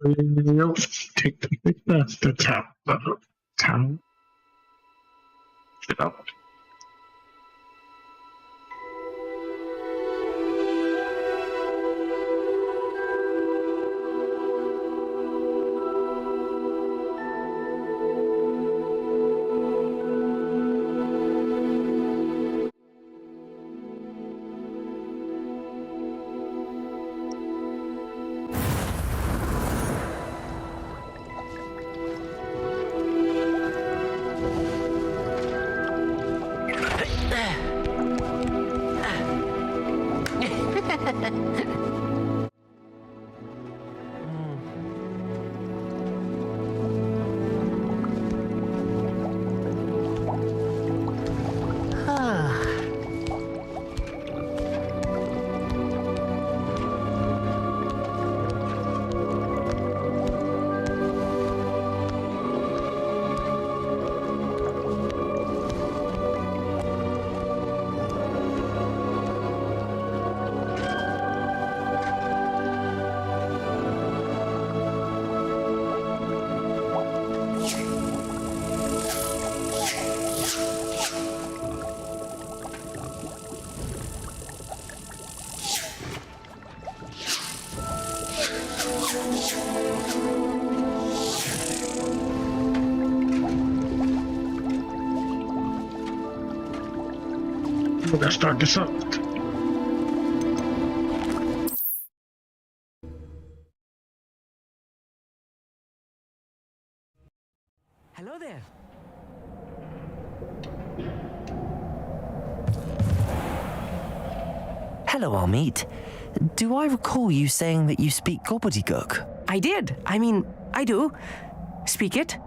We'll take the top town. We're gonna start this up. Hello there. Hello, Amit. Do I recall you saying that you speak gobbledygook? I did. I do. Speak it.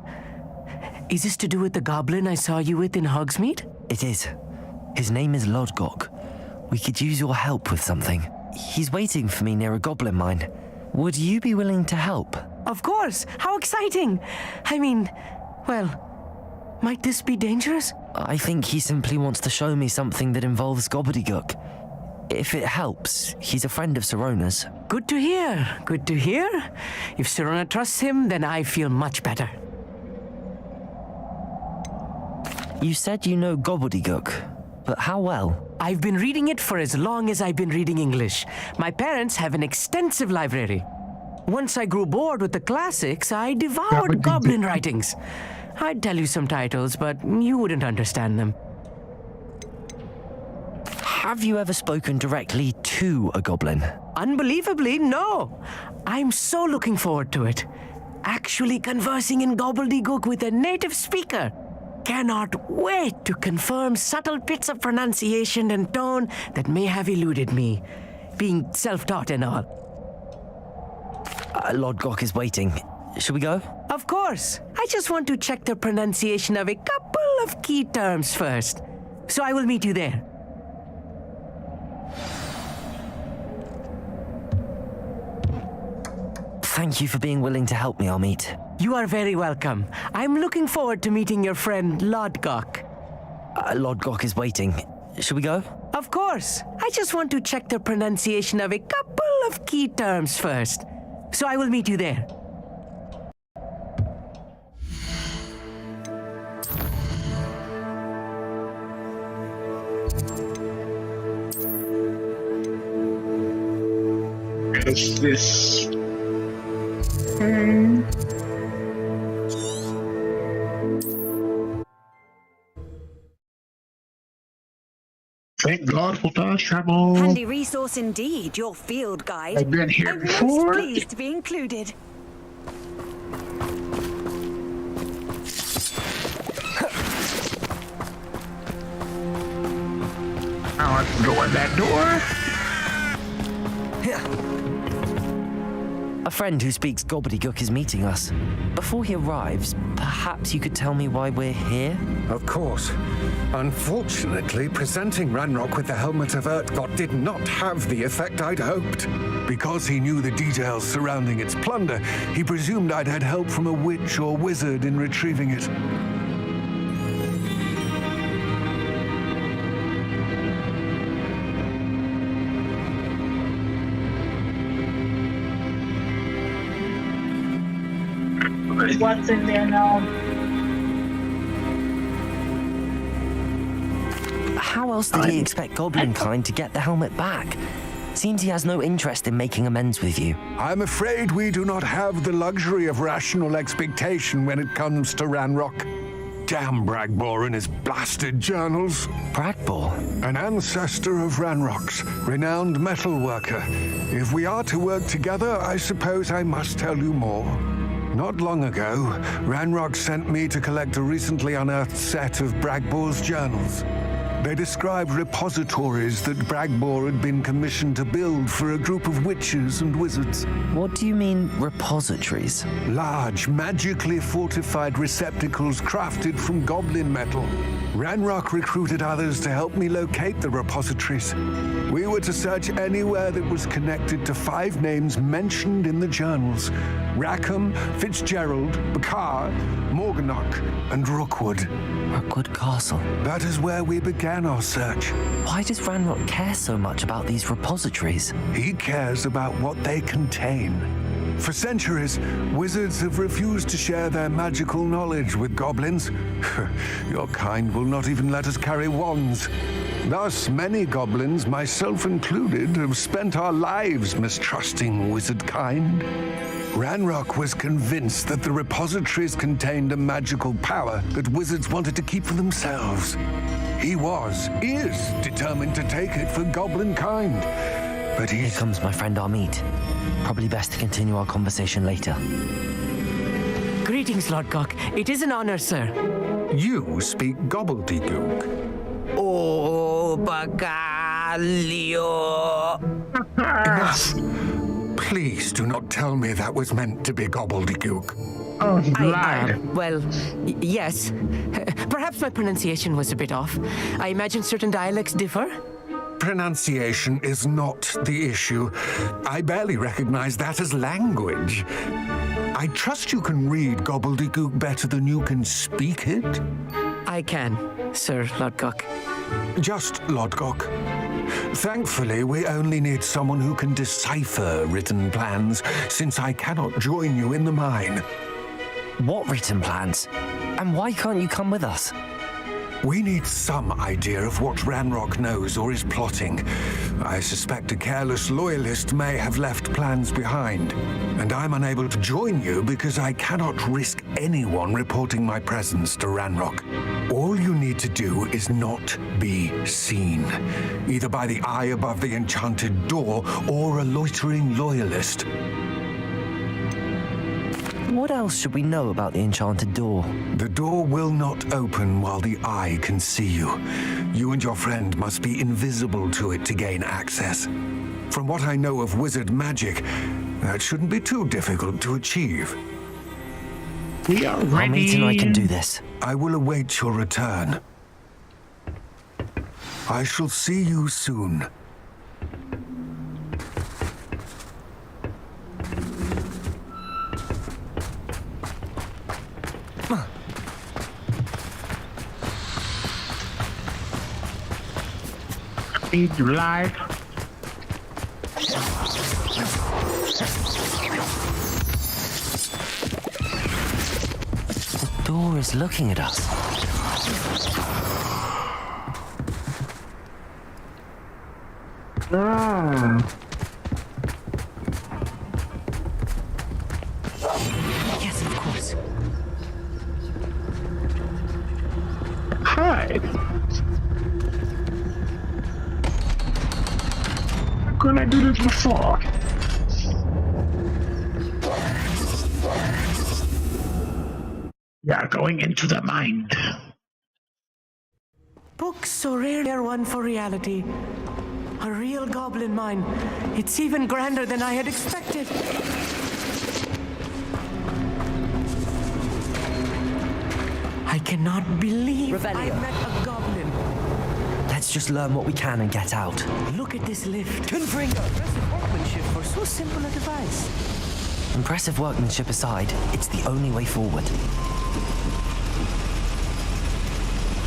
Is this to do with the goblin I saw you with in Hogsmeade? It is. His name is Lodgok. We could use your help with something. He's waiting for me near a goblin mine. Would you be willing to help? Of course. How exciting. Might this be dangerous? I think he simply wants to show me something that involves gobbledygook. If it helps, he's a friend of Sirona's. Good to hear. Good to hear. If Sirona trusts him, then I feel much better. You said you know gobbledygook, but how well? I've been reading it for as long as I've been reading English. My parents have an extensive library. Once I grew bored with the classics, I devoured goblin writings. I'd tell you some titles, but you wouldn't understand them. Have you ever spoken directly to a goblin? Unbelievably, no. I'm so looking forward to it. Actually conversing in gobbledygook with a native speaker. Cannot wait to confirm subtle bits of pronunciation and tone that may have eluded me, being self-taught and all. Lodgok is waiting. Shall we go? Of course. I just want to check the pronunciation of a couple of key terms first. So I will meet you there. Thank you for being willing to help me, Amit. You are very welcome. I'm looking forward to meeting your friend Lodgok. Lodgok is waiting. Shall we go? Of course. I just want to check the pronunciation of a couple of key terms first. So I will meet you there. Is this? Thank God for fast travel. Handy resource indeed, your field guide. I've been here I'm before. most pleased to be included. Now I can go in that door. A friend who speaks gobbledygook is meeting us. Before he arrives, perhaps you could tell me why we're here? Of course. Unfortunately, presenting Ranrock with the helmet of Urtkot did not have the effect I'd hoped. Because he knew the details surrounding its plunder, he presumed I'd had help from a witch or wizard in retrieving it. what's in there now. How else did he expect Goblin kind to get the helmet back? Seems he has no interest in making amends with you. I'm afraid we do not have the luxury of rational expectation when it comes to Ranrock. Damn Bragbor and his blasted journals. Bragbor? An ancestor of Ranrock's, renowned metalworker. If we are to work together, I suppose I must tell you more. Not long ago, Ranrock sent me to collect a recently unearthed set of Bragbor's journals. They described repositories that Bragbor had been commissioned to build for a group of witches and wizards. What do you mean, repositories? Large, magically fortified receptacles crafted from goblin metal. Ranrock recruited others to help me locate the repositories. We were to search anywhere that was connected to 5 names mentioned in the journals: Rackham, Fitzgerald, Bakar, Morganach, and Rookwood. Rookwood Castle. That is where we began our search. Why does Ranrock care so much about these repositories? He cares about what they contain. For centuries, wizards have refused to share their magical knowledge with goblins. Your kind will not even let us carry wands. Thus, many goblins, myself included, have spent our lives mistrusting wizard kind. Ranrock was convinced that the repositories contained a magical power that wizards wanted to keep for themselves. He is determined to take it for goblin kind. But Here comes my friend Amit. Probably best to continue our conversation later. Greetings, Lord Gok. It is an honor, sir. You speak gobbledygook. Oh, Bagalio. Enough. Please do not tell me that was meant to be gobbledygook. Oh, he lied. Yes. Perhaps my pronunciation was a bit off. I imagine certain dialects differ. Pronunciation is not the issue. I barely recognize that as language. I trust you can read gobbledygook better than you can speak it. I can, Sir Lord Gok. Just Lodgok. Thankfully, we only need someone who can decipher written plans, since I cannot join you in the mine. What written plans? And why can't you come with us? We need some idea of what Ranrock knows or is plotting. I suspect a careless loyalist may have left plans behind, and I'm unable to join you because I cannot risk anyone reporting my presence to Ranrock. All you need to do is not be seen, either by the eye above the enchanted door or a loitering loyalist. What else should we know about the enchanted door? The door will not open while the eye can see you. You and your friend must be invisible to it to gain access. From what I know of wizard magic, that shouldn't be too difficult to achieve. We are ready. Amit and I can do this. I will await your return. I shall see you soon. Speed live. The door is looking at us. Yes, of course. Hi. Couldn't I do this before? Yeah, going into the mind. Books so rare one for reality. A real goblin mine. It's even grander than I had expected. I cannot believe I met a goblin. Let's just learn what we can and get out. Look at this lift. Impressive workmanship for so simple a device. Impressive workmanship aside, it's the only way forward.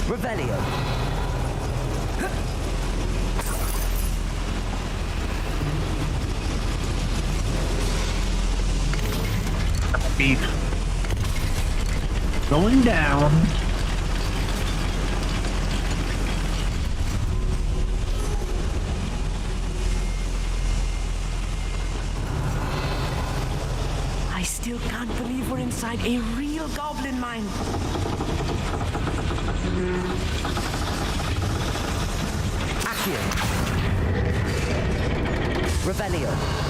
Revelio. Speed. Going down. I still can't believe we're inside a real goblin mine. Accio. Revelio.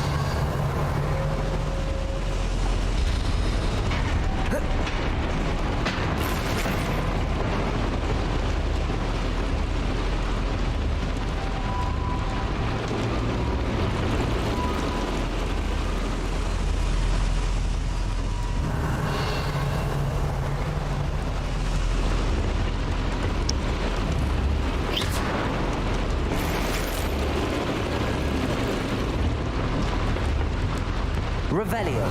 Revelio.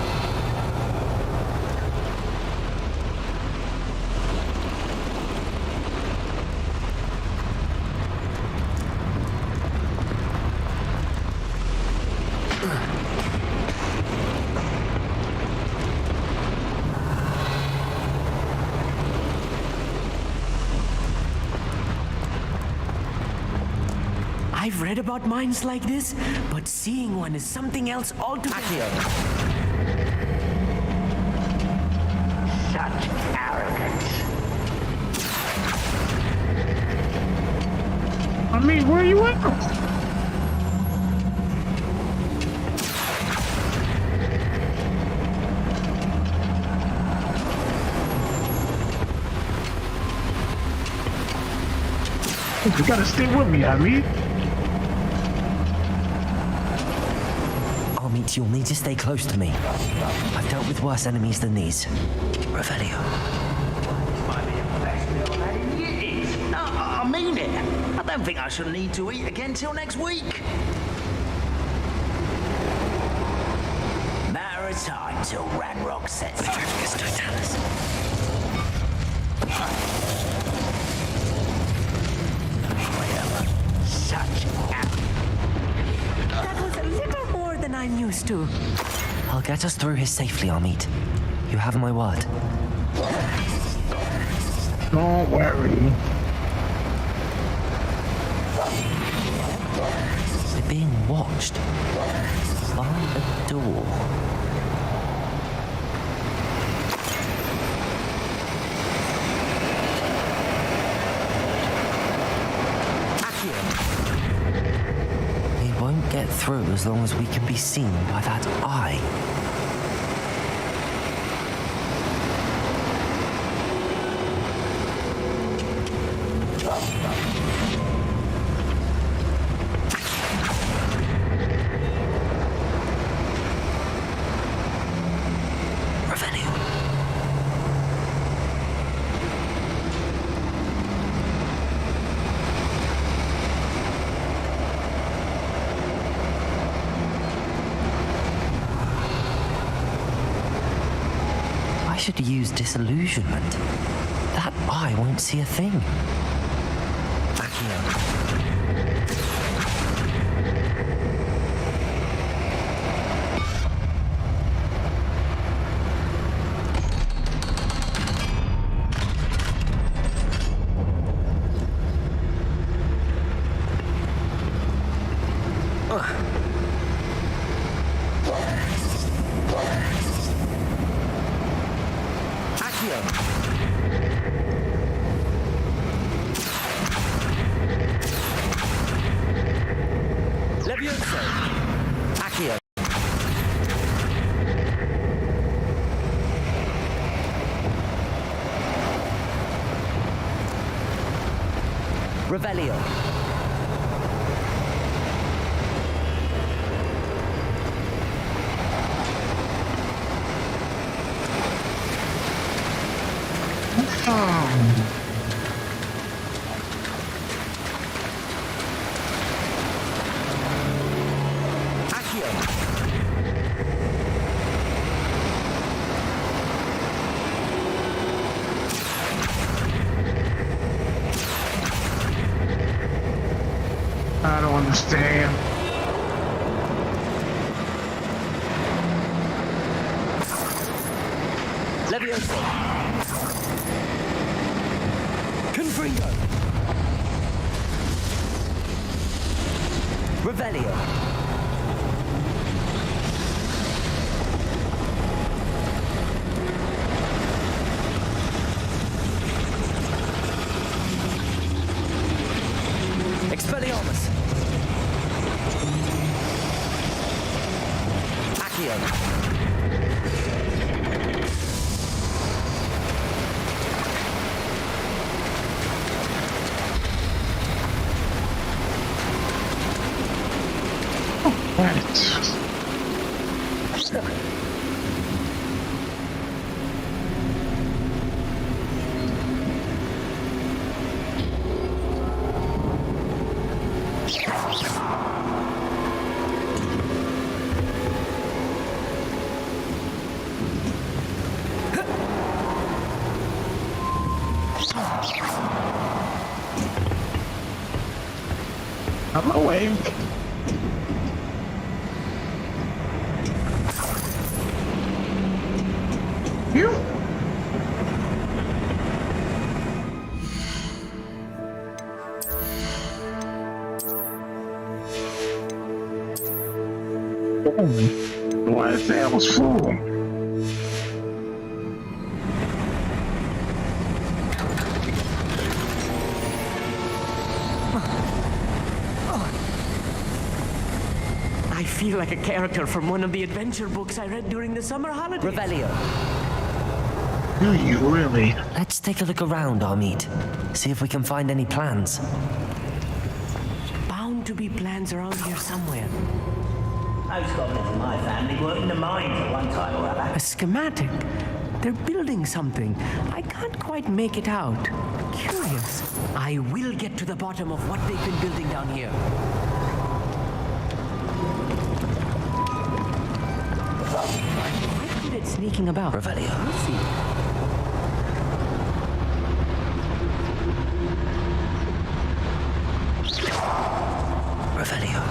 I've read about mines like this, but seeing one is something else altogether. Accio. Such arrogance. I mean, where you at? You gotta stay with me, I mean. Armit, you'll need to stay close to me. I've dealt with worse enemies than these. Revelio. Might be the best meal I've had in years. No, I mean it. I don't think I shall need to eat again till next week. Matter of time till Ranrock sets out. Such That was a little more than I'm used to. I'll get us through here safely, Armit. You have my word. Don't worry. We're being watched by a door. We won't get through as long as we can be seen by that eye. Revelio. I should use disillusionment. That eye won't see a thing. Accio. Levioso. Accio. Revelio. I don't understand. Levioso. Gringo! Revelio! Expelliarmus! Accio! Right. I'm away. You? Why is that was full? I feel like a character from one of the adventure books I read during the summer holidays. Revelio! Do you really? Let's take a look around, Armid. See if we can find any plans. Bound to be plans around here somewhere. Those goblins in my family were in the mines at one time or other. A schematic. They're building something. I can't quite make it out. Curious. I will get to the bottom of what they've been building down here. I'm good at sneaking about. Revelio. We'll see. Revelio.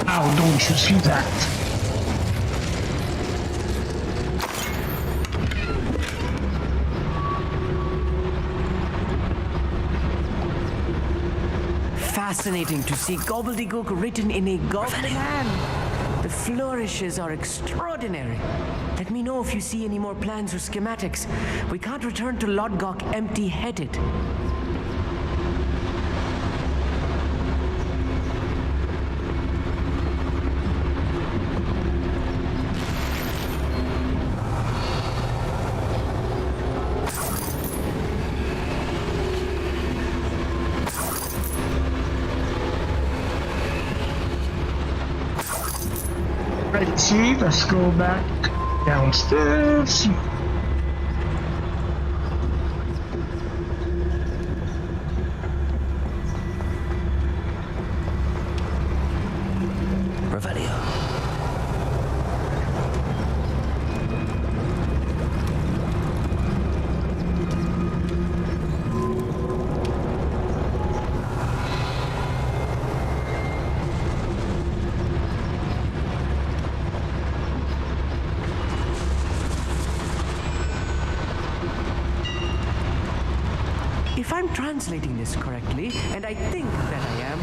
How don't you see that? Fascinating to see gobbledygook written in a goblin hand. The flourishes are extraordinary. Let me know if you see any more plans or schematics. We can't return to Lodgok empty-headed. Right, see, let's go back downstairs. Revelio. If I'm translating this correctly, and I think that I am,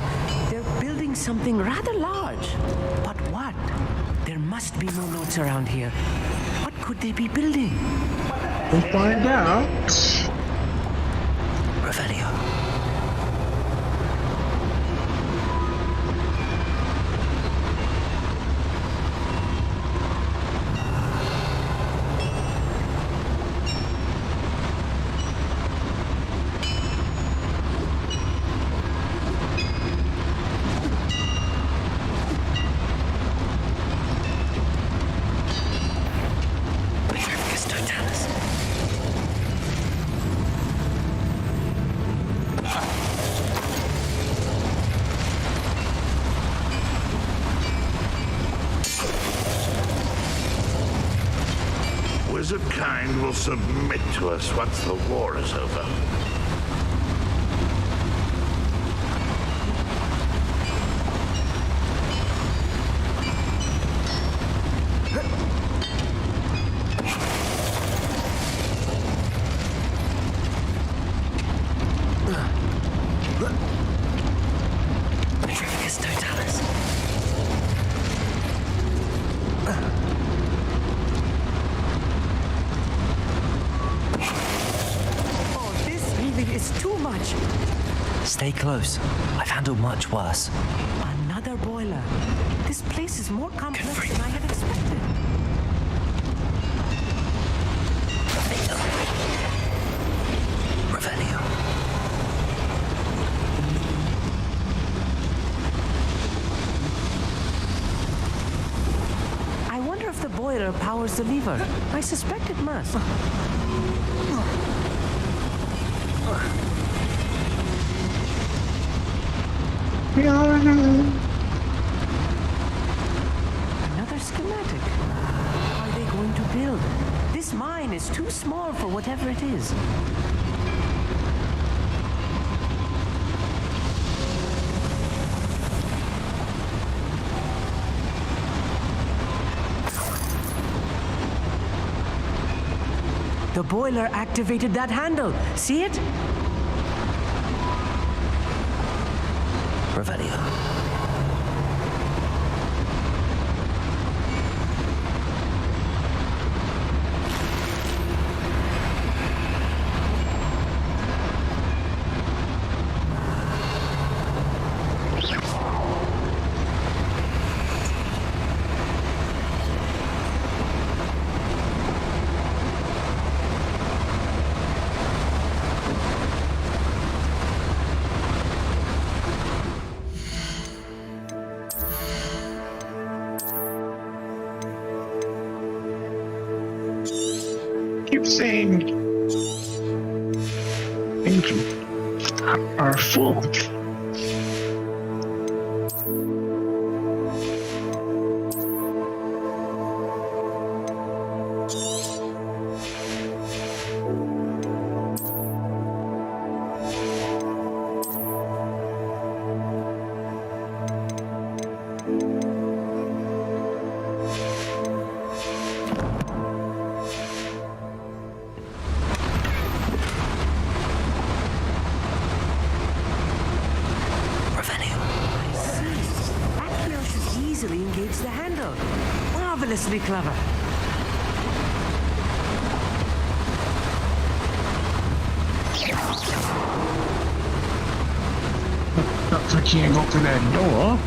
they're building something rather large. But what? There must be more notes around here. What could they be building? We'll find out. Revelio. submit to us once the war is over. Petrificus totalis. Oh, this really is too much. Stay close. I've handled much worse. Another boiler. This place is more complex than I had expected. Revelio. I wonder if the boiler powers the lever. I suspect it must. Another schematic. How are they going to build? This mine is too small for whatever it is. The boiler activated that handle. See it? Revelio. Keep saying things are full. Easily engage the handle. Marvelously clever. Looks like you got to that door.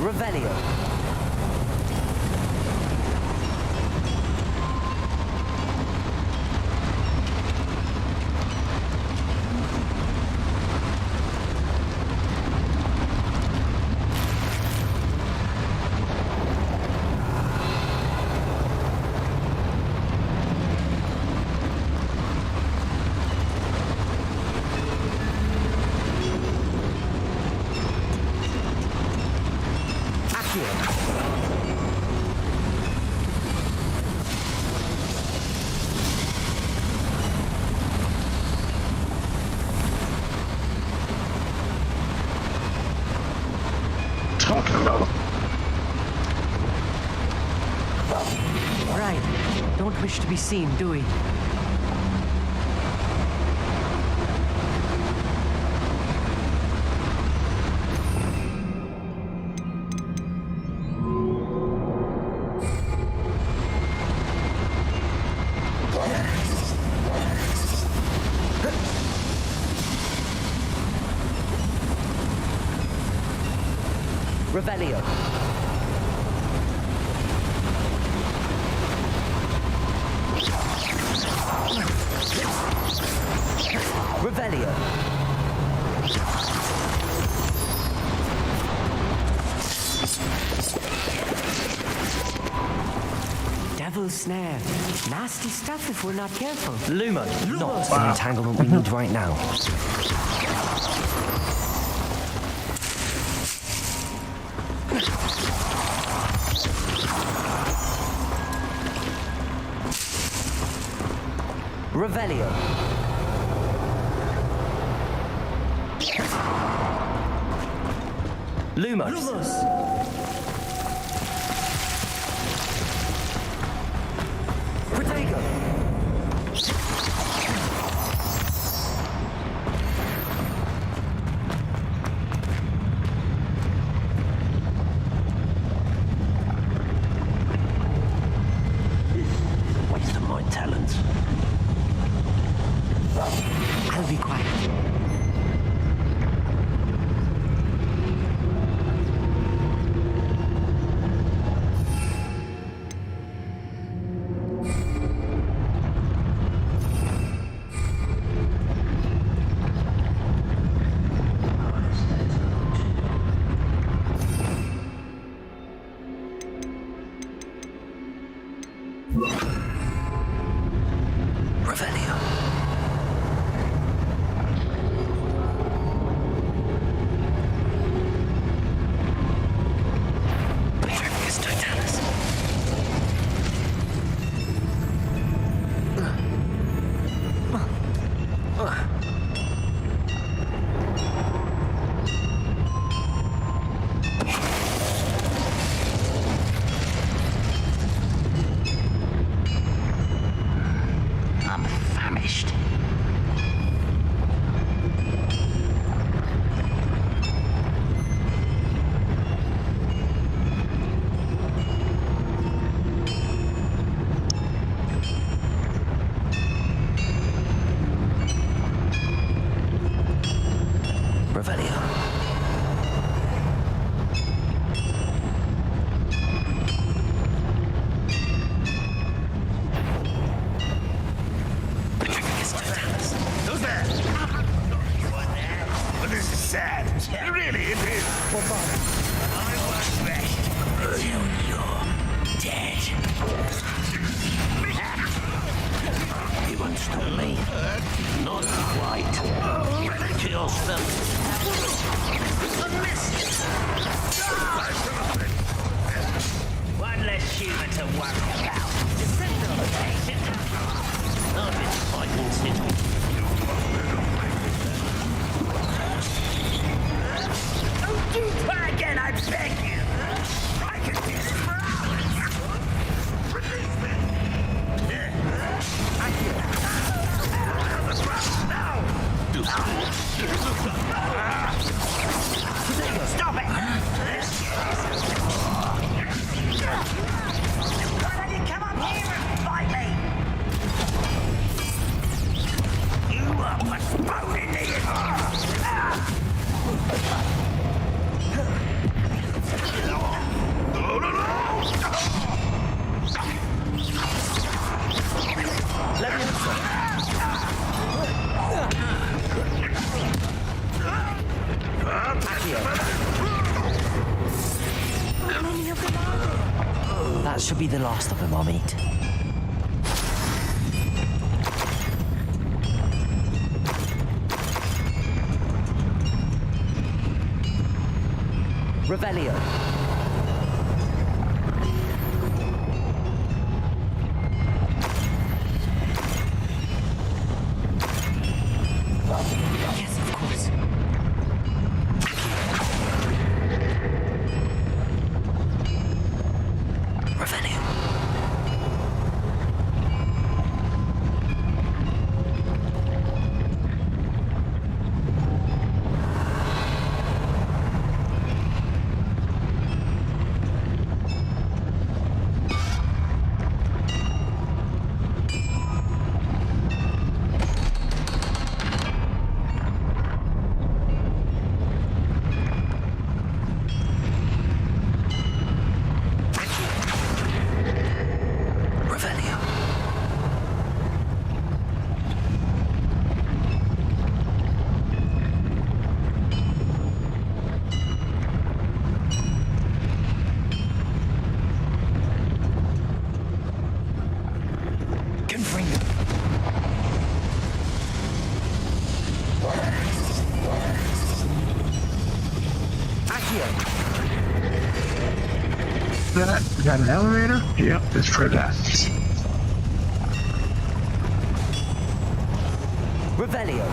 Revelio. Talking about Right. Don't wish to be seen, do we? Revelio. snare. Nasty stuff if we're not careful. Lumo, not the entanglement we need right now. Revelio. Lumos. Protego. Waste of my talents. I'll be quiet. Revelio. Petrificus totalis. I'm famished. Revelio. Petrificus totalis. Who's there? Well, this is sad. Really, it is. I was best until you're dead. You won't stop me. Not quite. Kills them. One less human to worry about. I've been fighting since. Don't do that again, I beg you! I can do this for hours! Release me! I hear Stop it! Why don't you come up here and fight me? You are postponing me! Let me That should be the last of them, I'll meet. Revelio. Yes, of course. Revelio. We got an elevator? Yep, it's for that. Revelio.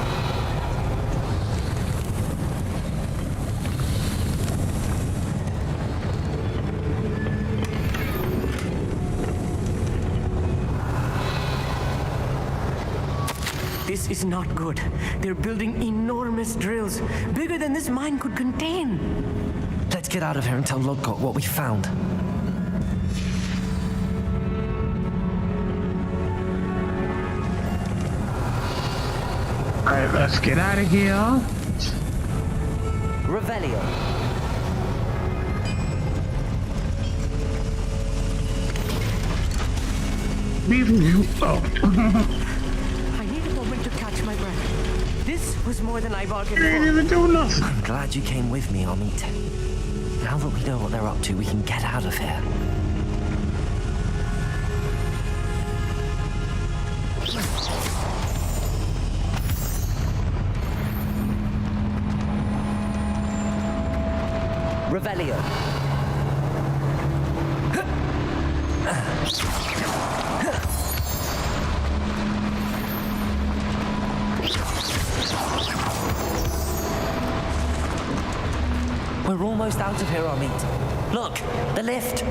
This is not good. They're building enormous drills, bigger than this mine could contain. Let's get out of here and tell Lodgok what we found. Alright, let's get out of here. Revelio. Leaving you. Oh. I need a moment to catch my breath. This was more than I bargained They didn't for. even do nothing. I'm glad you came with me, Amit. Now that we know what they're up to, we can get out of here. Revelio. We're almost out of here, Amit. Look, the lift.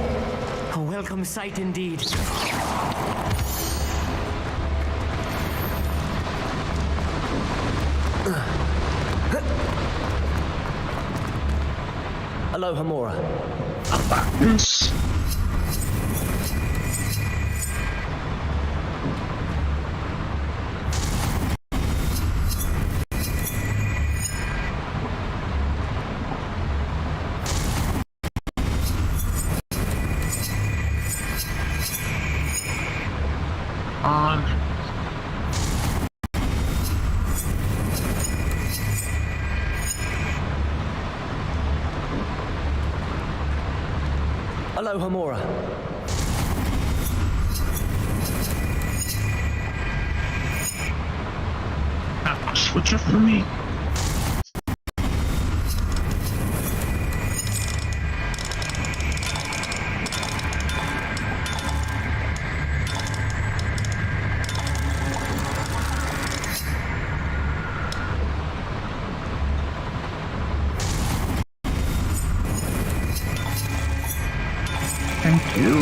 A welcome sight indeed. Aloha Mora. Yes. On. Aloha Mora. Switch it for me. Thank you.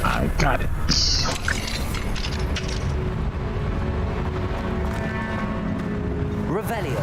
I got it. Revelio.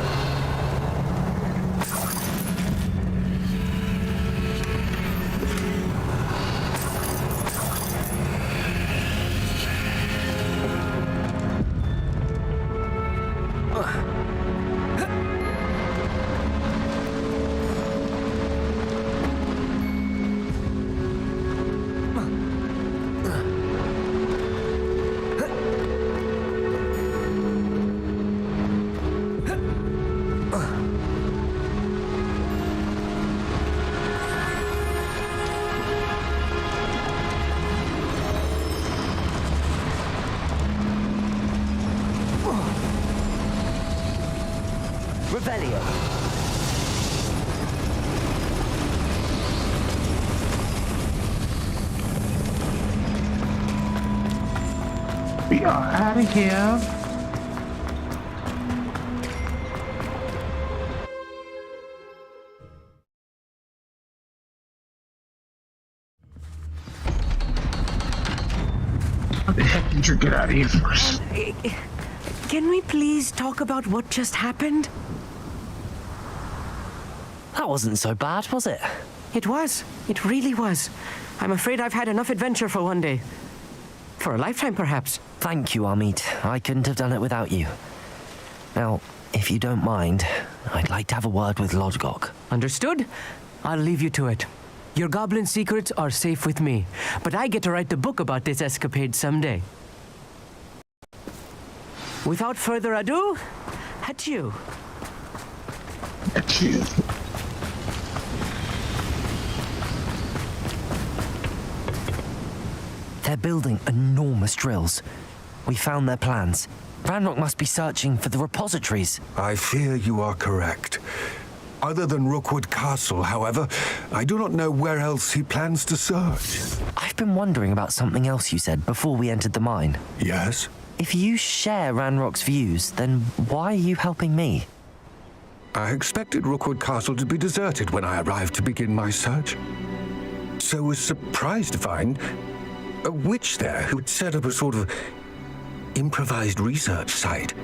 Revelio. We are out of here. How the heck did you get out of here first? Can we please talk about what just happened? That wasn't so bad, was it? It was. It really was. I'm afraid I've had enough adventure for one day. For a lifetime, perhaps. Thank you, Amit. I couldn't have done it without you. Now, if you don't mind, I'd like to have a word with Lodgok. Understood? I'll leave you to it. Your goblin secrets are safe with me, but I get to write the book about this escapade someday. Without further ado, adieu. That's you. They're building enormous drills. We found their plans. Ranrock must be searching for the repositories. I fear you are correct. Other than Rookwood Castle, however, I do not know where else he plans to search. I've been wondering about something else you said before we entered the mine. Yes? If you share Ranrock's views, then why are you helping me? I expected Rookwood Castle to be deserted when I arrived to begin my search. So was surprised to find a witch there who'd set up a sort of improvised research site.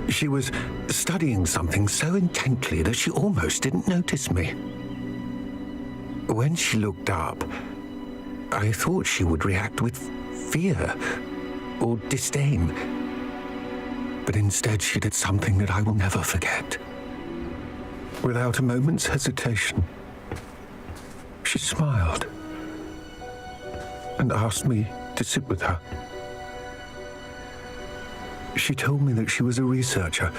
She was studying something so intently that she almost didn't notice me. When she looked up, I thought she would react with fear or disdain. But instead she did something that I will never forget. Without a moment's hesitation, she smiled and asked me to sit with her. She told me that she was a researcher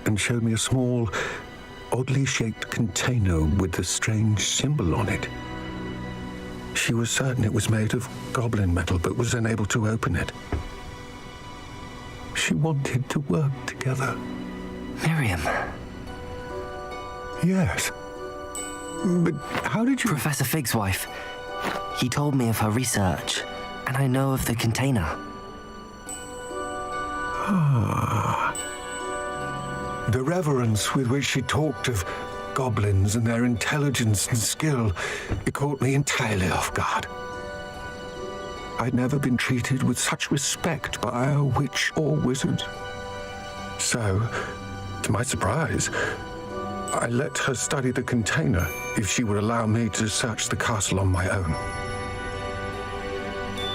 and showed me a small, oddly shaped container with a strange symbol on it. She was certain it was made of goblin metal, but was unable to open it. She wanted to work together. Miriam. Yes. But how did you... Professor Fig's wife. He told me of her research, and I know of the container. Ah. The reverence with which she talked of goblins and their intelligence and skill, it caught me entirely off guard. I'd never been treated with such respect by a witch or wizard. So, to my surprise, I let her study the container if she would allow me to search the castle on my own.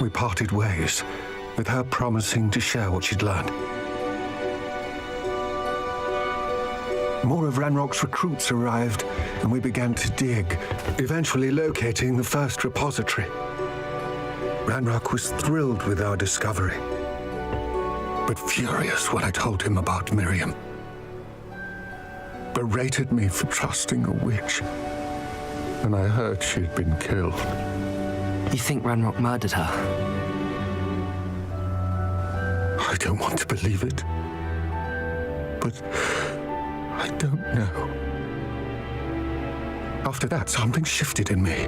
We parted ways, with her promising to share what she'd learned. More of Ranrock's recruits arrived, and we began to dig, eventually locating the first repository. Ranrock was thrilled with our discovery, but furious when I told him about Miriam. Berated me for trusting a witch, and I heard she'd been killed. You think Ranrock murdered her? I don't want to believe it, but I don't know. After that, something shifted in me.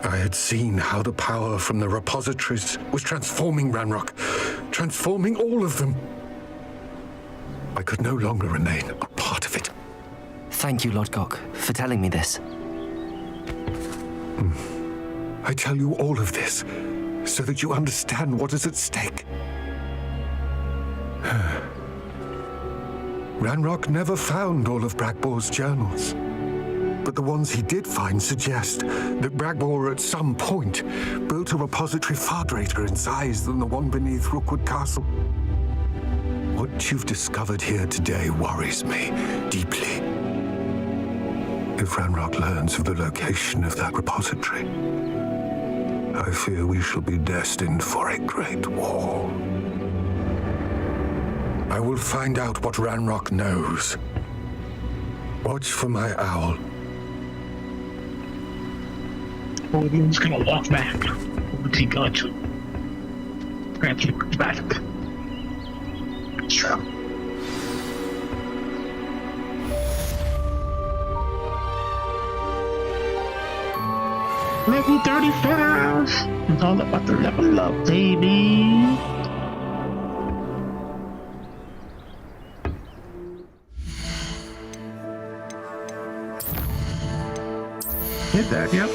I had seen how the power from the repositories was transforming Ranrock, transforming all of them. I could no longer remain a part of it. Thank you, Lodgok, for telling me this. I tell you all of this so that you understand what is at stake. Ranrock never found all of Bragbor's journals, but the ones he did find suggest that Bragbor at some point built a repository far greater in size than the one beneath Rookwood Castle. What you've discovered here today worries me deeply. If Ranrock learns of the location of that repository, I fear we shall be destined for a great war. I will find out what Ranrock knows. Watch for my owl. Odin's gonna walk back. What's he going to? Grab you back. Sure. Level 35! It's all about the level up, baby! Hit that, yep.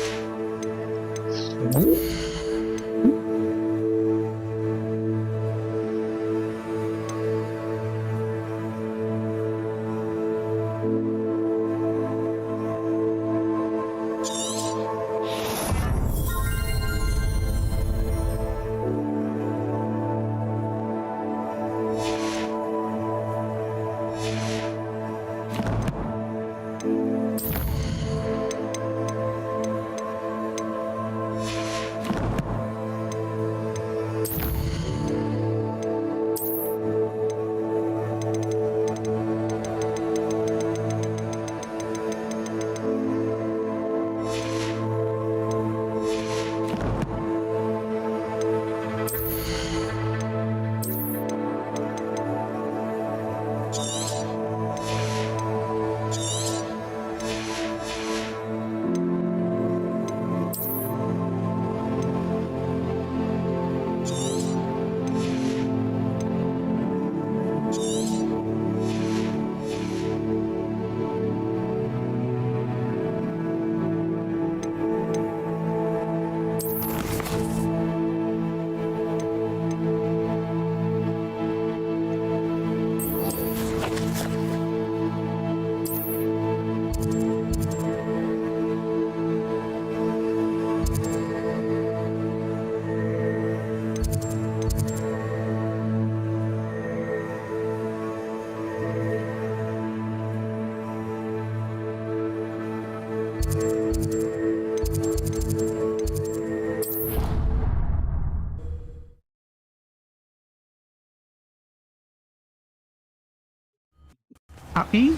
Happy?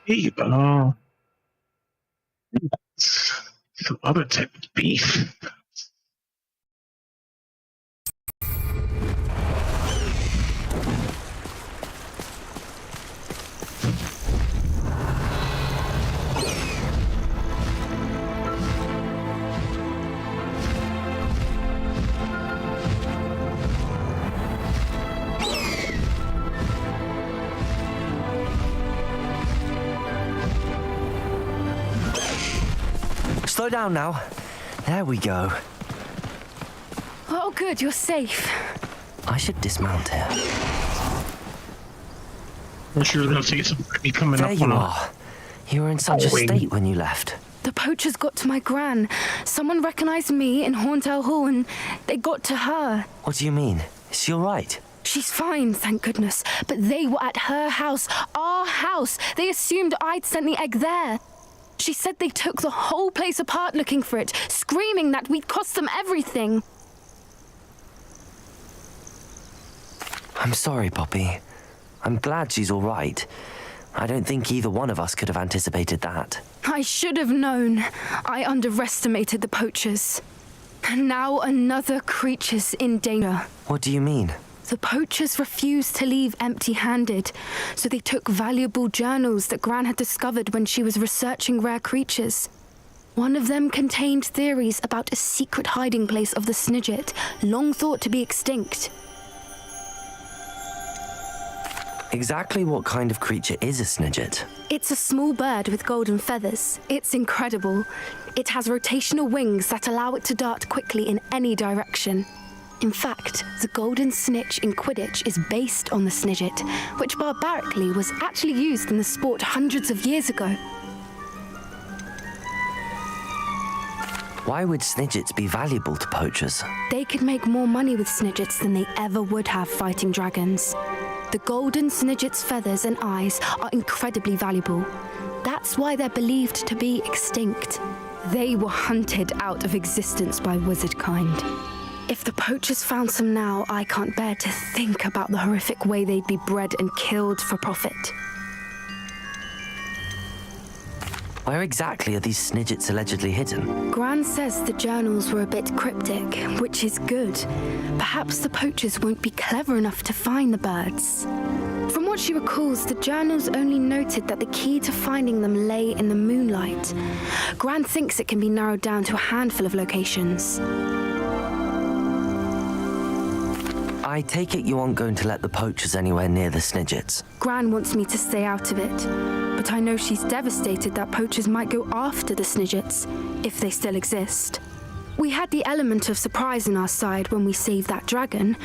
Beef. Some other type of beef. Slow down now. There we go. Oh, good, you're safe. I should dismount here. I'm sure they'll see somebody coming There up you on are. You were in such a Halloween. state when you left. The poachers got to my gran. Someone recognized me in Horntail Hall and they got to her. What do you mean? Is she all right? She's fine, thank goodness. But they were at her house, our house. They assumed I'd sent the egg there. She said they took the whole place apart looking for it, screaming that we'd cost them everything. I'm sorry, Poppy. I'm glad she's all right. I don't think either one of us could have anticipated that. I should have known. I underestimated the poachers. And now another creature's in danger. What do you mean? The poachers refused to leave empty-handed, so they took valuable journals that Gran had discovered when she was researching rare creatures. One of them contained theories about a secret hiding place of the Snidget, long thought to be extinct. Exactly what kind of creature is a Snidget? It's a small bird with golden feathers. It's incredible. It has rotational wings that allow it to dart quickly in any direction. In fact, the golden snitch in Quidditch is based on the Snidget, which barbarically was actually used in the sport hundreds of years ago. Why would Snidgets be valuable to poachers? They could make more money with Snidgets than they ever would have fighting dragons. The golden Snidget's feathers and eyes are incredibly valuable. That's why they're believed to be extinct. They were hunted out of existence by wizard kind. If the poachers found some now, I can't bear to think about the horrific way they'd be bred and killed for profit. Where exactly are these Snidgets allegedly hidden? Gran says the journals were a bit cryptic, which is good. Perhaps the poachers won't be clever enough to find the birds. From what she recalls, the journals only noted that the key to finding them lay in the moonlight. Gran thinks it can be narrowed down to a handful of locations. I take it you aren't going to let the poachers anywhere near the Snidgets. Gran wants me to stay out of it, but I know she's devastated that poachers might go after the Snidgets, if they still exist. We had the element of surprise on our side when we saved that dragon,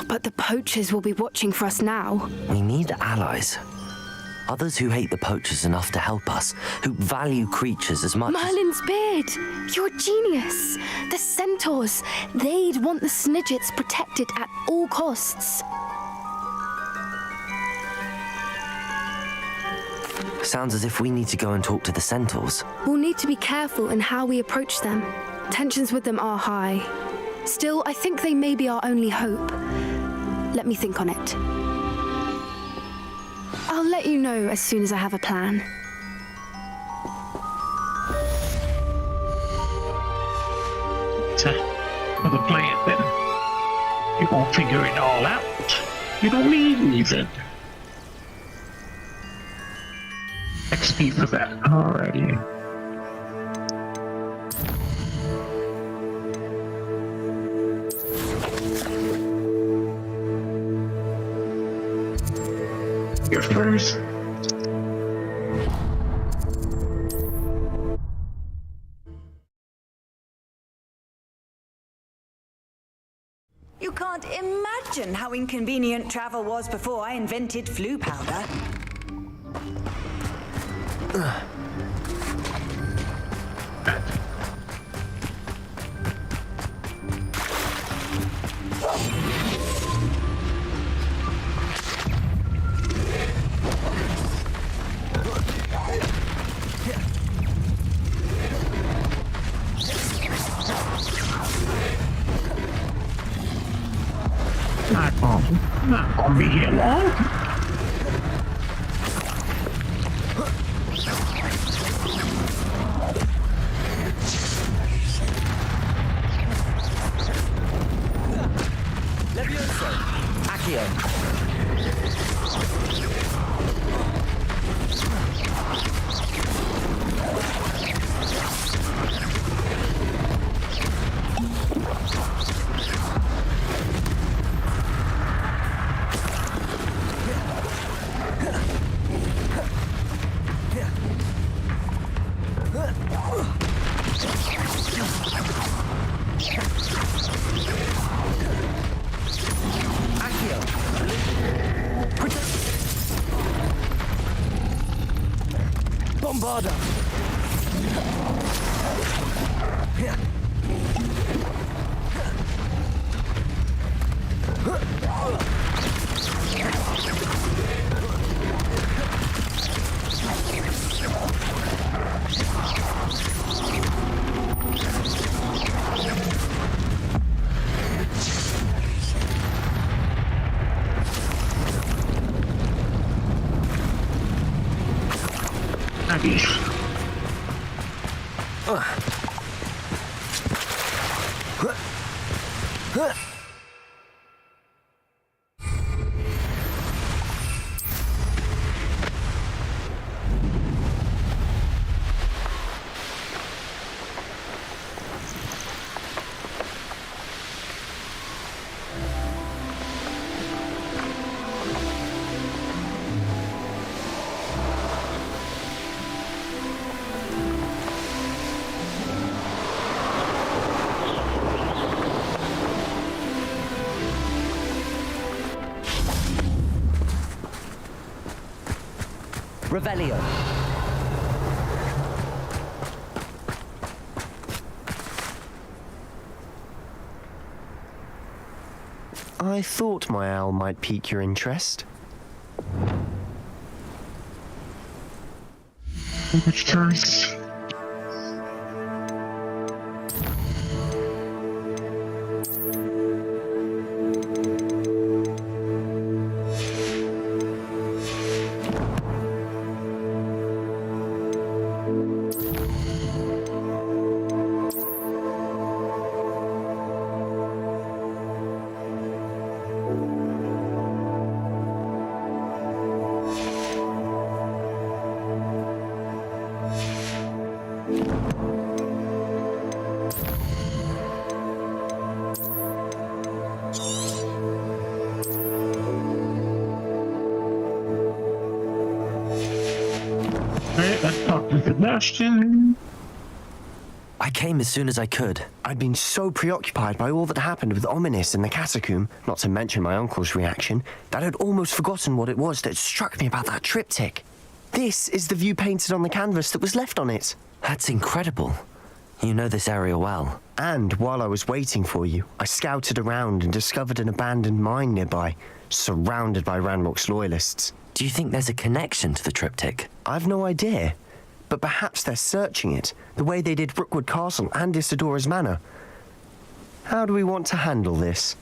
but the poachers will be watching for us now. We need allies. Others who hate the poachers enough to help us, who value creatures as much Merlin's beard! You're a genius! The centaurs! They'd want the Snidgets protected at all costs. Sounds as if we need to go and talk to the centaurs. We'll need to be careful in how we approach them. Tensions with them are high. Still, I think they may be our only hope. Let me think on it. I'll let you know as soon as I have a plan. For the plan, then. You're gonna figure it all out. You don't need anything. XP for that. Alrighty. You're first. You can't imagine how inconvenient travel was before I invented flu powder. that. Not gonna be here long. Levioso! Accio! Bombarda! Revelio. I thought my owl might pique your interest. Which turns? Let's talk to Sebastian. I came as soon as I could. I'd been so preoccupied by all that happened with Ominis in the catacomb, not to mention my uncle's reaction, that I'd almost forgotten what it was that struck me about that triptych. This is the view painted on the canvas that was left on it. That's incredible. You know this area well. And while I was waiting for you, I scouted around and discovered an abandoned mine nearby, surrounded by Ranrock's loyalists. Do you think there's a connection to the triptych? I've no idea, but perhaps they're searching it, the way they did Rookwood Castle and Isidora's Manor. How do we want to handle this?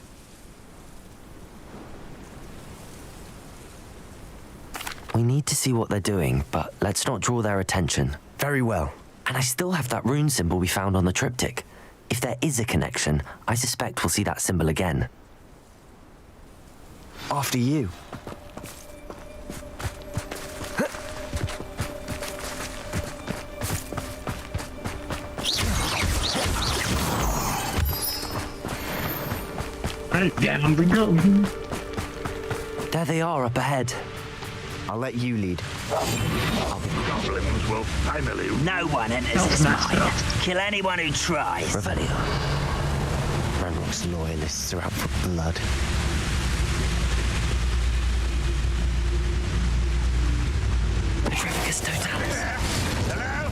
We need to see what they're doing, but let's not draw their attention. Very well. And I still have that rune symbol we found on the triptych. If there is a connection, I suspect we'll see that symbol again. After you. Right, down we go. There they are up ahead. I'll let you lead. Goblins will finally... No one enters this mine. Kill anyone who tries. Revelio. Ranrock's loyalists are out for blood. Petrificus Totalis. Hello?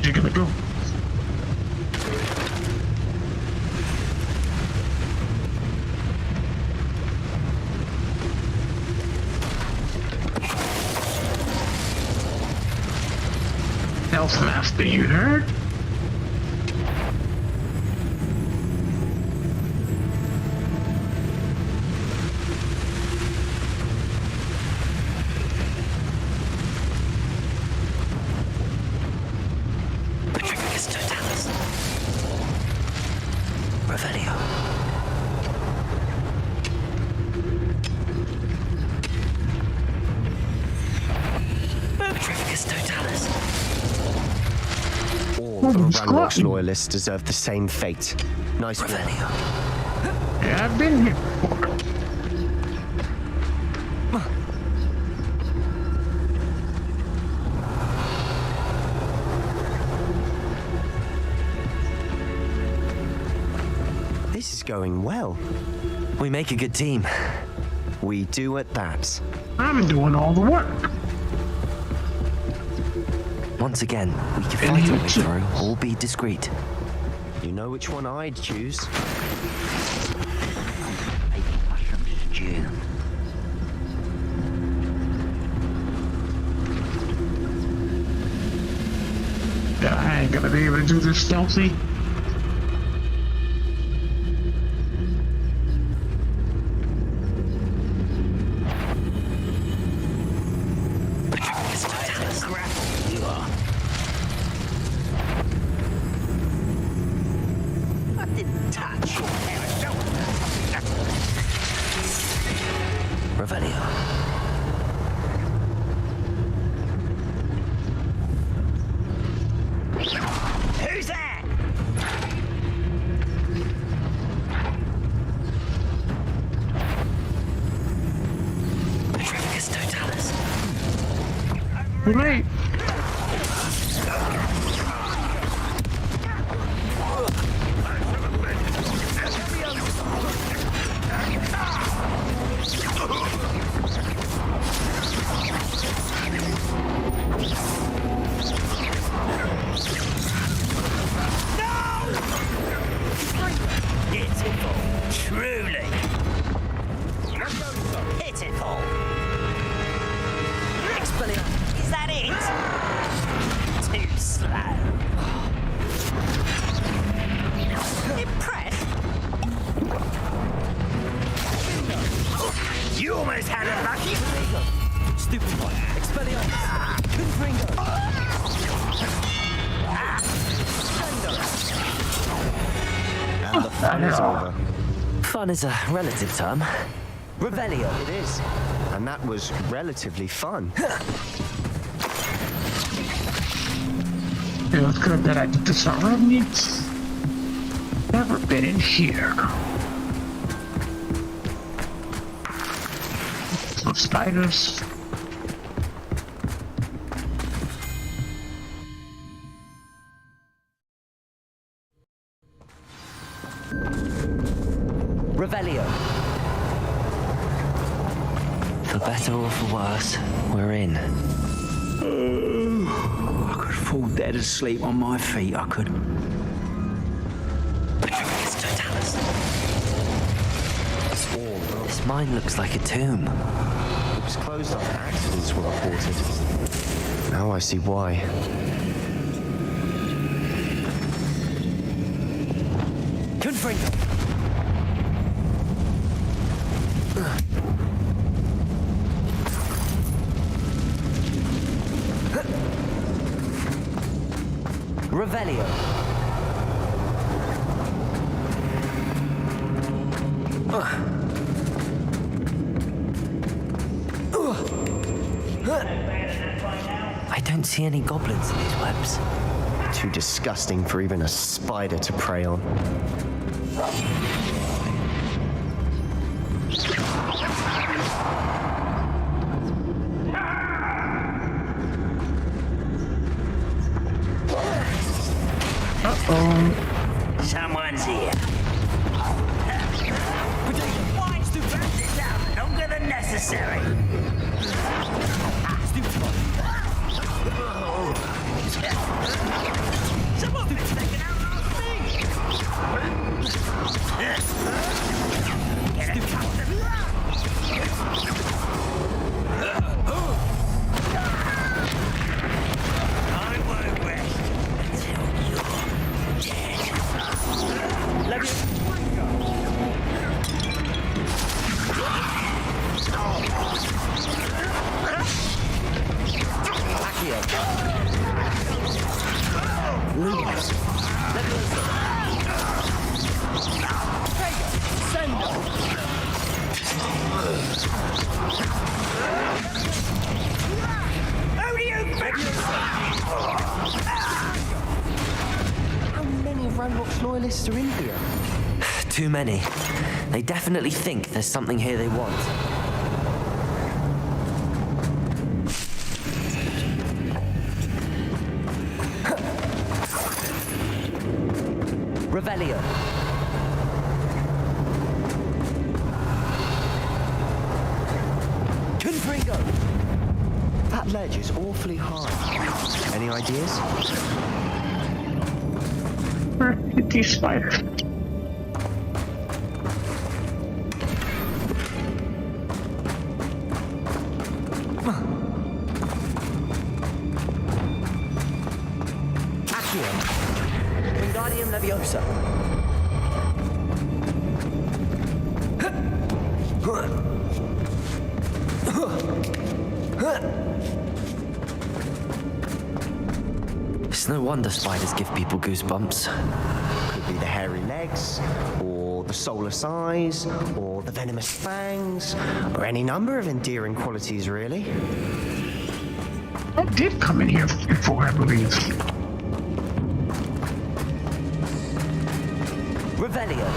You're gonna go. Elf Master, you heard? Petrificus totalis. Revelio. Petrificus totalis. All of Ranrock's loyalists deserve the same fate. Nice work. Revelio. Yeah, I've been here before. This is going well. We make a good team. We do at that. I'm doing all the work. Once again, we can fight our way through or be discreet. You know which one I'd choose. Mushroom stew. Yeah, I ain't gonna be able to do this stealthy. Petrificus totalis. Grapple, you are. I didn't touch your parasol. Revelio. Who's that? Petrificus totalis. Too late. Pitiful. Truly. Pitiful. Expelliarmus. Is that it? Too slow. Impressed? You almost had a lucky. Stupid one. Expelliarmus. And the fun is over. Fun is a relative term. Revelio. It is. And that was relatively fun. Feels good that I did this already. Never been in here. Some spiders. Revelio. For better or for worse, we're in. I could fall dead asleep on my feet, I could. Petrificus totalis. This mine looks like a tomb. It was closed after accidents were reported. Now I see why. Confringo. Revelio. I don't see any goblins in these webs. Too disgusting for even a spider to prey on. Someone's here. Why to burn this out longer than necessary? Revelio. Lumos. How many of Ranrock's loyalists are in here? Too many. They definitely think there's something here they want. Revelio. Confringo. That ledge is awfully high. Any ideas? These spiders. Accio. Wingardium Leviosa. It's no wonder spiders give people goosebumps. Could be the hairy legs, or the soulless eyes, or the venomous fangs, or any number of endearing qualities, really. I did come in here before, I believe. Revelio.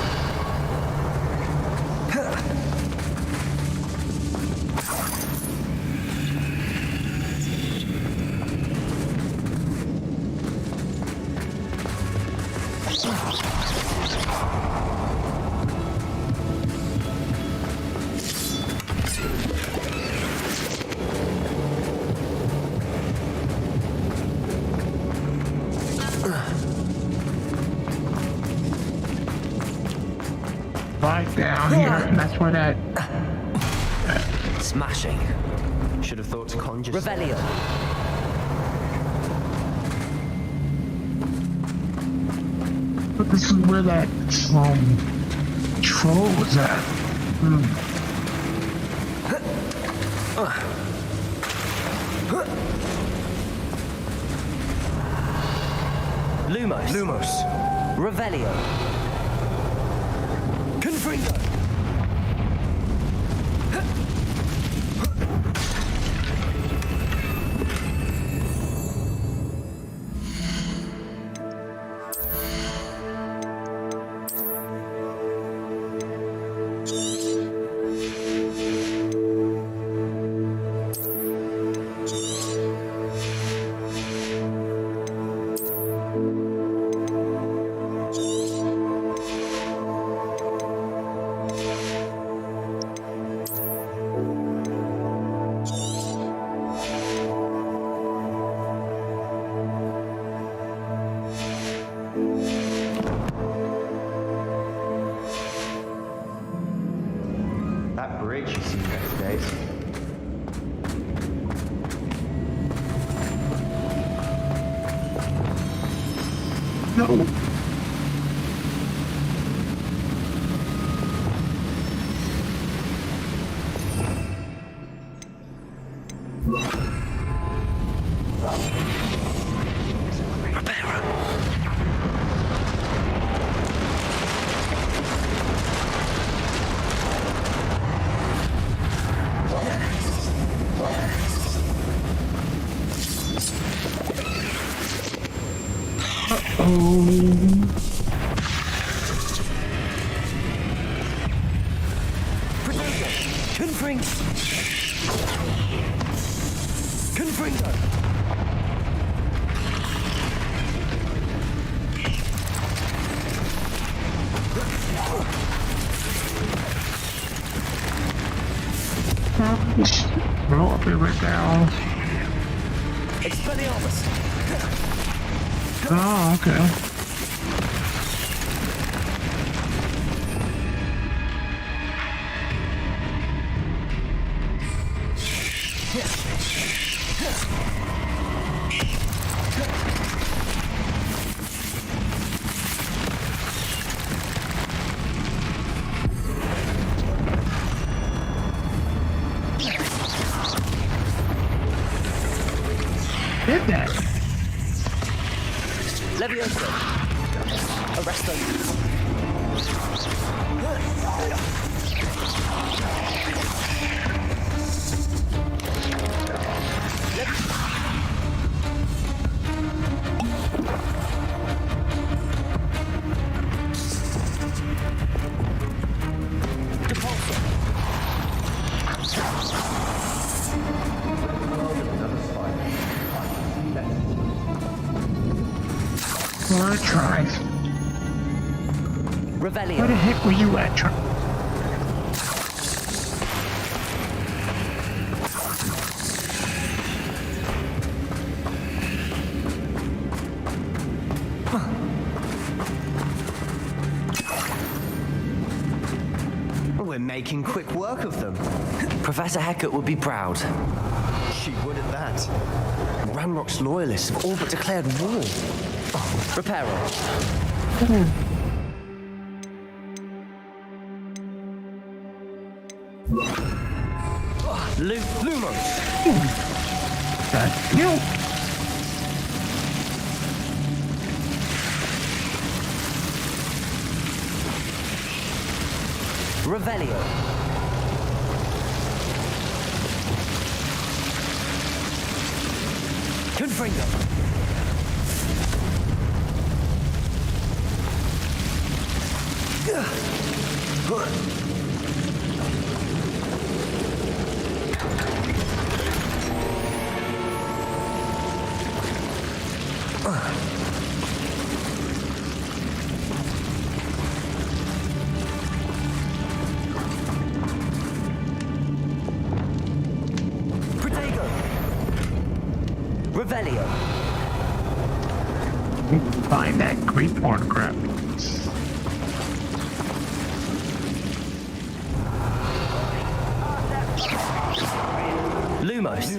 Right down here, and that's where that. Smashing. Should have thought to conjure. Revelio. But this is where that troll was at. Lumos. Lumos. Revelio. Confringo. That bridge has seen better days. No. Confringo. Just blow up it right down. Expelliarmus. Oh, okay. did that. Levioso. Arresto. Well, I tried. Revelio. Where the heck were you at, Charlie? We're making quick work of them. Professor Hecat would be proud. She would at that. Ranrock's loyalists have all but declared war. Reparo. Lumos. Thank you. Revelio. Confringo. Protego. Revelio. Find that great porn crap. Lumos.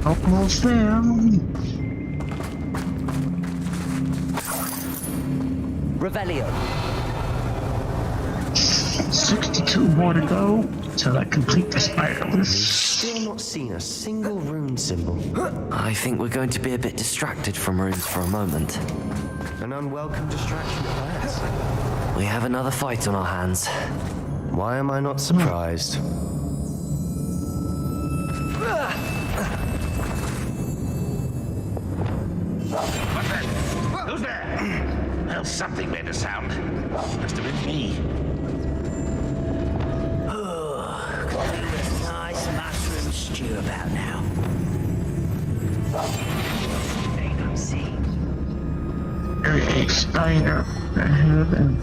Almost there. Revelio. 62 more to go till I complete the spider list. Still not seen a single rune symbol. I think we're going to be a bit distracted from runes for a moment. An unwelcome distraction at that. We have another fight on our hands. Why am I not surprised? Who's there? Well, something made a sound. Must have been me. Nice mushroom stew about now. There's a spider ahead and...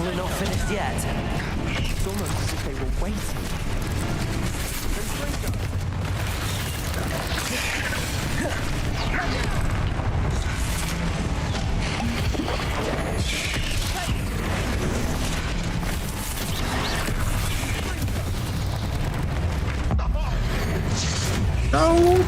we're not finished yet. It's almost as if they were waiting. No!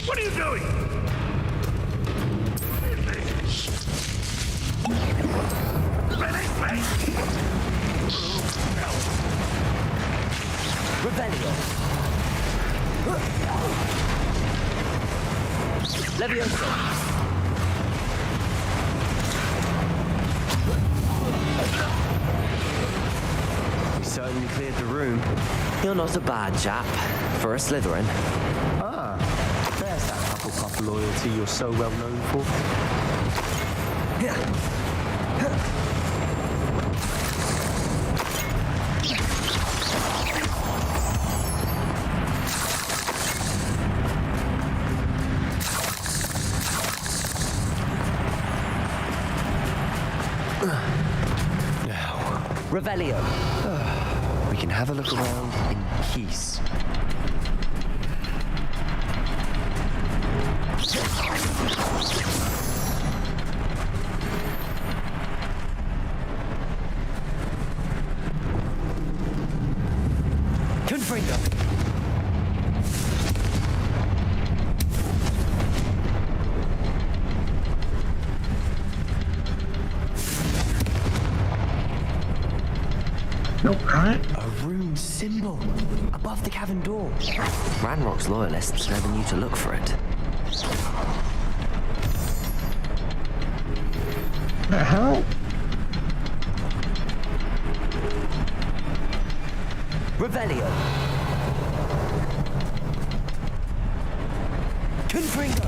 What are you doing? Rebellion. Levioso. We certainly cleared the room. You're not a bad chap for a Slytherin. Ah, there's that Hufflepuff loyalty you're so well known for. Now, Revelio. we can have a look around in peace. Confringo. Nope, alright. A rune symbol above the cavern door. Ranrock's loyalists never knew to look for it. The hell? Revelio. Confringo.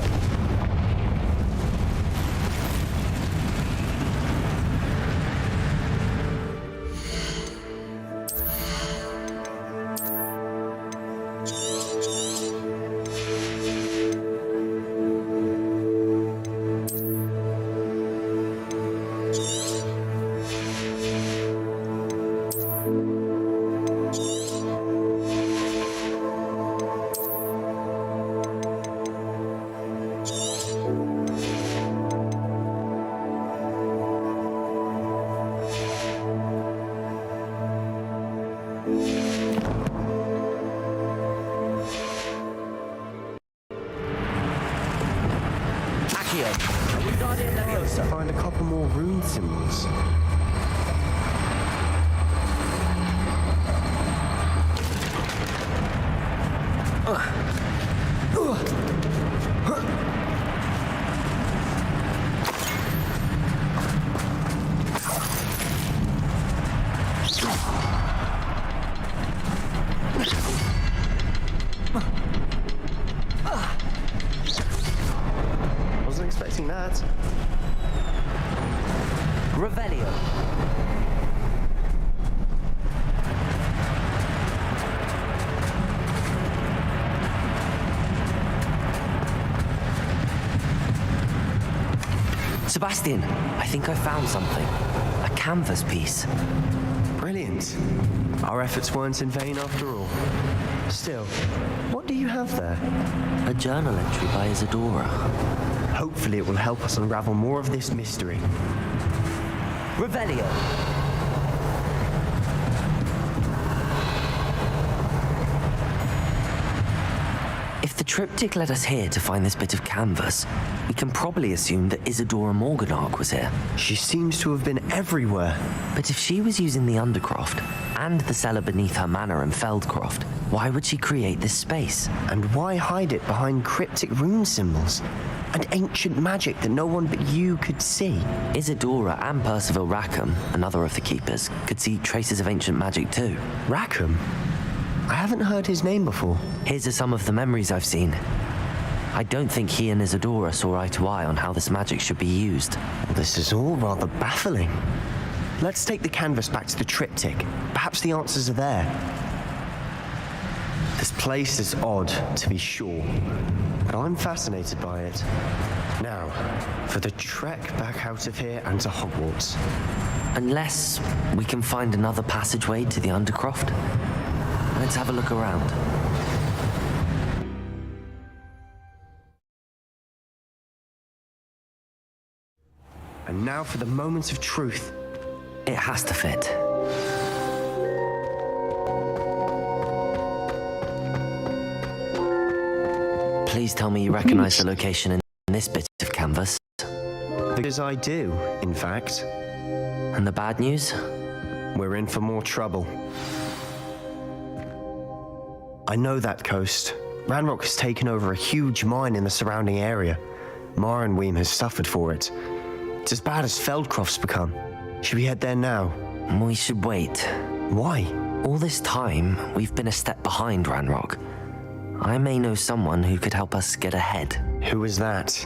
To find a couple more rune symbols. Wasn't expecting that. Revelio. Sebastian, I think I found something. A canvas piece. Brilliant. Our efforts weren't in vain after all. Still, what do you have there? A journal entry by Isadora. Hopefully it will help us unravel more of this mystery. Revelio. If If the triptych led us here to find this bit of canvas, we can probably assume that Isadora Morganach was here. She seems to have been everywhere. But if she was using the Undercroft and the cellar beneath her manor in Feldcroft, why would she create this space? And why hide it behind cryptic rune symbols and ancient magic that no one but you could see? Isadora and Percival Rackham, another of the keepers, could see traces of ancient magic too. Rackham? I haven't heard his name before. Here's are some of the memories I've seen. I don't think he and Isadora saw eye to eye on how this magic should be used. This is all rather baffling. Let's take the canvas back to the triptych. Perhaps the answers are there. This place is odd, to be sure, but I'm fascinated by it. Now, for the trek back out of here and to Hogwarts. Unless we can find another passageway to the Undercroft. Let's have a look around. And now for the moment of truth. It has to fit. Please tell me you recognize the location in this bit of canvas. Because I do, in fact. And the bad news? We're in for more trouble. I know that coast. Ranrock has taken over a huge mine in the surrounding area. Mornweem has suffered for it. It's as bad as Feldcroft's become. Should we head there now? We should wait. Why? All this time, we've been a step behind Ranrock. I may know someone who could help us get ahead. Who is that?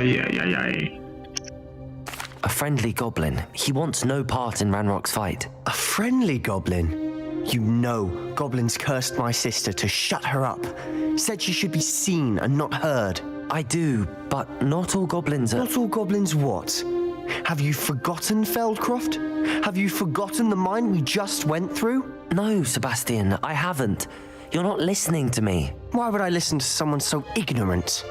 Yeah. A friendly goblin. He wants no part in Ranrock's fight. A friendly goblin? You know, goblins cursed my sister to shut her up. Said she should be seen and not heard. I do, but not all goblins are... Not all goblins what? Have you forgotten Feldcroft? Have you forgotten the mine we just went through? No, Sebastian, I haven't. You're not listening to me. Why would I listen to someone so ignorant?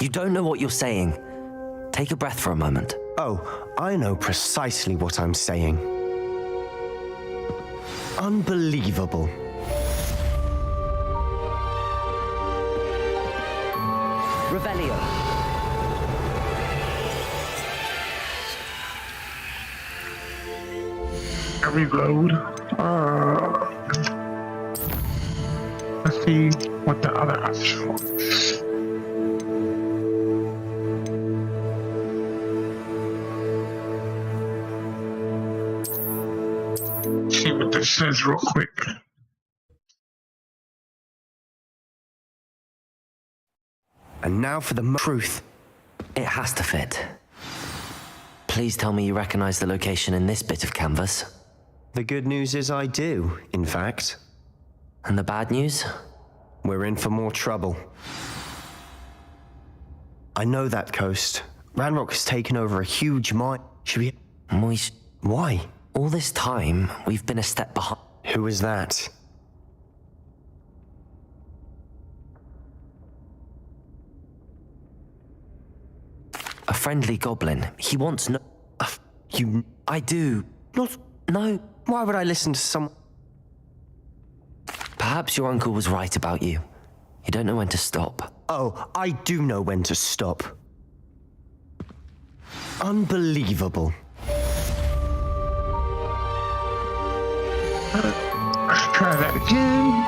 You don't know what you're saying. Take a breath for a moment. Oh, I know precisely what I'm saying. Unbelievable. Revelio. Reload. Let's see what the other option was. See what this says real quick. And now for the truth. It has to fit. Please tell me you recognize the location in this bit of canvas. The good news is I do, in fact. And the bad news? We're in for more trouble. I know that coast. Ranrock has taken over a huge mine. Should we... Why? All this time, we've been a step behind. Who is that? A friendly goblin. He wants no... You... I do. Not... No. Why would I listen to some... Perhaps your uncle was right about you. You don't know when to stop. Oh, I do know when to stop. Unbelievable. Let's try that again.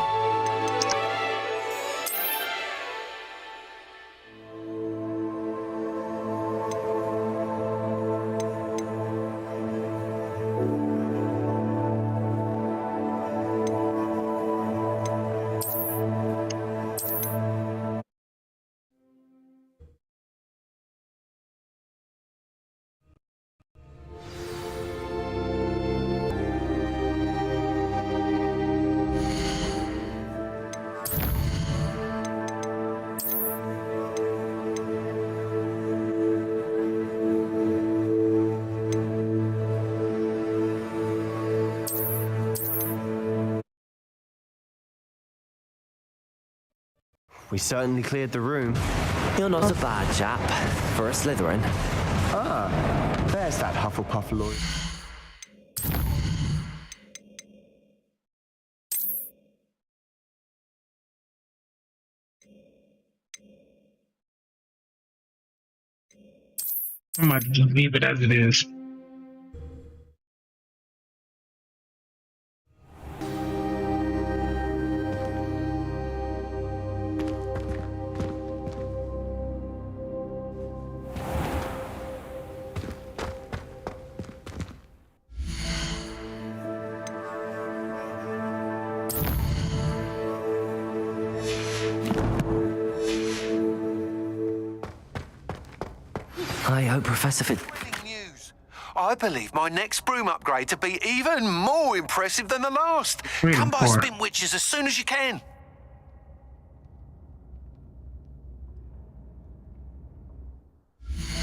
We certainly cleared the room. You're not a bad chap for a Slytherin. There's that Hufflepuff lawyer. I might just leave it as it is. I hope Professor Thrilling news. I believe my next broom upgrade to be even more impressive than the last. Waiting Come by for it. Spin Witches as soon as you can.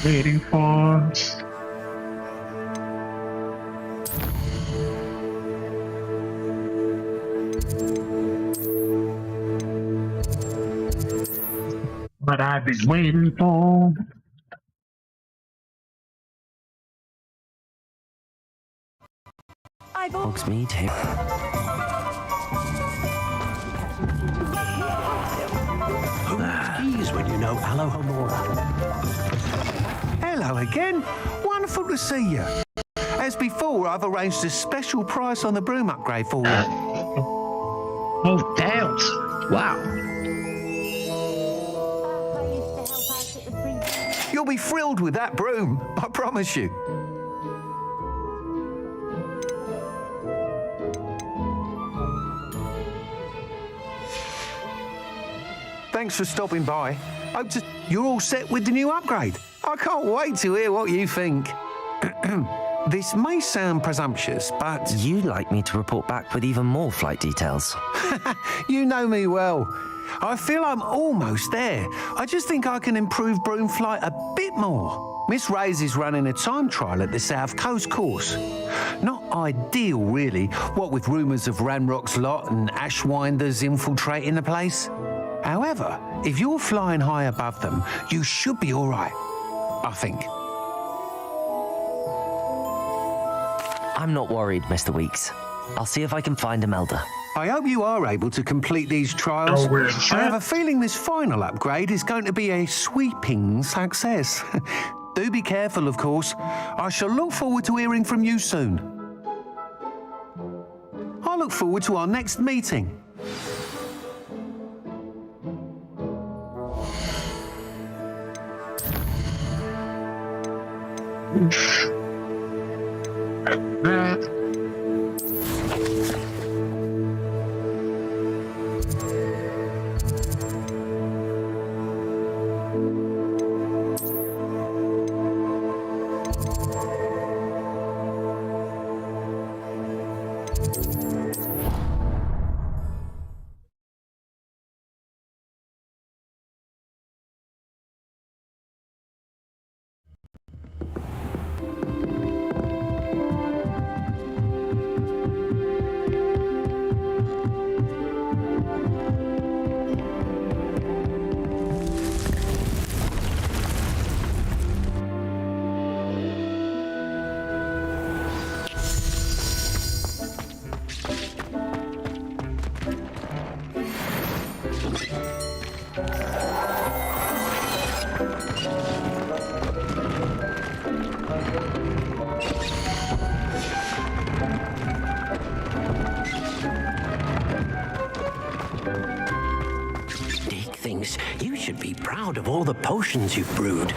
Waiting for. What I've been waiting for. Hogsmeade here. Skis when you know Alohomora. Hello again. Wonderful to see you. As before, I've arranged a special price on the broom upgrade for you. Oh, damn. Wow. You'll be thrilled with that broom, I promise you. Thanks for stopping by. You're all set with the new upgrade. I can't wait to hear what you think. This may sound presumptuous, but You'd like me to report back with even more flight details. you know me well. I feel I'm almost there. I just think I can improve broom flight a bit more. Miss Ray's is running a time trial at the South Coast course. Not ideal, really, what with rumours of Ranrock's lot and Ashwinders infiltrating the place. However, if you're flying high above them, you should be all right, I think. I'm not worried, Mr. Weeks. I'll see if I can find Imelda. I hope you are able to complete these trials. Oh, we're I have a feeling this final upgrade is going to be a sweeping success. Do be careful, of course. I shall look forward to hearing from you soon. I look forward to our next meeting. That. Dick thinks you should be proud of all the potions you've brewed.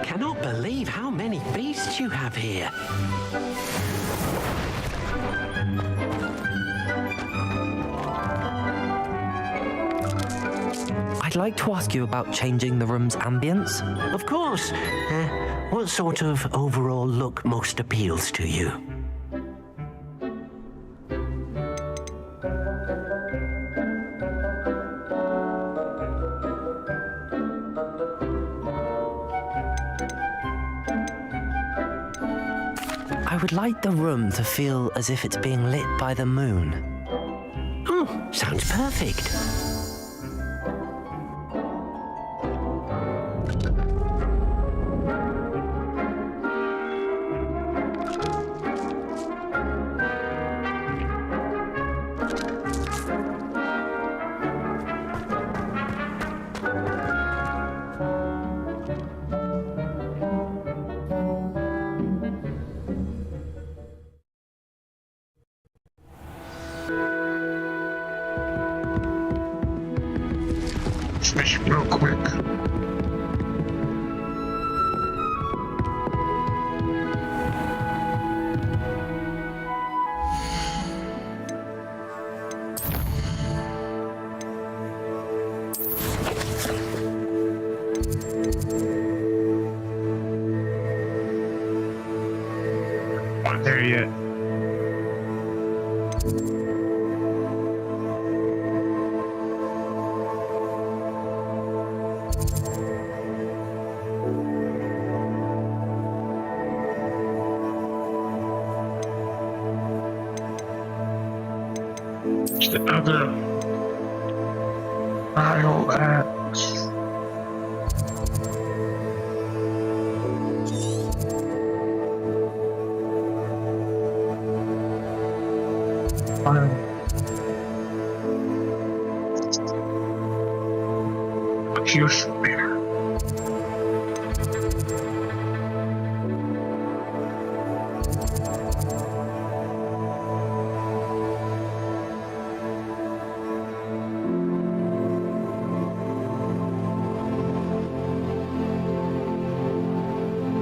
cannot believe how many beasts you have here. I'd like to ask you about changing the room's ambience. Of course. What sort of overall look most appeals to you? I would like the room to feel as if it's being lit by the moon. Oh, sounds perfect. Smash it real quick. Not there yet. It's the other aisle at here's there.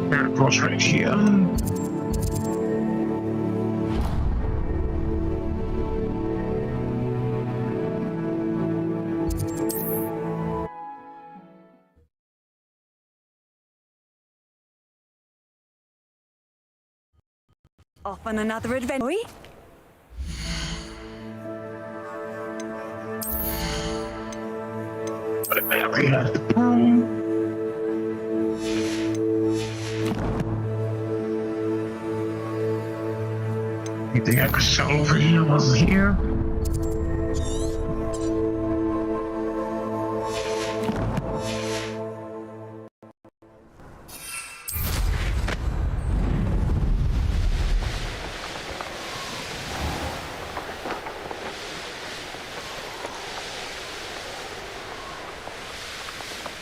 There it goes right here. Off on another adventure. But apparently has the broom. Anything I could sell over here while I'm here?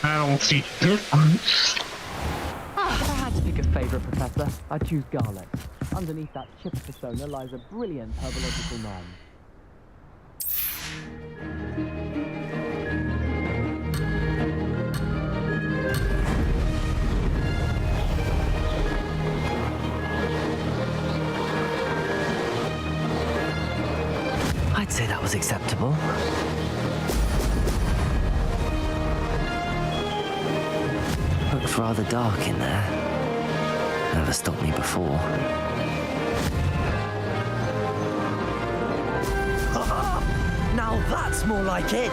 I don't see the difference. If I had to pick a favourite, Professor, I'd choose garlic. Underneath that chip persona lies a brilliant herbological mind. I'd say that was acceptable. Looks rather dark in there. Never stopped me before. Now that's more like it!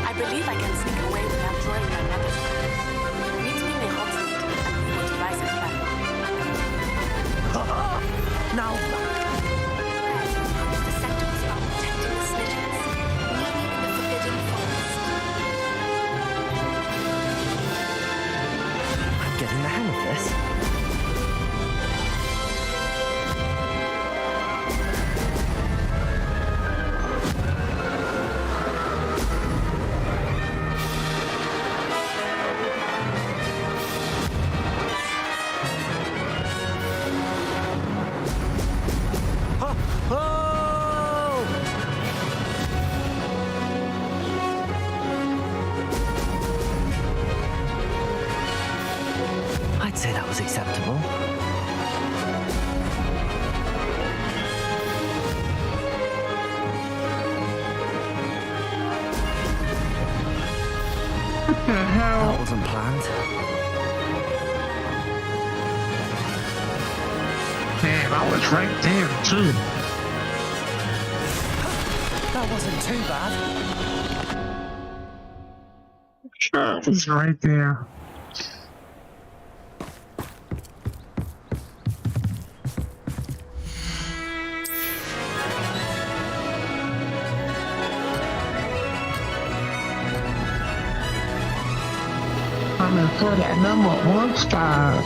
I believe I can sneak away without drawing my weapon. Meet me in the hot seat and we will devise a plan. Now The sectors are protecting the snitches, meaning in the forbidden forest. I'm getting the hang of this. was acceptable. What the hell? That wasn't planned. Damn, I was right there, too. That wasn't too bad. Sure, it was right there. Coming for that #1 star.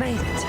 Made it.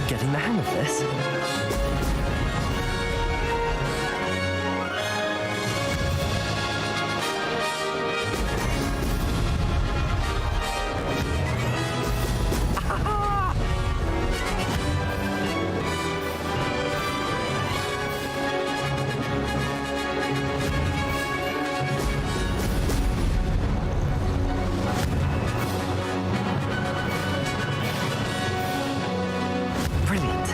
Getting the hang of this. Brilliant.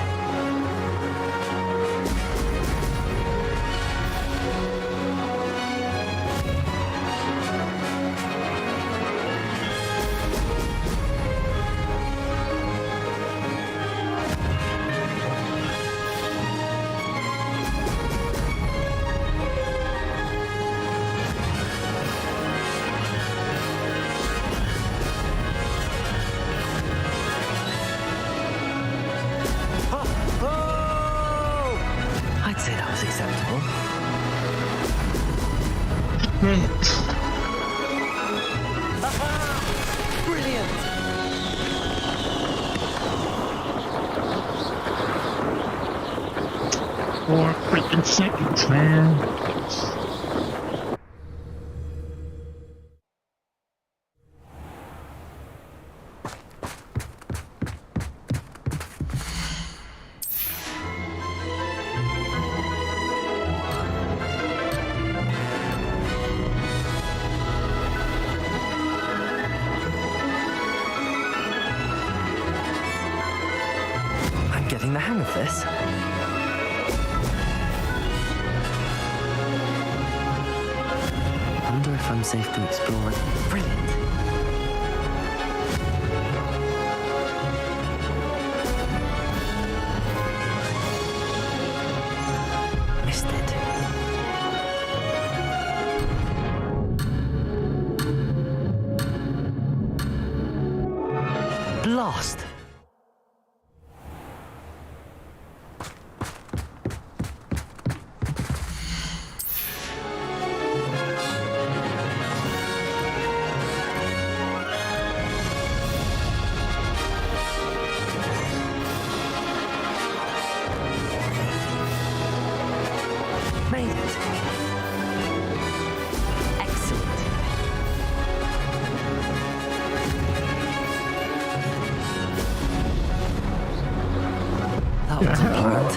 I'd say that was acceptable. Brilliant! 4 freaking seconds, man. I'm getting the hang of this. I wonder if I'm safe to explore it. Brilliant. Missed it. Blast! Made it. Excellent. That wasn't planned.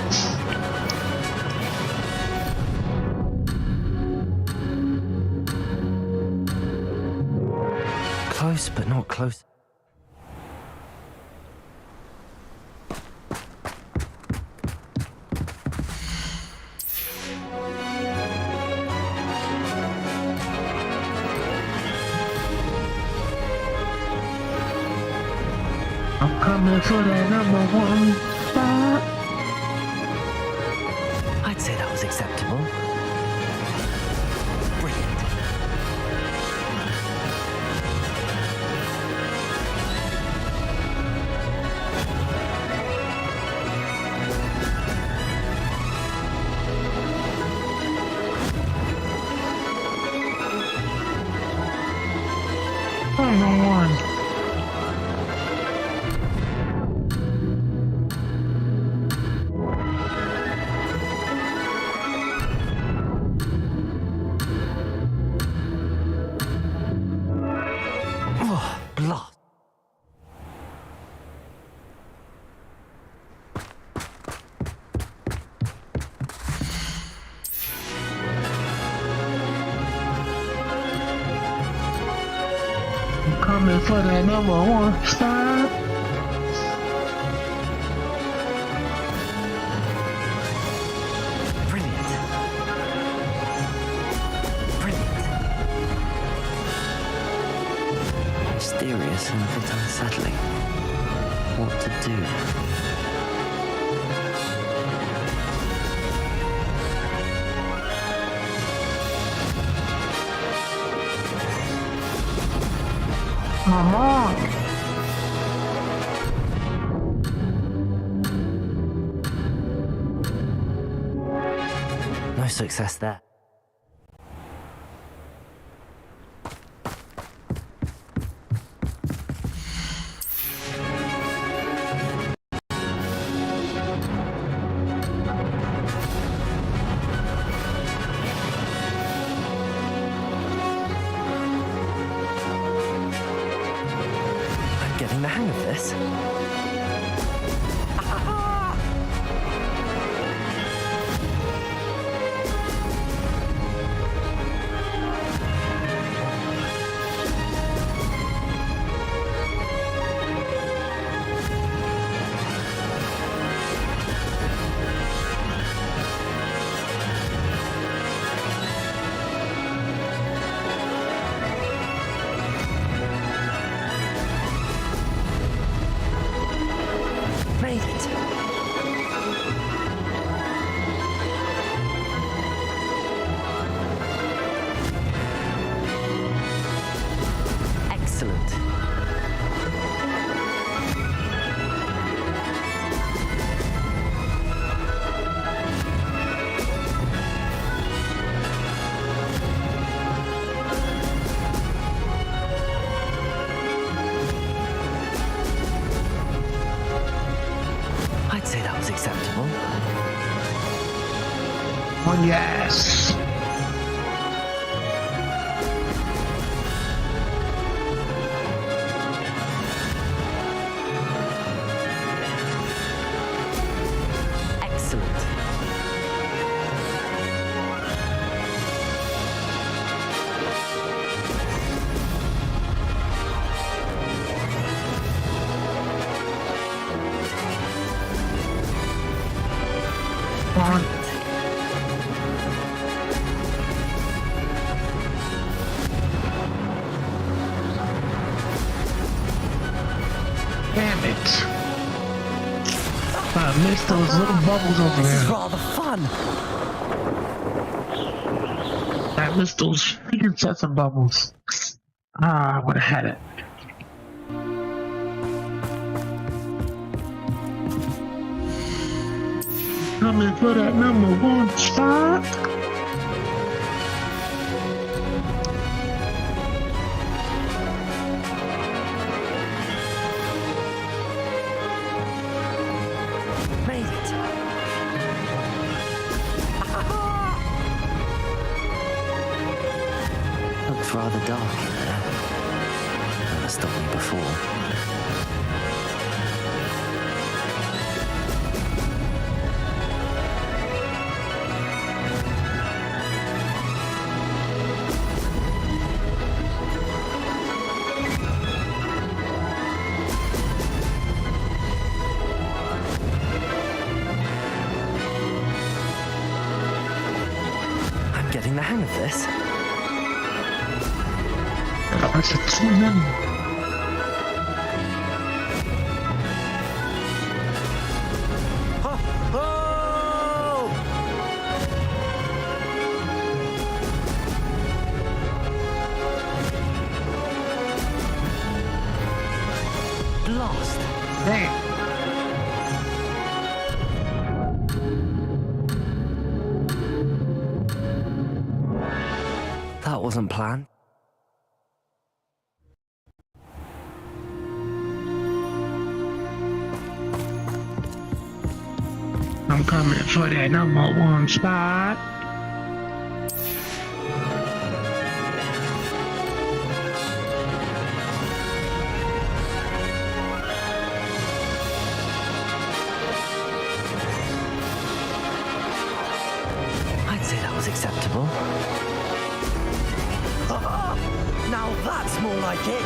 Close, but not close. I'm coming for that #1 spot. I'd say that was acceptable. Brilliant. Come on. Oh, blood. I'm coming for that number one spot. Brilliant. Brilliant. Mysterious and a bit unsettling. What to do? Come on. No success there. I'm getting the hang of this. Made it. Excellent. I'd say that was acceptable. Oh, yes. Excellent. On. Damn it. I missed those little bubbles over This is there. rather fun. I missed those freaking sets of bubbles. Ah, I would have had it. Coming for that number one spot. Made it. Looks rather dark in there. Never stopped me before. I'm getting the hang of this. That's a too many. Lost. Damn. That wasn't planned. I'm coming for that #1 spot. I'd say that was acceptable. Now that's more like it.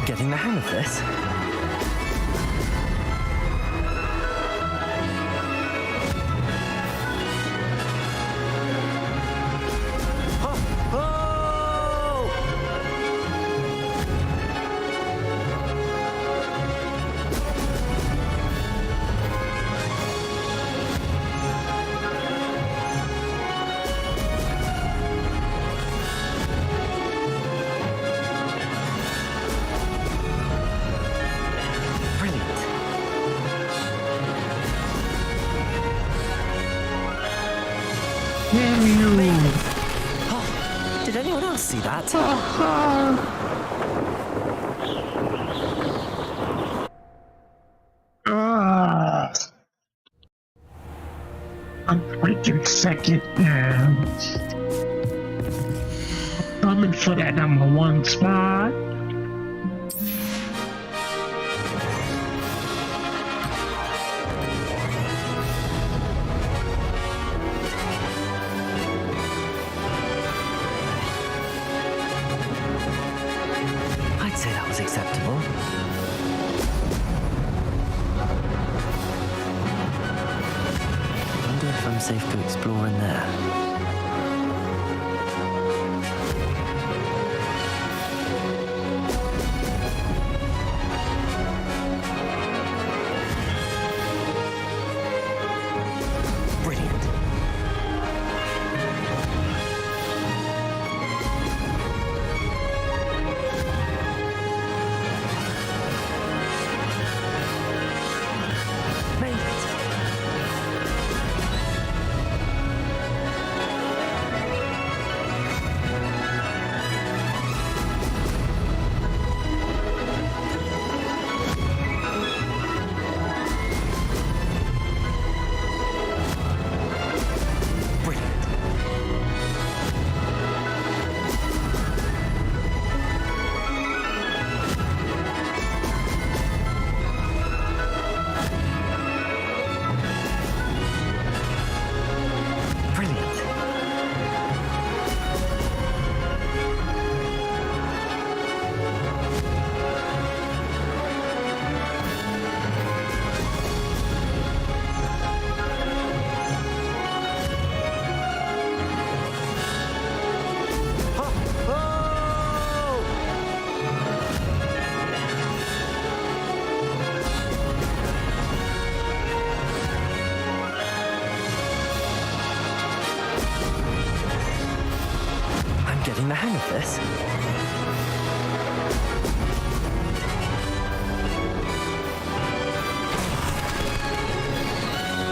Getting the hang of this. Did anyone else see that? I'm freaking second now. Coming for that #1 spot. I'd say that was acceptable. I wonder if I'm safe to explore in there. Getting the hang of this.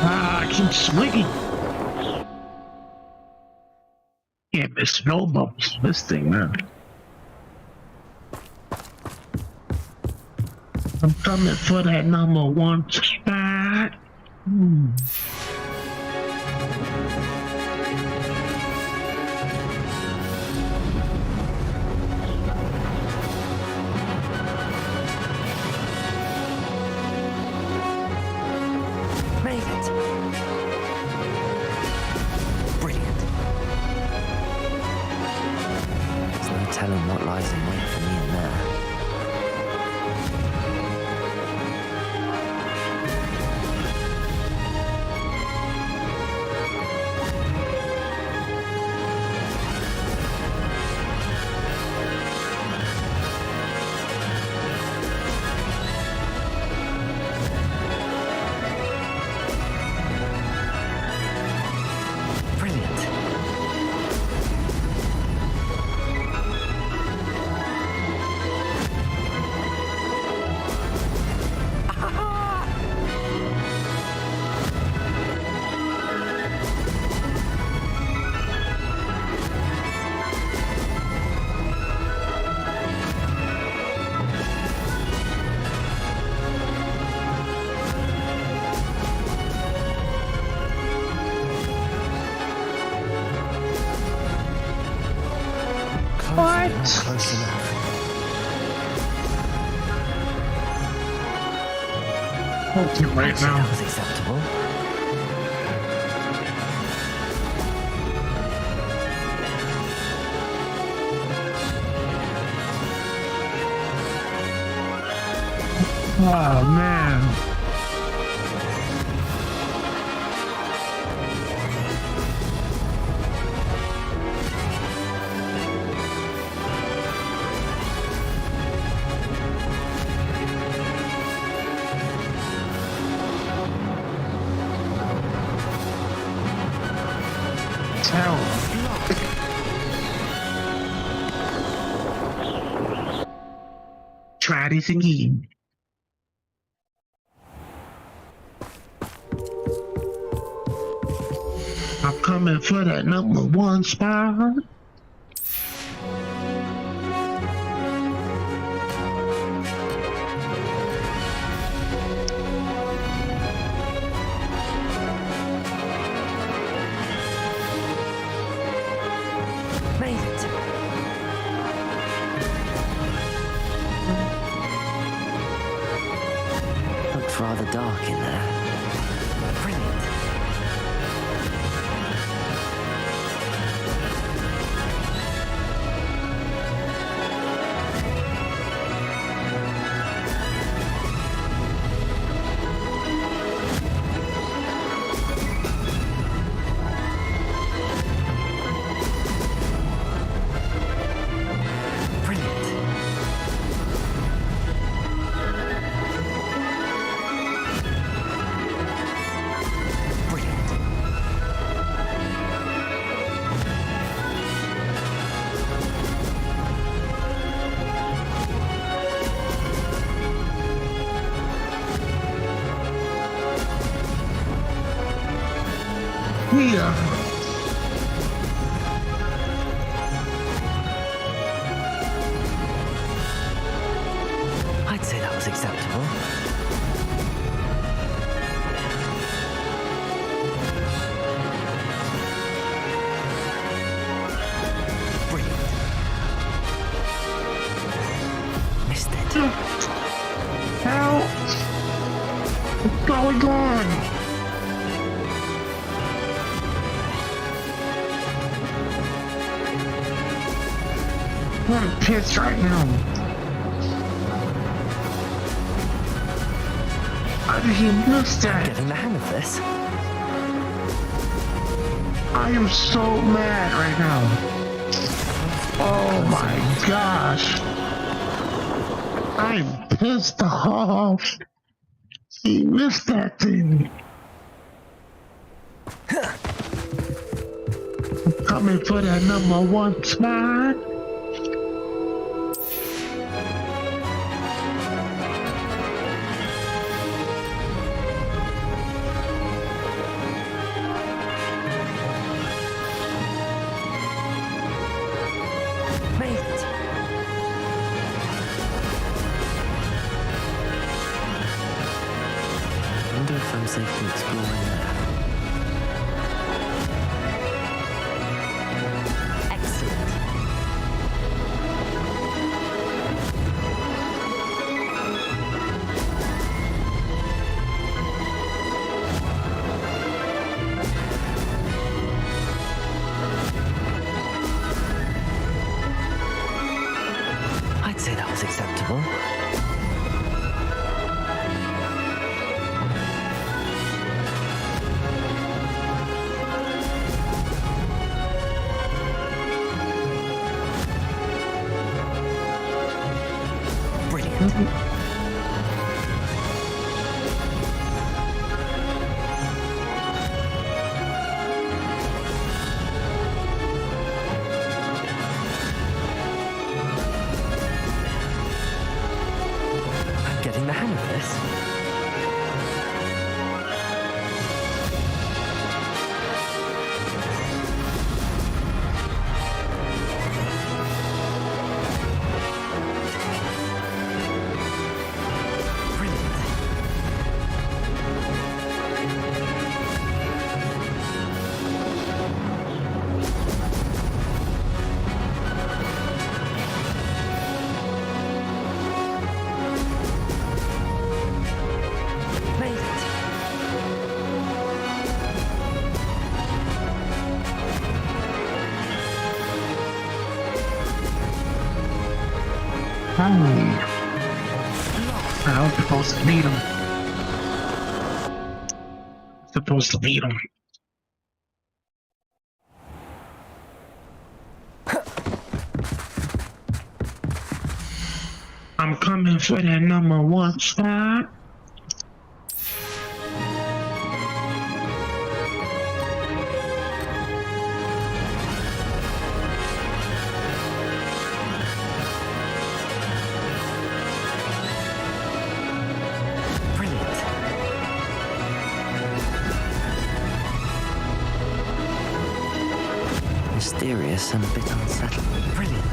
I keep swinging. Yeah, Miss Snowballs, this thing, man. I'm coming for that #1 spot. telling what lies in wait for me in there. What? Close enough. Okay, right Actually, now. that was acceptable. Oh, man. Try this again. I'm coming for that number one spot. Made it. Looked rather dark in there. Brilliant. Yeah. I'd say that was acceptable. Brilliant. Missed it. Help! What's going on? I'm pissed right now. How did he miss that? Getting the hang of this. I am so mad right now. Oh my gosh. I'm pissed off. He missed that thing. I'm coming for that number one spot. Made it. Wonder if I'm safely exploring there. Excellent. say that was acceptable. Brilliant. I'm getting the hang of this. Made it. I was supposed to lead him. Supposed to lead him. I'm coming for that #1 spot. Brilliant. Mysterious and a bit unsettling. Brilliant.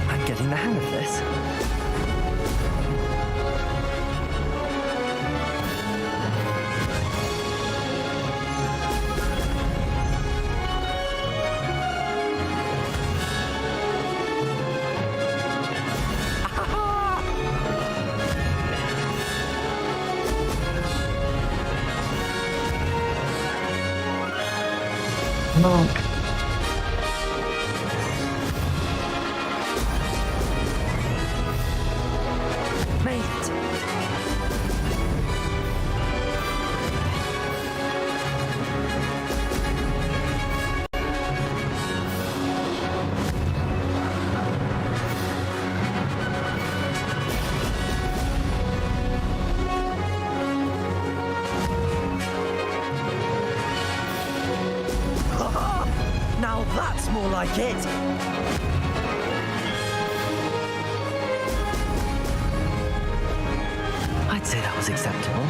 I'm getting the hang of this. Look. Made it. Now that's more like it. I'd say that was acceptable.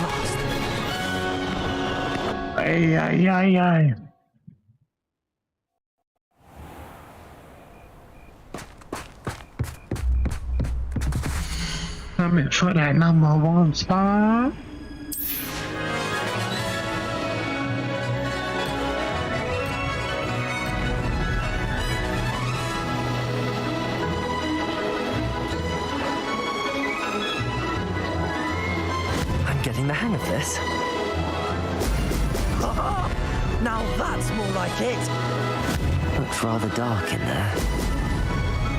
Lost. Ay, ay, ay, ay. Coming for that #1 spot. I'm getting the hang of this. Now that's more like it. Looks rather dark in there.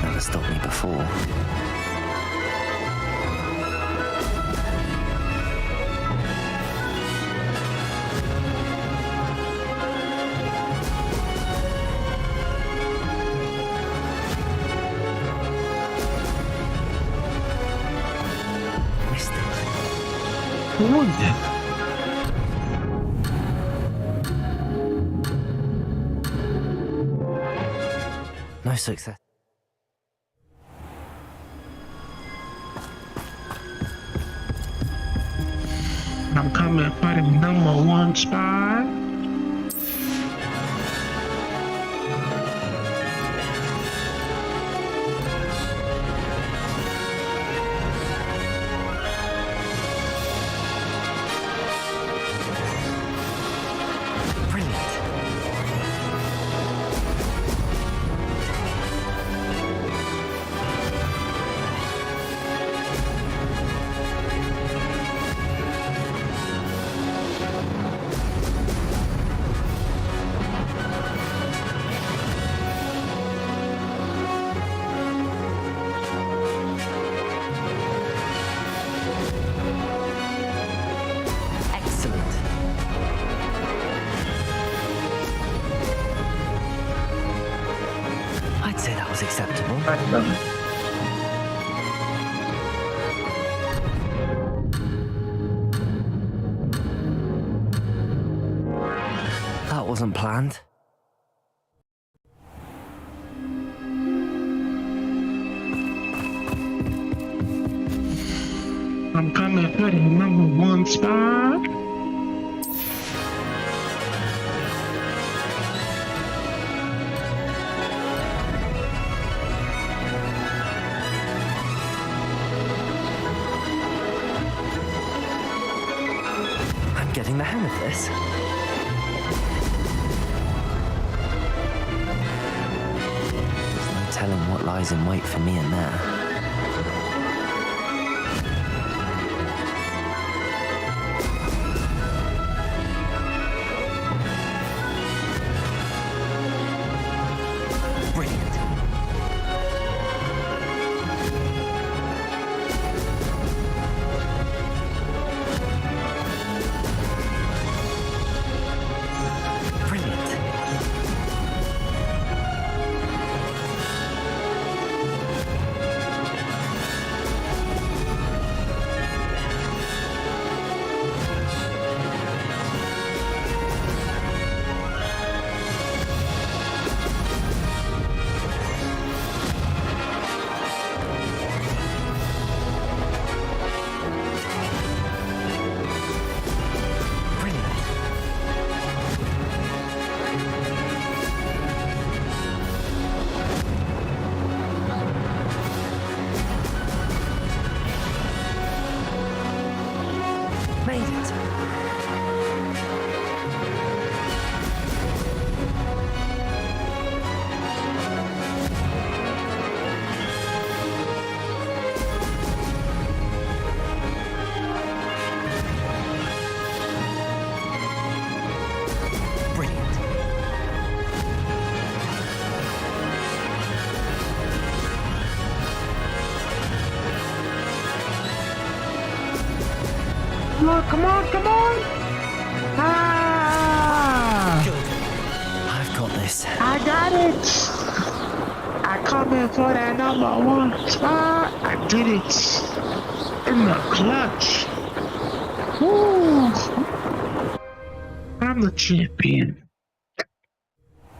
Never stopped me before. Missed it. Who was it? No success. I'm coming for the #1 spot. Right then. That wasn't planned. I'm coming for the number one spot. I'm getting the hang of this. There's no telling what lies in wait for me in there. Come on, come on! Ah! I've got this. I got it! I come in for that number one spot. I did it. In the clutch. Woo! I'm the champion.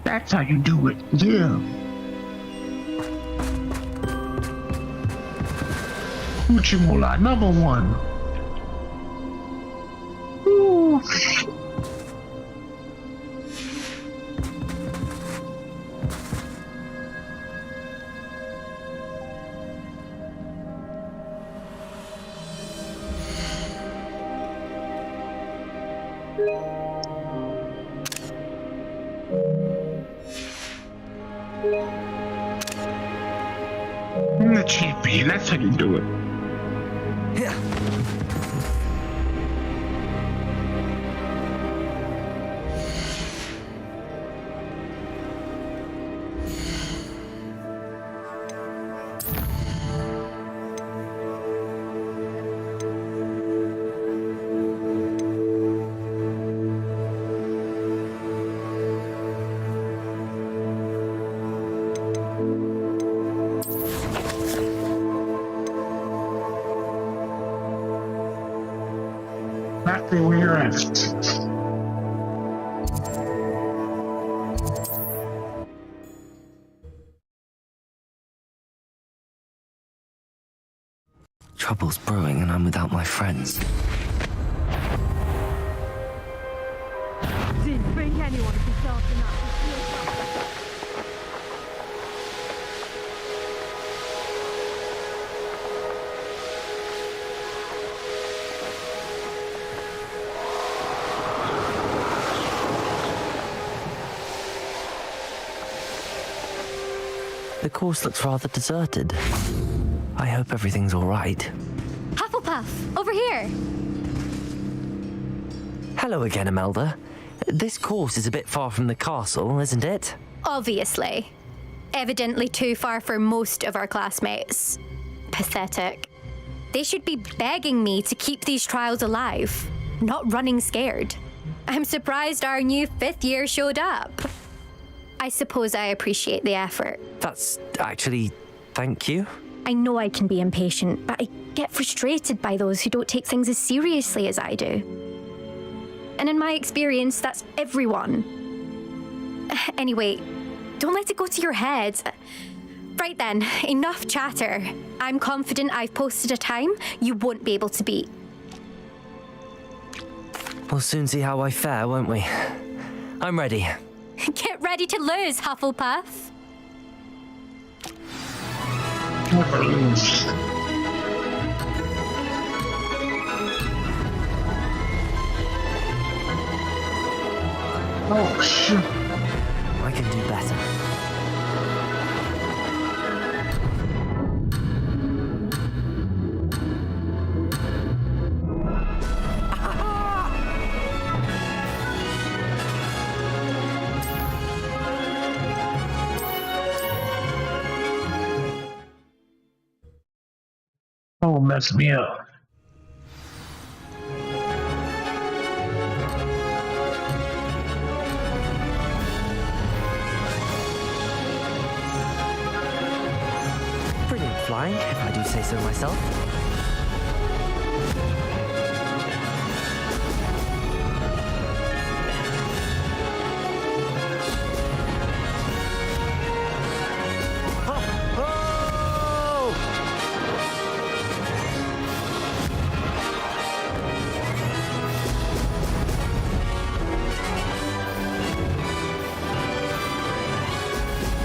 That's how you do it. Yeah. Uchimola, number one. Woo. I'm the champion. That's how you do it. Exactly where you're at. Trouble's brewing and I'm without my friends. Didn't bring anyone to yourself enough. The course looks rather deserted. I hope everything's all right. Hufflepuff, over here. Hello again, Imelda. This course is a bit far from the castle, isn't it? Obviously. Evidently too far for most of our classmates. Pathetic. They should be begging me to keep these trials alive, not running scared. I'm surprised our new 5th year showed up. I suppose I appreciate the effort. That's actually Thank you. I know I can be impatient, but I get frustrated by those who don't take things as seriously as I do. And in my experience, that's everyone. Anyway, don't let it go to your head. Right then, enough chatter. I'm confident I've posted a time you won't be able to beat. We'll soon see how I fare, won't we? I'm ready. Get ready to lose, Hufflepuff. Oh, shit. I can do better. Oh, mess me up. Brilliant flying, if I do say so myself.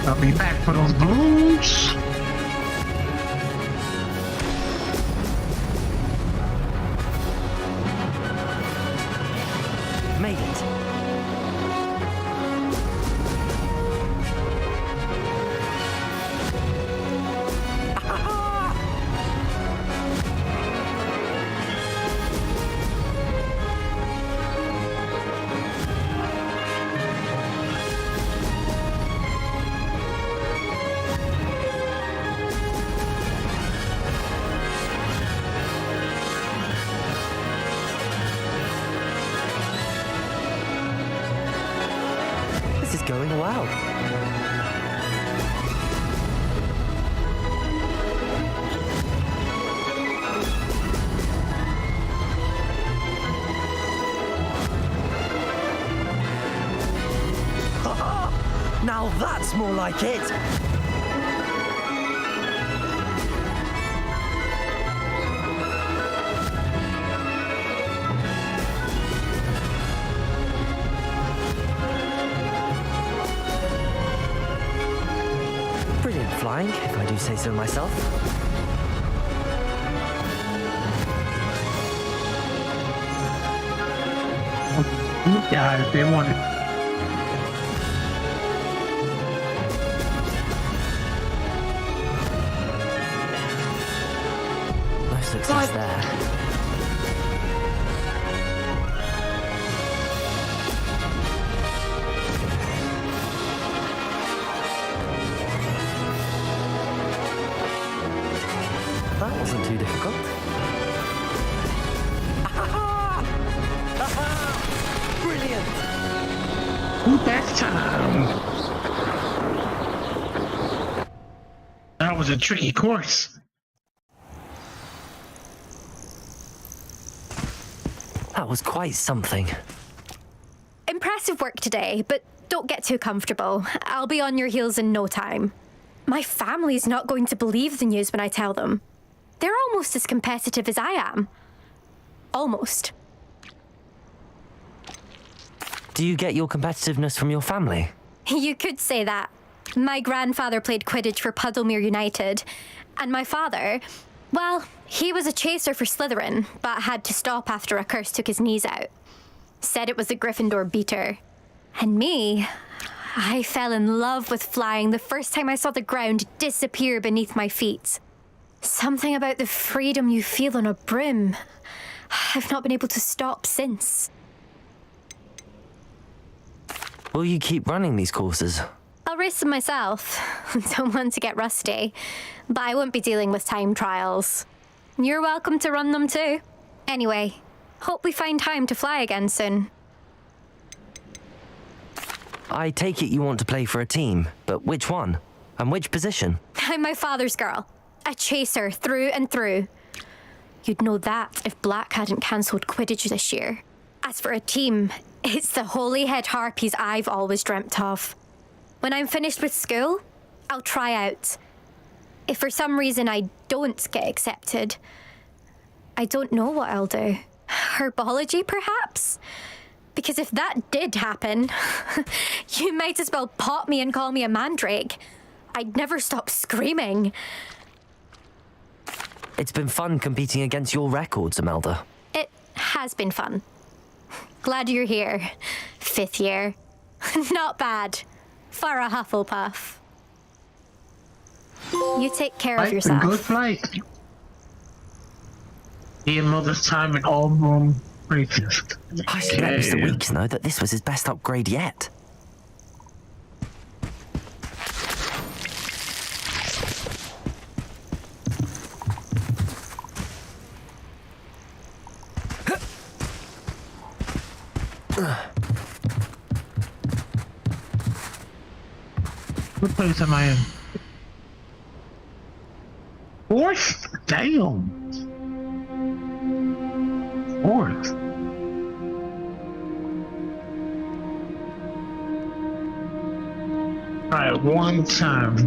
I'll be back for those balloons. Made it. This is going well. Now that's more like it. Brilliant flying, if I do say so myself. Yeah, if they want it. No success there. That wasn't too difficult. Brilliant! Who that time? That was a tricky course. That was quite something. Impressive work today, but don't get too comfortable. I'll be on your heels in no time. My family's not going to believe the news when I tell them. They're almost as competitive as I am. Almost. Do you get your competitiveness from your family? You could say that. My grandfather played Quidditch for Puddlemere United, and my father, well, he was a chaser for Slytherin, but had to stop after a curse took his knees out. Said it was a Gryffindor beater. And me, I fell in love with flying the first time I saw the ground disappear beneath my feet. Something about the freedom you feel on a broom. I've not been able to stop since. Will you keep running these courses? I'll race them myself. Don't want to get rusty. But I won't be dealing with time trials. You're welcome to run them too. Anyway, hope we find time to fly again soon. I take it you want to play for a team, but which one? And which position? I'm my father's girl. A chaser through and through. You'd know that if Black hadn't cancelled Quidditch this year. As for a team, it's the Holyhead Harpies I've always dreamt of. When I'm finished with school, I'll try out. If for some reason I don't get accepted, I don't know what I'll do. Herbology, perhaps? Because if that did happen, you might as well pop me and call me a mandrake. I'd never stop screaming. It's been fun competing against your records, Imelda. It has been fun. Glad you're here. 5th year. Not bad. For a Hufflepuff. You take care of yourself. Good flight. Your mother's time in all room breakfast. I should let Mr. Weeks know that this was his best upgrade yet. What place am I in? 4th? Damn. 4th. Alright, one time.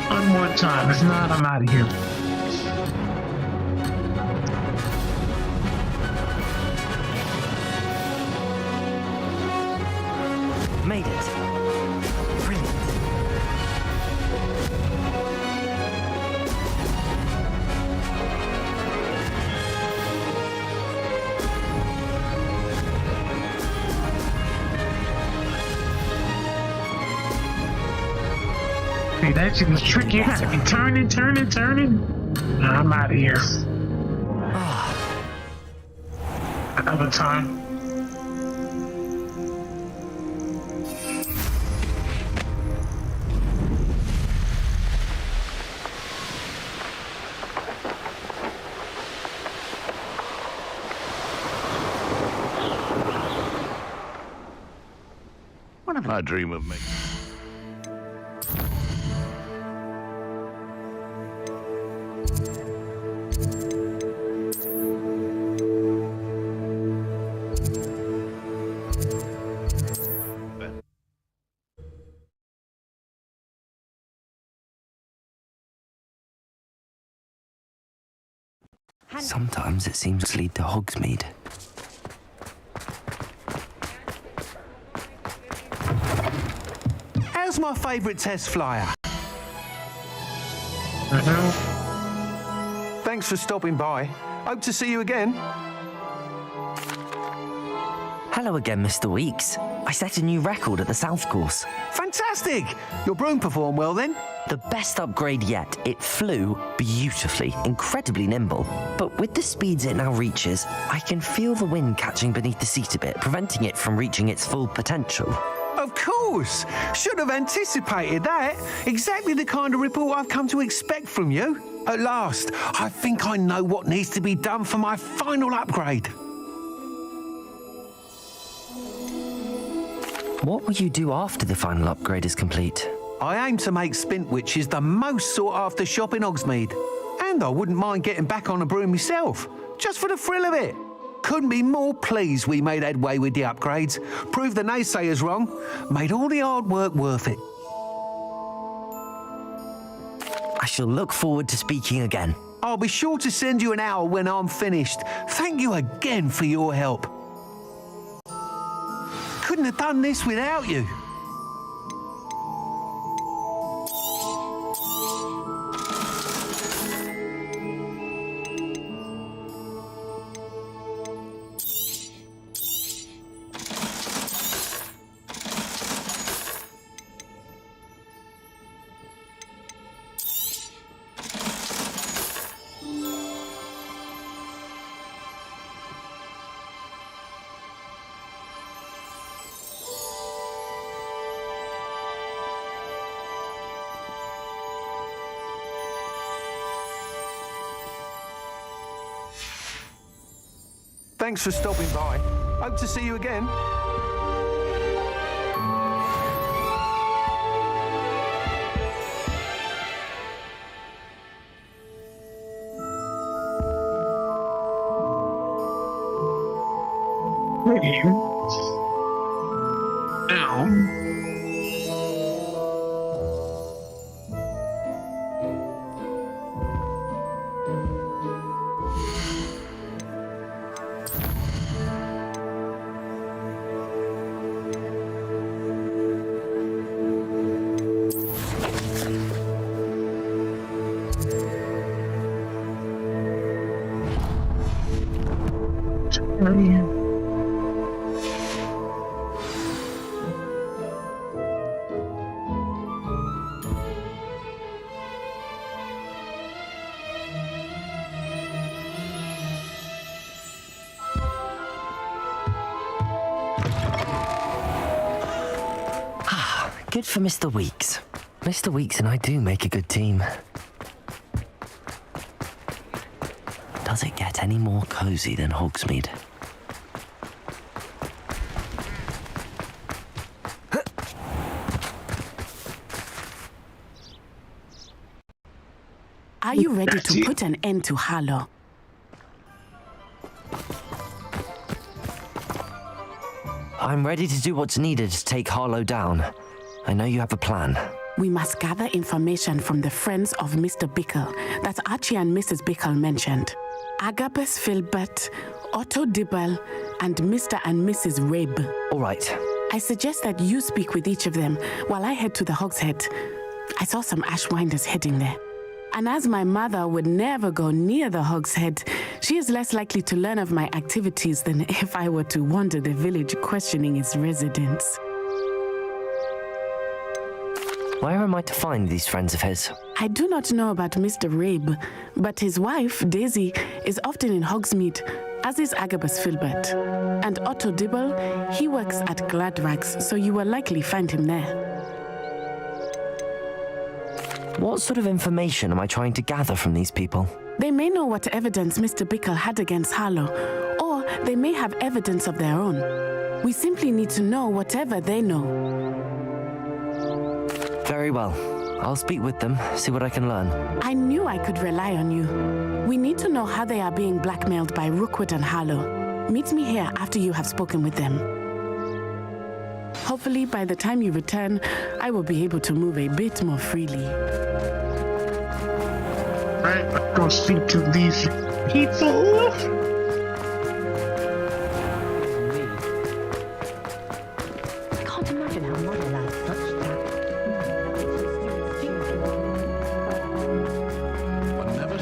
One more time. If not, I'm out of here. Made it. Brilliant. Hey, that shit was tricky. You gotta be turning. Nah, I'm out of here. Another time. What if I dream of making? Sometimes it seems to lead to Hogsmeade. How's my favourite test flyer? Thanks for stopping by. Hope to see you again. Hello again, Mr. Weeks. I set a new record at the South Course. Fantastic! Your broom performed well then? The best upgrade yet. It flew beautifully, incredibly nimble. But with the speeds it now reaches, I can feel the wind catching beneath the seat a bit, preventing it from reaching its full potential. Of course! Should have anticipated that. Exactly the kind of report I've come to expect from you. At last, I think I know what needs to be done for my final upgrade. What will you do after the final upgrade is complete? I aim to make Spintwitches the most sought-after shop in Hogsmeade. And I wouldn't mind getting back on a broom myself, just for the thrill of it. Couldn't be more pleased we made headway with the upgrades, proved the naysayers wrong, made all the hard work worth it. I shall look forward to speaking again. I'll be sure to send you an owl when I'm finished. Thank you again for your help. Couldn't have done this without you. Thanks for stopping by. Hope to see you again. Good for Mr. Weeks. Mr. Weeks and I do make a good team. Does it get any more cozy than Hogsmeade? Are you ready to put an end to Harlow? I'm ready to do what's needed to take Harlow down. I know you have a plan. We must gather information from the friends of Mr. Bickle that Archie and Mrs. Bickle mentioned. Agabus Filbert, Otto Dibble, and Mr. and Mrs. Rabe. All right. I suggest that you speak with each of them while I head to the Hogshead. I saw some Ashwinders heading there. And as my mother would never go near the Hogshead, she is less likely to learn of my activities than if I were to wander the village questioning its residents. Where am I to find these friends of his? I do not know about Mr. Rabe, but his wife, Daisy, is often in Hogsmeade, as is Agabus Filbert. And Otto Dibble, he works at Gladrags, so you will likely find him there. What sort of information am I trying to gather from these people? They may know what evidence Mr. Bickle had against Harlow, or they may have evidence of their own. We simply need to know whatever they know. Very well. I'll speak with them, see what I can learn. I knew I could rely on you. We need to know how they are being blackmailed by Rookwood and Harlow. Meet me here after you have spoken with them. Hopefully, by the time you return, I will be able to move a bit more freely. Right, let's go speak to these people. I can't imagine how Mother likes such stuff. One never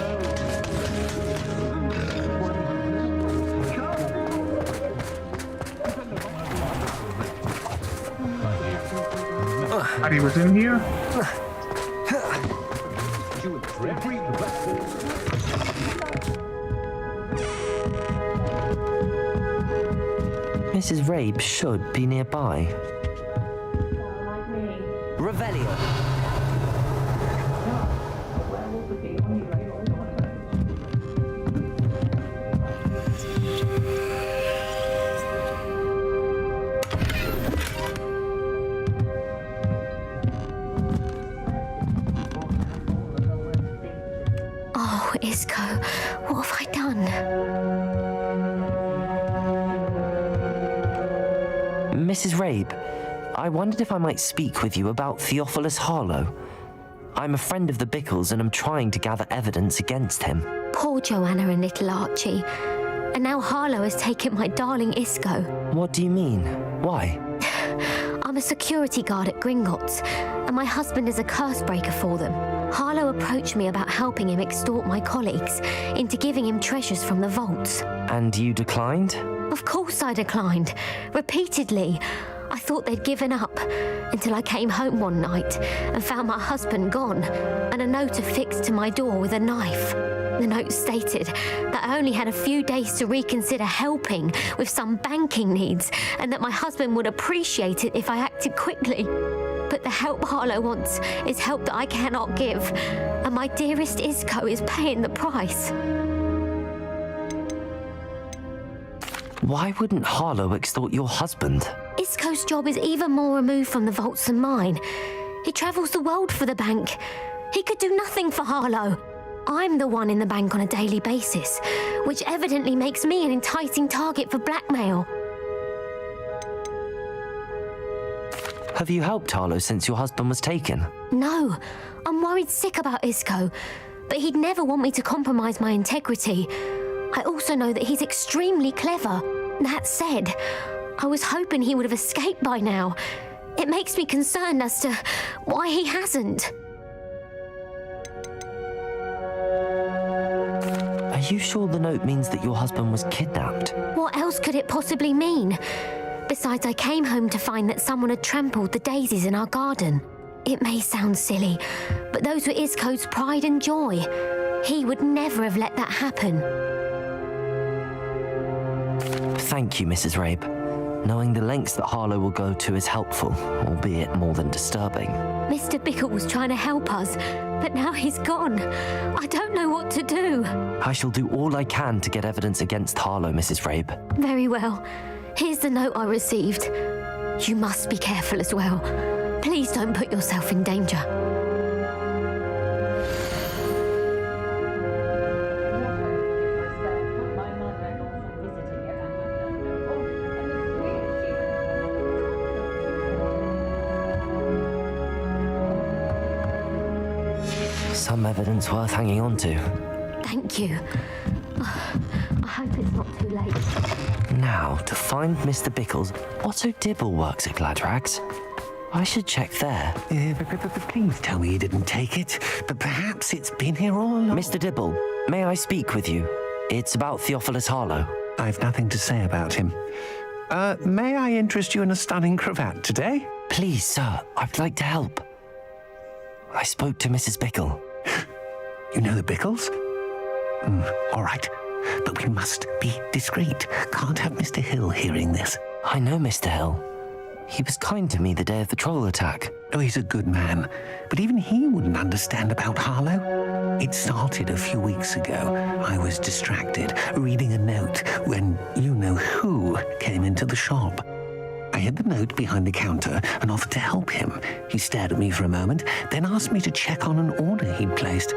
He was in here? Mrs. Rabe should be nearby. Revelio. Oh, Isco, what have I done? Mrs. Rabe, I wondered if I might speak with you about Theophilus Harlow. I'm a friend of the Bickles and I'm trying to gather evidence against him. Poor Joanna and little Archie. And now Harlow has taken my darling Isco. What do you mean? Why? I'm a security guard at Gringotts, and my husband is a curse breaker for them. Harlow approached me about helping him extort my colleagues into giving him treasures from the vaults. And you declined? Of course I declined. Repeatedly. I thought they'd given up until I came home one night and found my husband gone and a note affixed to my door with a knife. The note stated that I only had a few days to reconsider helping with some banking needs and that my husband would appreciate it if I acted quickly. But the help Harlow wants is help that I cannot give, and my dearest Isco is paying the price. Why wouldn't Harlow extort your husband? Isco's job is even more removed from the vaults than mine. He travels the world for the bank. He could do nothing for Harlow. I'm the one in the bank on a daily basis, which evidently makes me an enticing target for blackmail. Have you helped Harlow since your husband was taken? No, I'm worried sick about Isco, but he'd never want me to compromise my integrity. I also know that he's extremely clever. That said, I was hoping he would have escaped by now. It makes me concerned as to why he hasn't. Are you sure the note means that your husband was kidnapped? What else could it possibly mean? Besides, I came home to find that someone had trampled the daisies in our garden. It may sound silly, but those were Isco's pride and joy. He would never have let that happen. Thank you, Mrs. Rabe. Knowing the lengths that Harlow will go to is helpful, albeit more than disturbing. Mr. Bickle was trying to help us, but now he's gone. I don't know what to do. I shall do all I can to get evidence against Harlow, Mrs. Rabe. Very well. Here's the note I received. You must be careful as well. Please don't put yourself in danger. Some evidence worth hanging on to. Thank you. I hope it's not too late. Now, to find Mr. Bickles, Otto Dibble works at Gladrags. I should check there. Please tell me you didn't take it. But perhaps it's been here all along. Mr. Dibble, may I speak with you? It's about Theophilus Harlow. I've nothing to say about him. May I interest you in a stunning cravat today? Please, sir, I'd like to help. I spoke to Mrs. Bickle. You know the Bickles? All right. But we must be discreet. Can't have Mr. Hill hearing this. I know Mr. Hill. He was kind to me the day of the troll attack. Oh, he's a good man. But even he wouldn't understand about Harlow. It started a few weeks ago. I was distracted, reading a note, when you-know-who came into the shop. I hid the note behind the counter and offered to help him. He stared at me for a moment, then asked me to check on an order he'd placed.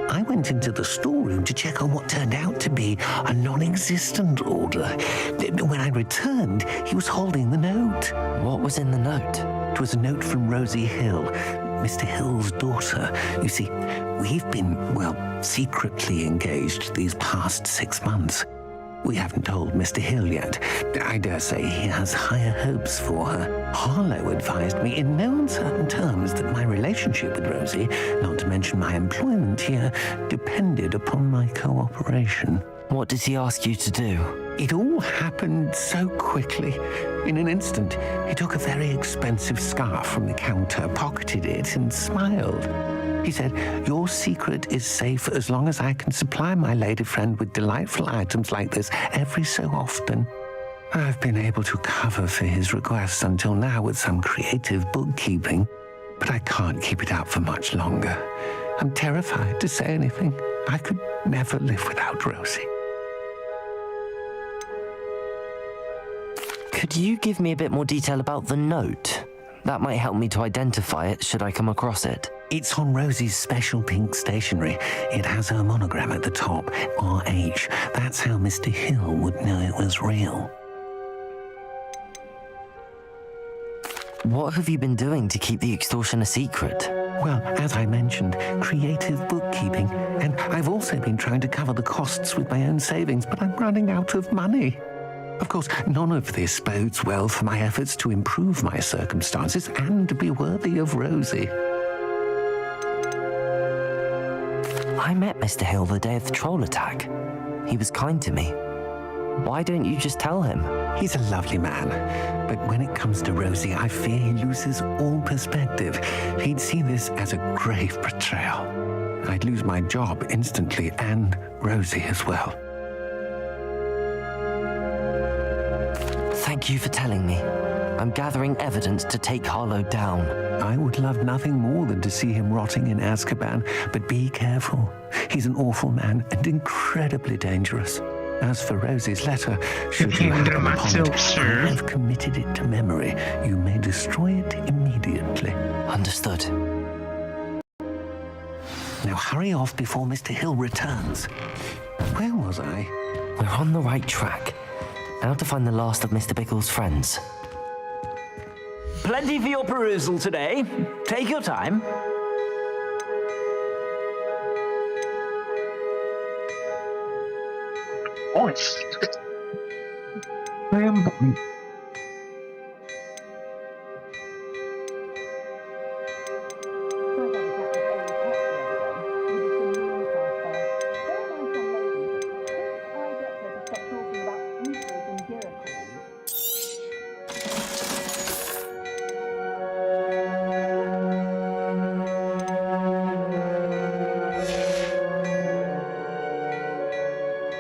I went into the storeroom to check on what turned out to be a non-existent order. When I returned, he was holding the note. What was in the note? It was a note from Rosie Hill, Mr. Hill's daughter. You see, we've been, secretly engaged these past 6 months. We haven't told Mr. Hill yet. I dare say he has higher hopes for her. Harlow advised me in no uncertain terms that my relationship with Rosie, not to mention my employment here, depended upon my cooperation. What did he ask you to do? It all happened so quickly. In an instant, he took a very expensive scarf from the counter, pocketed it, and smiled. He said, "Your secret is safe as long as I can supply my lady friend with delightful items like this every so often." I've been able to cover for his requests until now with some creative bookkeeping, but I can't keep it up for much longer. I'm terrified to say anything. I could never live without Rosie. Could you give me a bit more detail about the note? That might help me to identify it should I come across it. It's on Rosie's special pink stationery. It has her monogram at the top, RH. That's how Mr. Hill would know it was real. What have you been doing to keep the extortion a secret? Well, as I mentioned, creative bookkeeping. And I've also been trying to cover the costs with my own savings, but I'm running out of money. Of course, none of this bodes well for my efforts to improve my circumstances and be worthy of Rosie. I met Mr. Hill the day of the troll attack. He was kind to me. Why don't you just tell him? He's a lovely man, but when it comes to Rosie, I fear he loses all perspective. He'd see this as a grave betrayal. I'd lose my job instantly, and Rosie as well. Thank you for telling me. I'm gathering evidence to take Harlow down. I would love nothing more than to see him rotting in Azkaban, but be careful. He's an awful man and incredibly dangerous. As for Rosie's letter, should you happen upon it, I have committed it to memory. You may destroy it immediately. Understood. Now hurry off before Mr. Hill returns. Where was I? We're on the right track. Now to find the last of Mr. Bickle's friends. Plenty for your perusal today. Take your time. Nice. Family.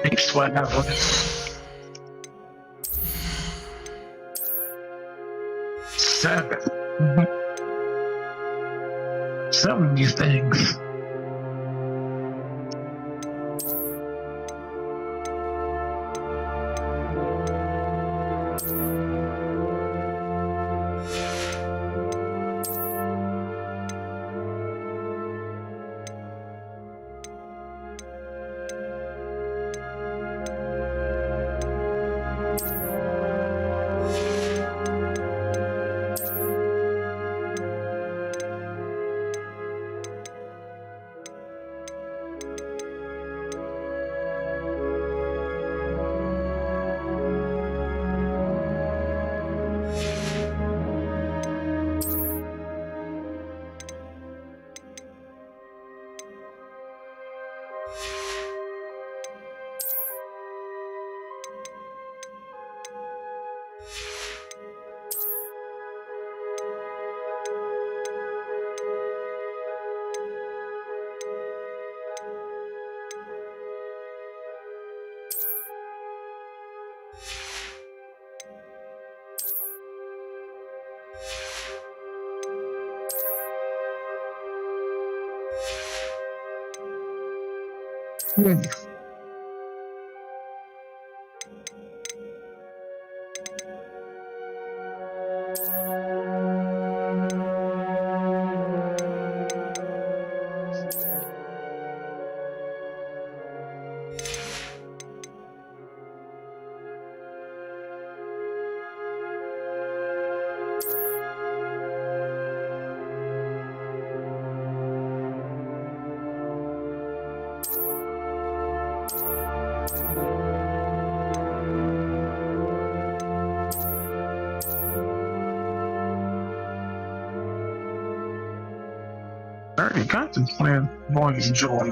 Next one. Seven. 70 things. I already got the plan. Boys, enjoy.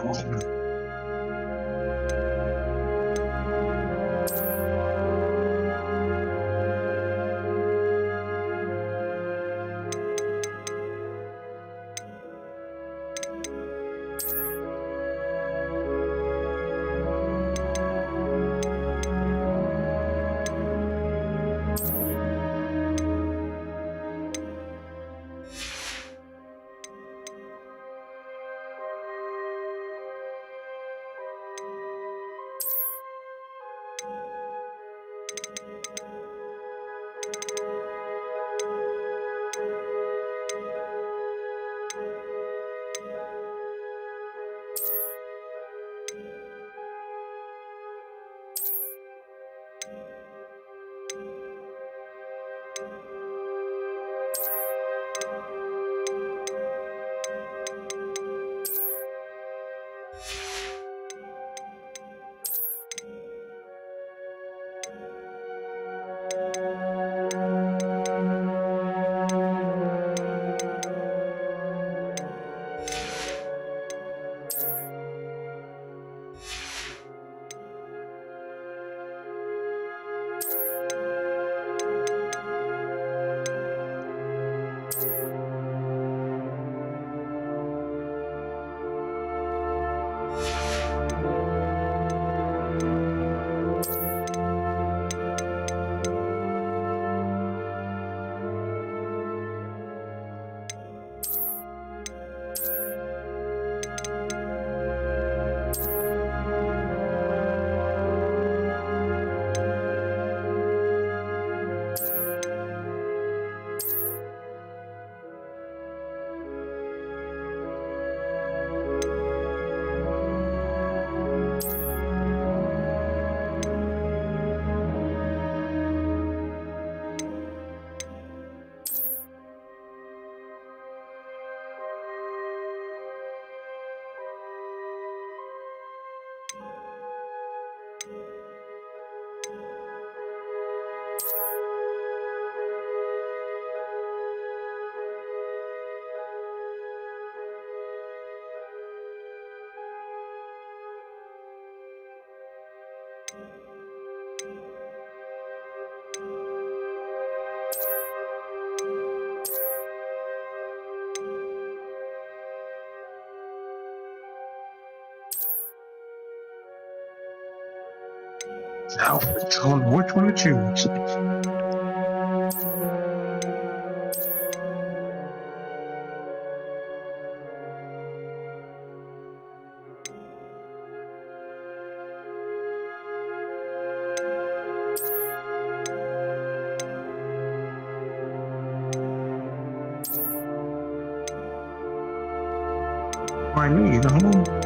Now, tell him which one to choose. Why me? You don't know.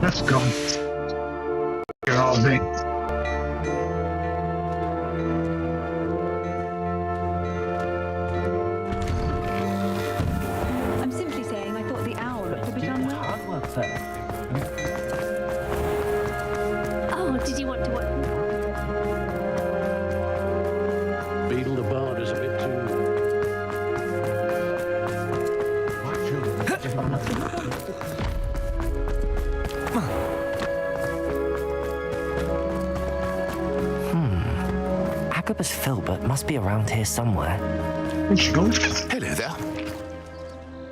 Let's go. Here all day. I'm simply saying I thought the owl looked a bit unwell. Hard work there. Oh, did you want to watch? Beetle the Bard is a bit too... Agabus Filbert must be around here somewhere. Hello there.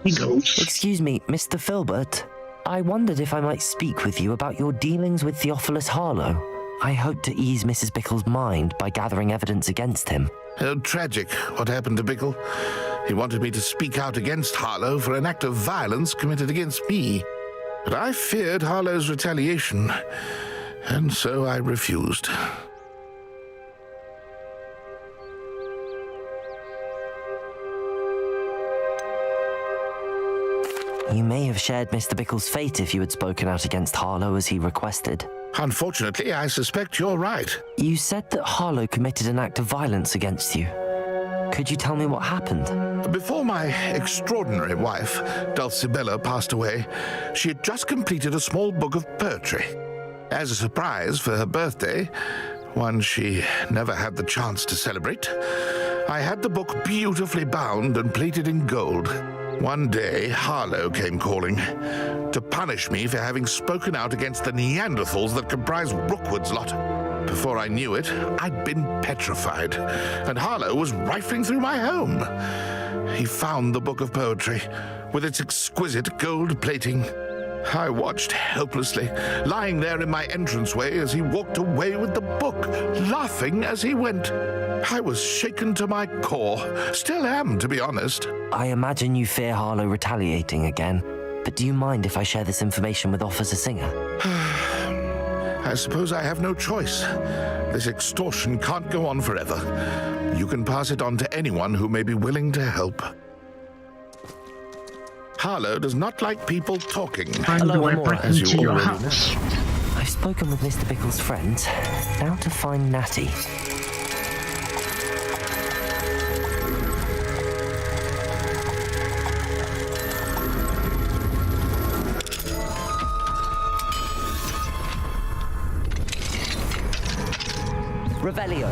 He goes. Excuse me, Mr. Filbert. I wondered if I might speak with you about your dealings with Theophilus Harlow. I hope to ease Mrs. Bickle's mind by gathering evidence against him. Tragic what happened to Bickle. He wanted me to speak out against Harlow for an act of violence committed against me. But I feared Harlow's retaliation, and so I refused. You may have shared Mr. Bickle's fate if you had spoken out against Harlow as he requested. Unfortunately, I suspect you're right. You said that Harlow committed an act of violence against you. Could you tell me what happened? Before my extraordinary wife, Dulcibella, passed away, she had just completed a small book of poetry. As a surprise for her birthday, one she never had the chance to celebrate, I had the book beautifully bound and plated in gold. One day, Harlow came calling to punish me for having spoken out against the Neanderthals that comprise Rookwood's lot. Before I knew it, I'd been petrified, and Harlow was rifling through my home. He found the book of poetry with its exquisite gold plating. I watched helplessly, lying there in my entranceway as he walked away with the book, laughing as he went. I was shaken to my core. Still am, to be honest. I imagine you fear Harlow retaliating again, but do you mind if I share this information with Officer Singer? I suppose I have no choice. This extortion can't go on forever. You can pass it on to anyone who may be willing to help. Harlow does not like people talking. Hello, Amora. As you your already house. know. I've spoken with Mr. Bickle's friends. Now to find Natty. Revelio.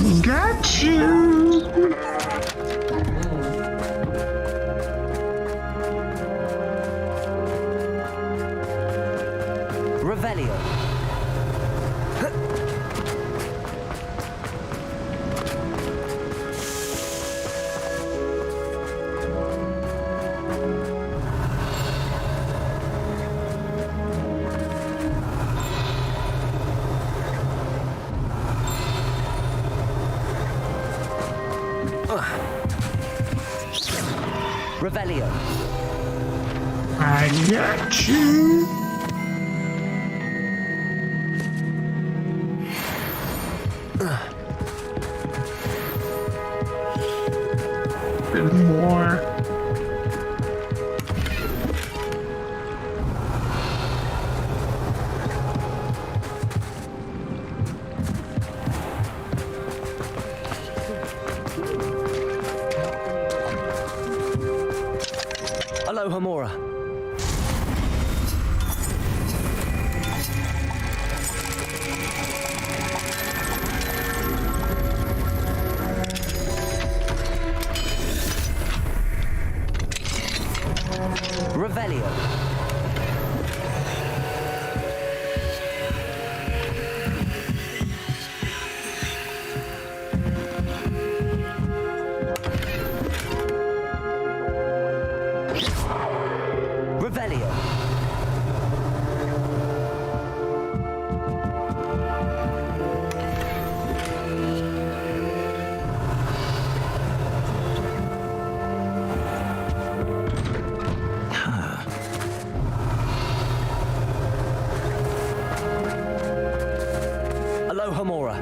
Got you. Revelio. Revelio. I got you. Bit more. Aloha Mora. Revelio. Revelio. Aloha Mora.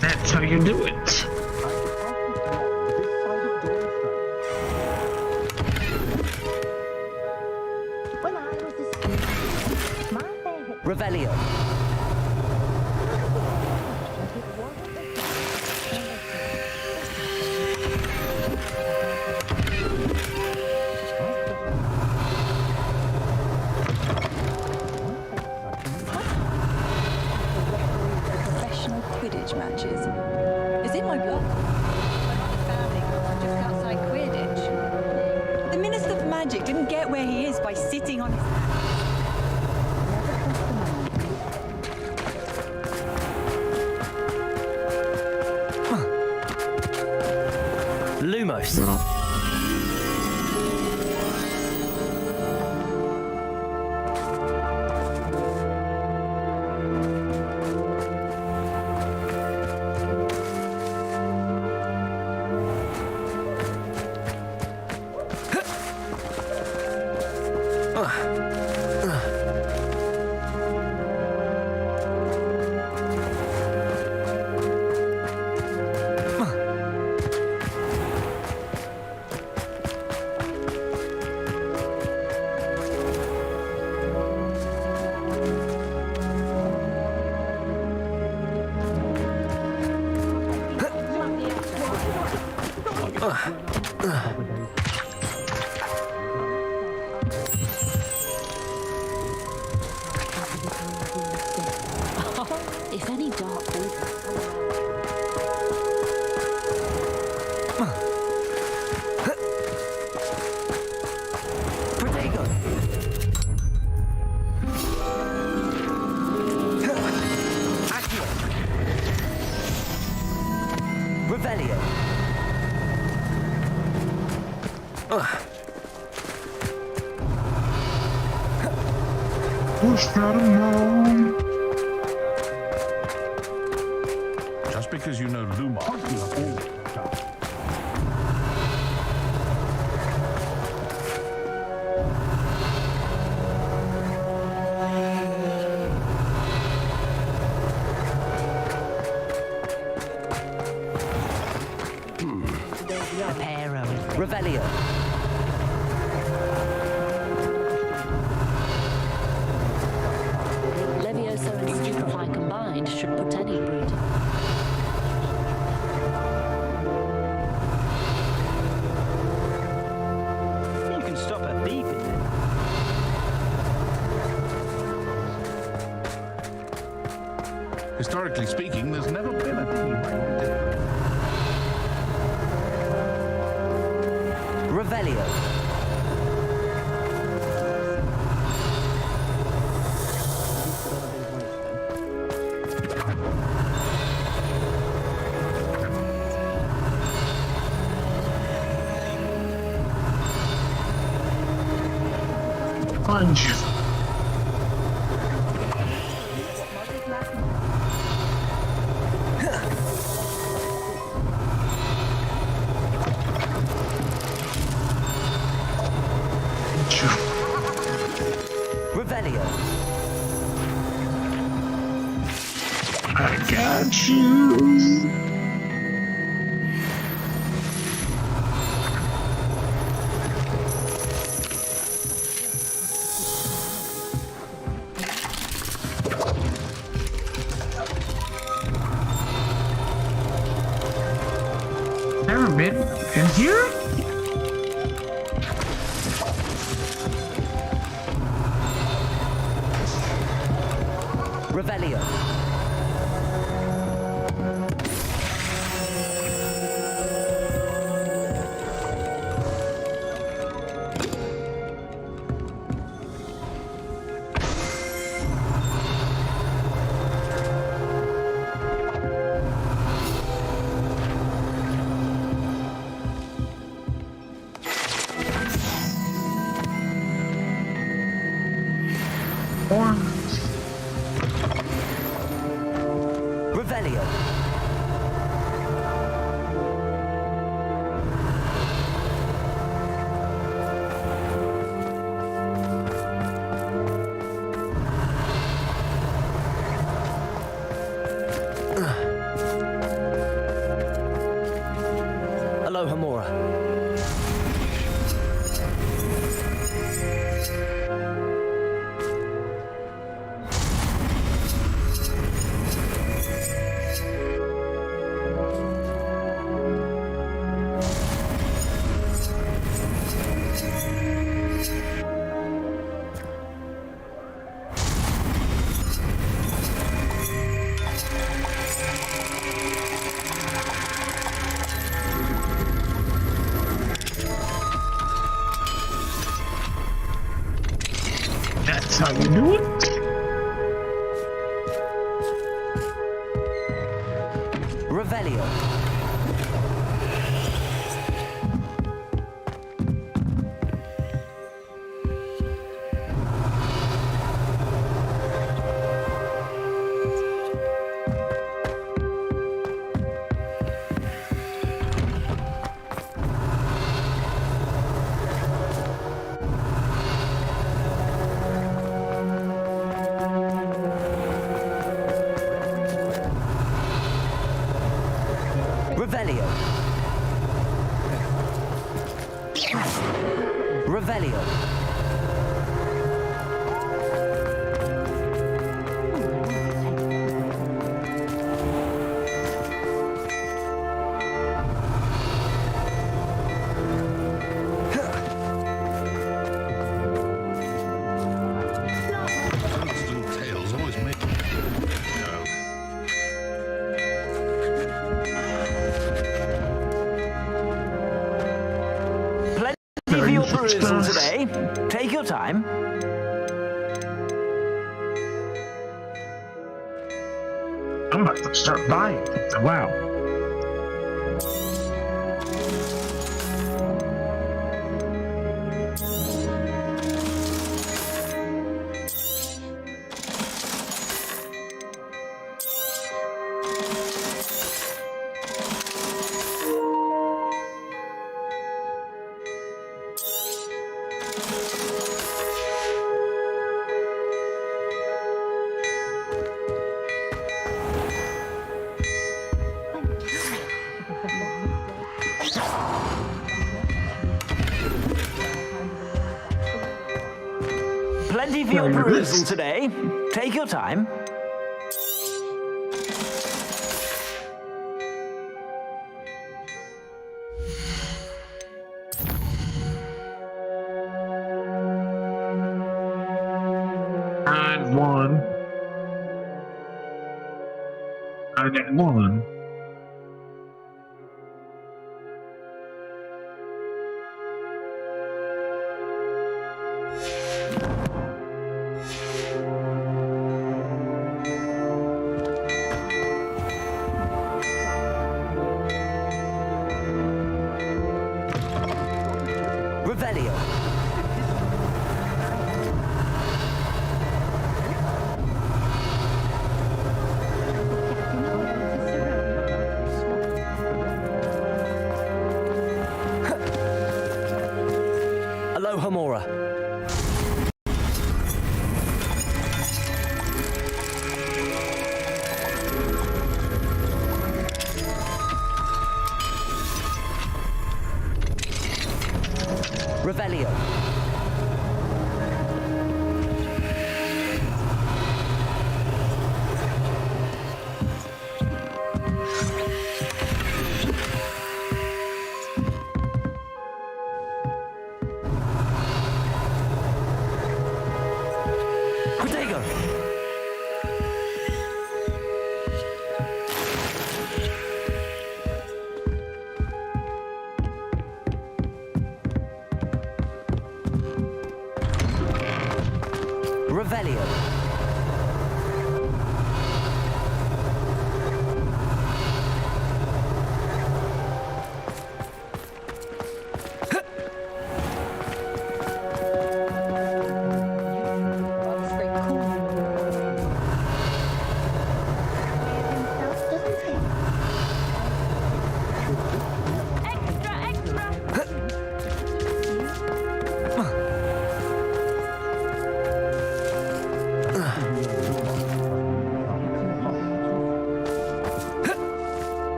That's how you do it. Revelio. Professional Quidditch matches. Is it my block? Just outside Quidditch. The Minister for Magic didn't get where he is by sitting on his hands. Lumos. If any dark Protego. Accio. Revelio. Push that along. Just because you know Lumos. Preparo. Revelio. Levioso and Stupefy combined should put any brute. You can stop her beeping then. Historically speaking, there's never been a team like this. Revelio. Find you. Revelio. I got you. Never been in here? Revelio. Revelio. Aloha Mora. That's how you do it. Revelio. Revelio. Revelio. Those little tails always make me go. Plenty for your perusal today. Take your time. I'm about to start buying. Wow. Plenty for your perusal today. Take your time. And one. And then one. Revelio. Alohomora. Revelio. Protego. Revelio.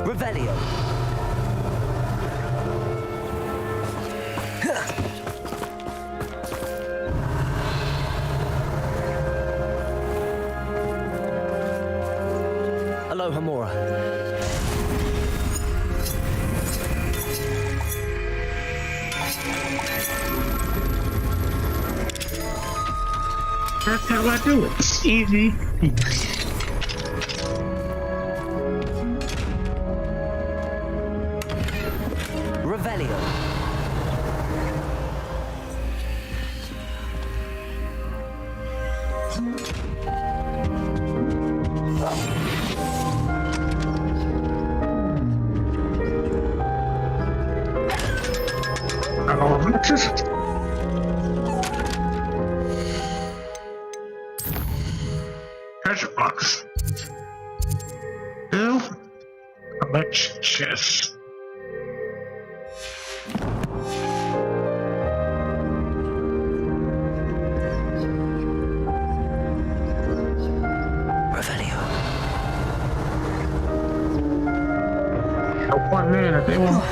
Revelio. Alohomora. That's how I do it. It's easy. Revelio. Treasure box. Two. A much chest. Revelio. Help one man if they want.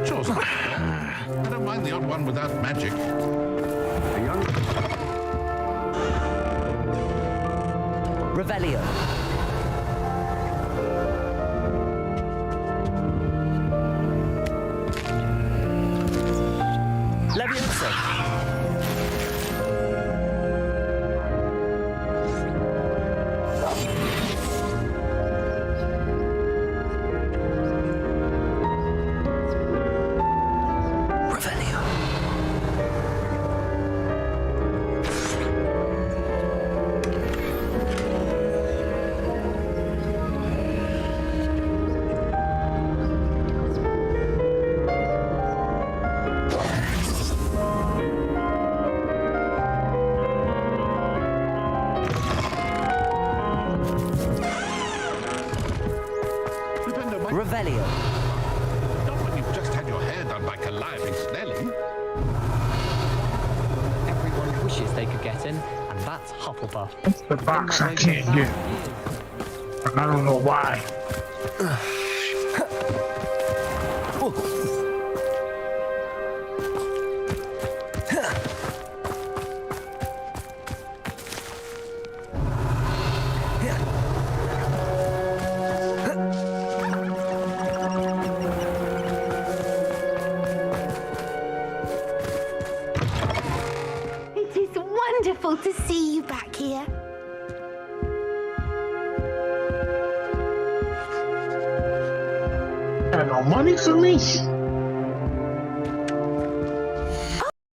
Sure, sir. I don't mind the odd one without magic. Revelio. Leviosa. Revelio. Revelio. Not when you've just had your hair done by Calliope Snelling. Everyone wishes they could get in, and that's Hufflepuff. It's the box I can't get. I don't know why. It is wonderful to see you back here. Got no money for me?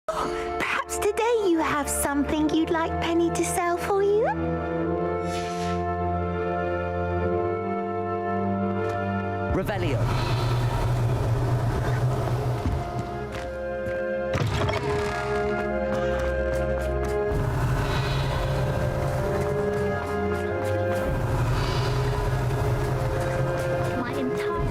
Oh, perhaps today you have something you'd like Penny to sell for you? Revelio. My entire...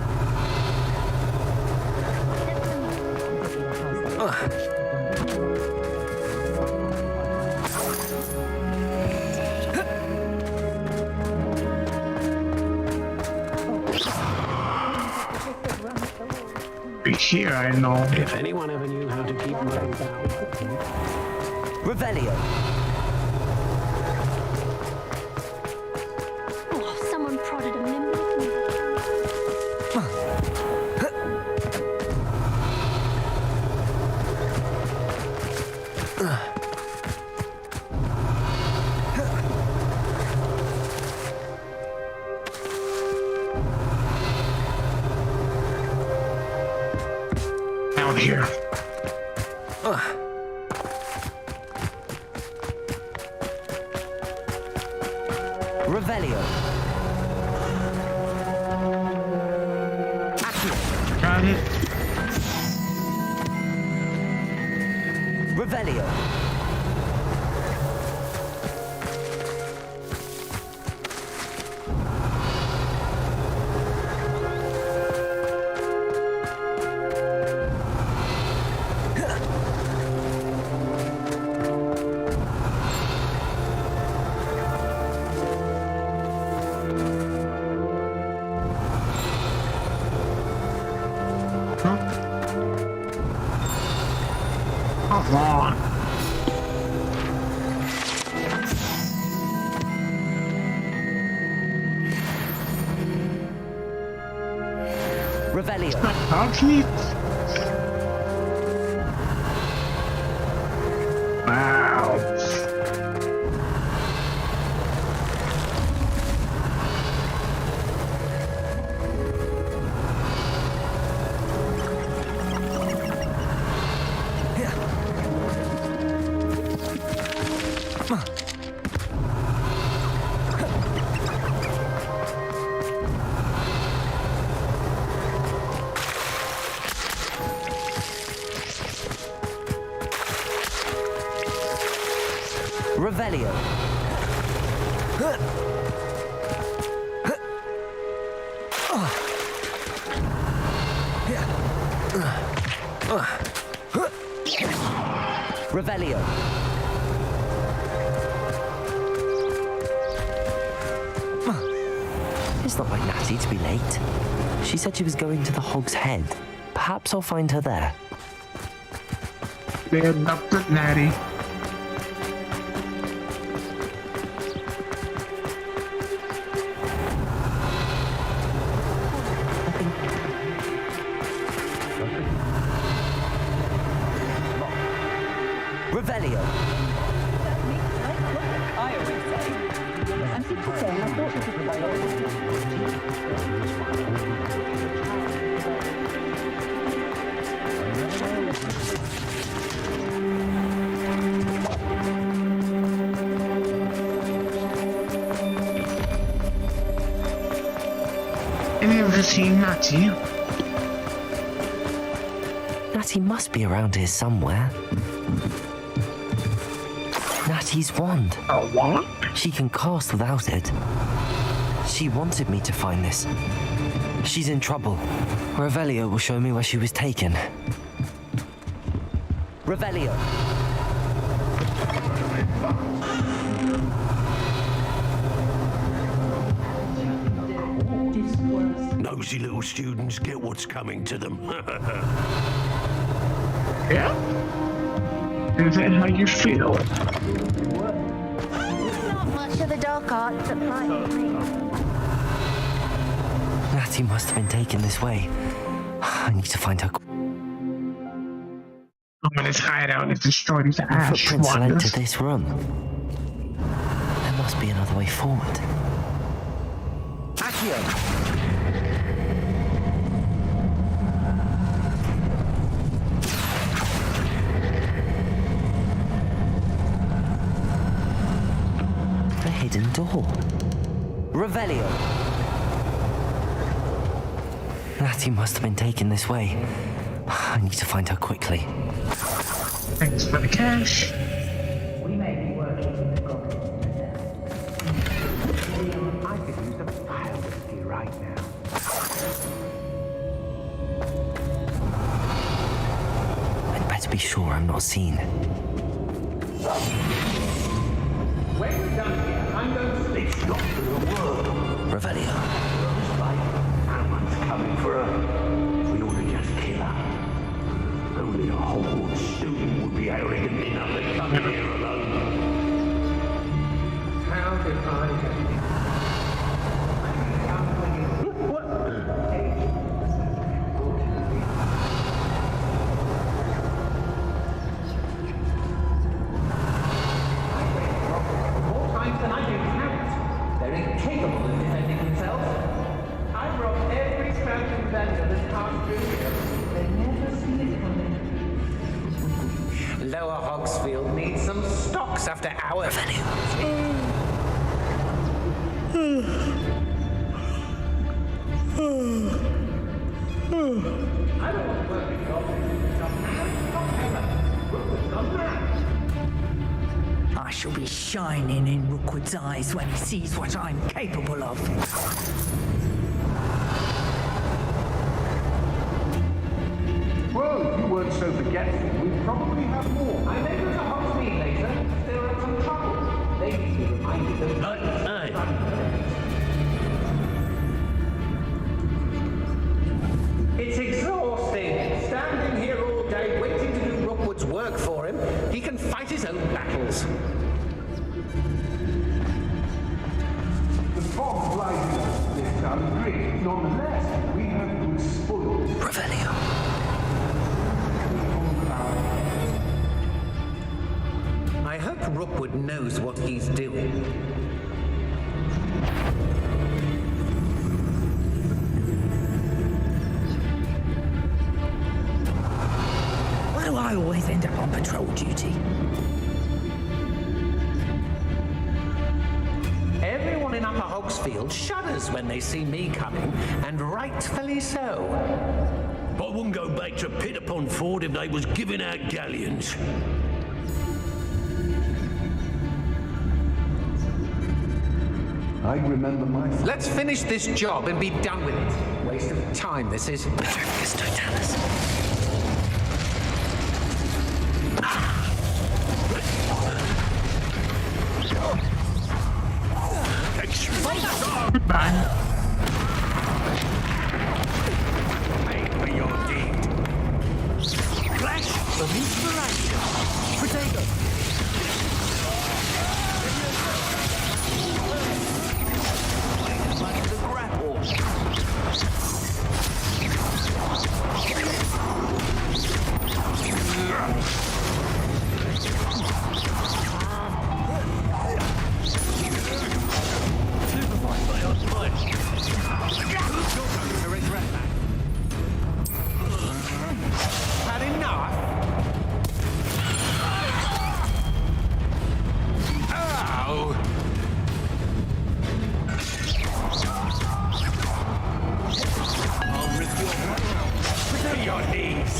Be here, I know. If anyone ever knew how to keep rags out. Revelio. Oh, someone prodded a nimble. Out here. Revelio. Got it. Revelio. Come on. Revelio. Touch me. Wow. Revelio. Revelio. It's not like Natty to be late. She said she was going to the Hog's Head. Perhaps I'll find her there. They're up to Natty. Revelio. I always say. I'm simply saying I thought this was the biology. Any of us seen Natty? Natty must be around here somewhere. Natty's wand. A wand? She can cast without it. She wanted me to find this. She's in trouble. Revelio will show me where she was taken. Revelio! Nosy little students get what's coming to them. Yeah? Is that how you feel? Not much of the dark arts applying to me. Natty must have been taken this way. I need to find her. I'm his hideout is destroyed his ash Footprints led to wonders. this room. There must be another way forward. Accio! A hidden door. Revelio! Natty must have been taken this way. I need to find her quickly. Thanks for the cash. We may be working with the goblins. I could use a file whiskey right now. I'd better be sure I'm not seen. When we're done here, I'm going to... It's not for the world. Revelio. Someone's coming for her. We ought to just kill her. Only a Hogwarts student would be arrogant enough to come here alone. How did I get here? What? More times than I can count. They're incapable of defending themselves. I've robbed every sprouting vendor that's passed through here. They never see it coming. Lower Hogsfield needs some stocks after hours. I don't want to work with goblins. I shall be shining in Rookwood's eyes when he sees what I'm capable of. Well, if you weren't so forgetful, we'd probably have more. I may go to Hogsmeade later. There are some trouble. They need to be reminded of... It's exhausting. Standing here all day, waiting to do Rookwood's work for him. He can fight his own battles. The fog lies this town great. Nonetheless, we have good spoils. Revelio. I hope Rookwood knows what he's doing. Why do I always end up on patrol duty? Everyone in Upper Hogsfield shudders when they see me coming, and rightfully so. I wouldn't go back to Pittapon Ford if they was giving out galleons. I remember my... Let's finish this job and be done with it. Waste of time, this is. Petrifacus totalis. Goodbye. Pay for your deed. Flash of inspiration. Potato. Like the grapple. Had enough? Ow! I'll rip your knees.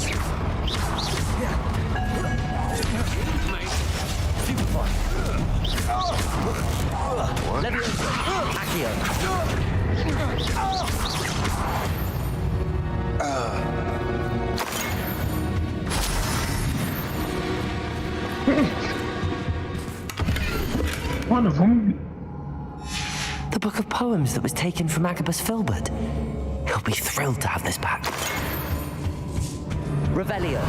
Accio. one of them. The book of poems that was taken from Agabus Filbert. He'll be thrilled to have this back. Revelio.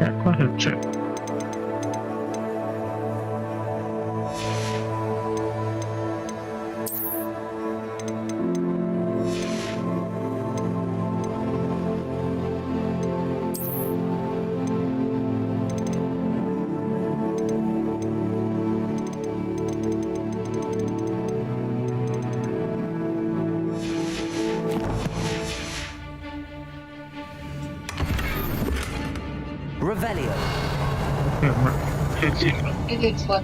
Yeah, go ahead, check. Revelio. It's what?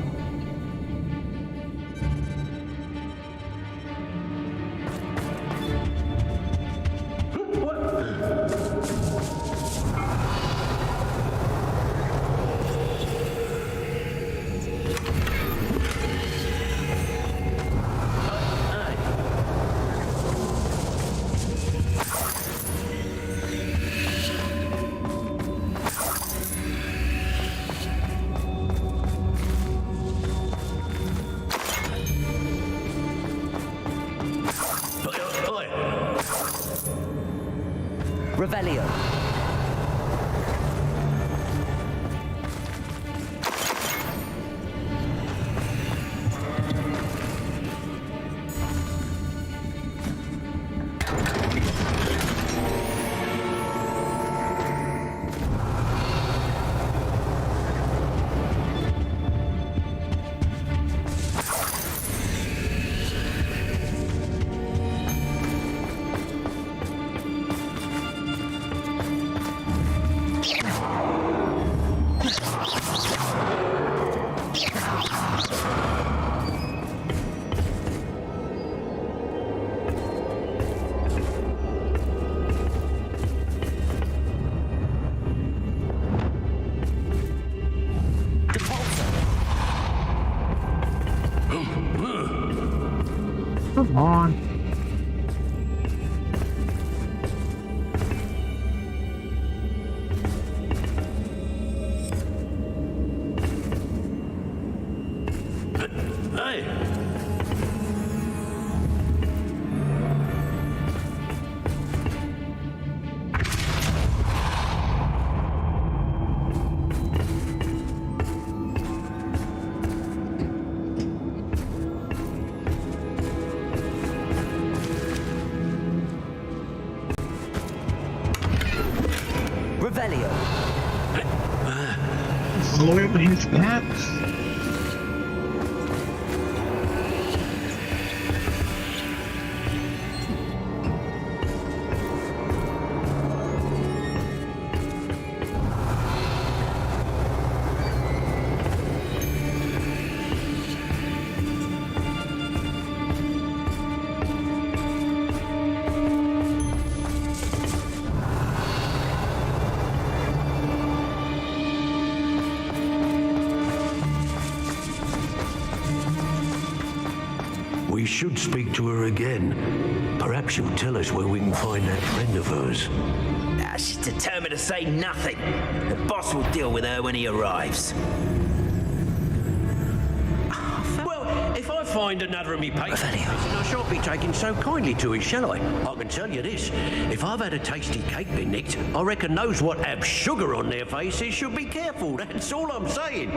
Revelio. Come on. Revelio. Lord, he's back. We should speak to her again. Perhaps she'll tell us where we can find that friend of hers. She's determined to say nothing. The boss will deal with her when he arrives. Well, if I find another of me papers, and I shan't be taken so kindly to it, shall I? I can tell you this, if I've had a tasty cake been nicked, I reckon those what have sugar on their faces should be careful, that's all I'm saying.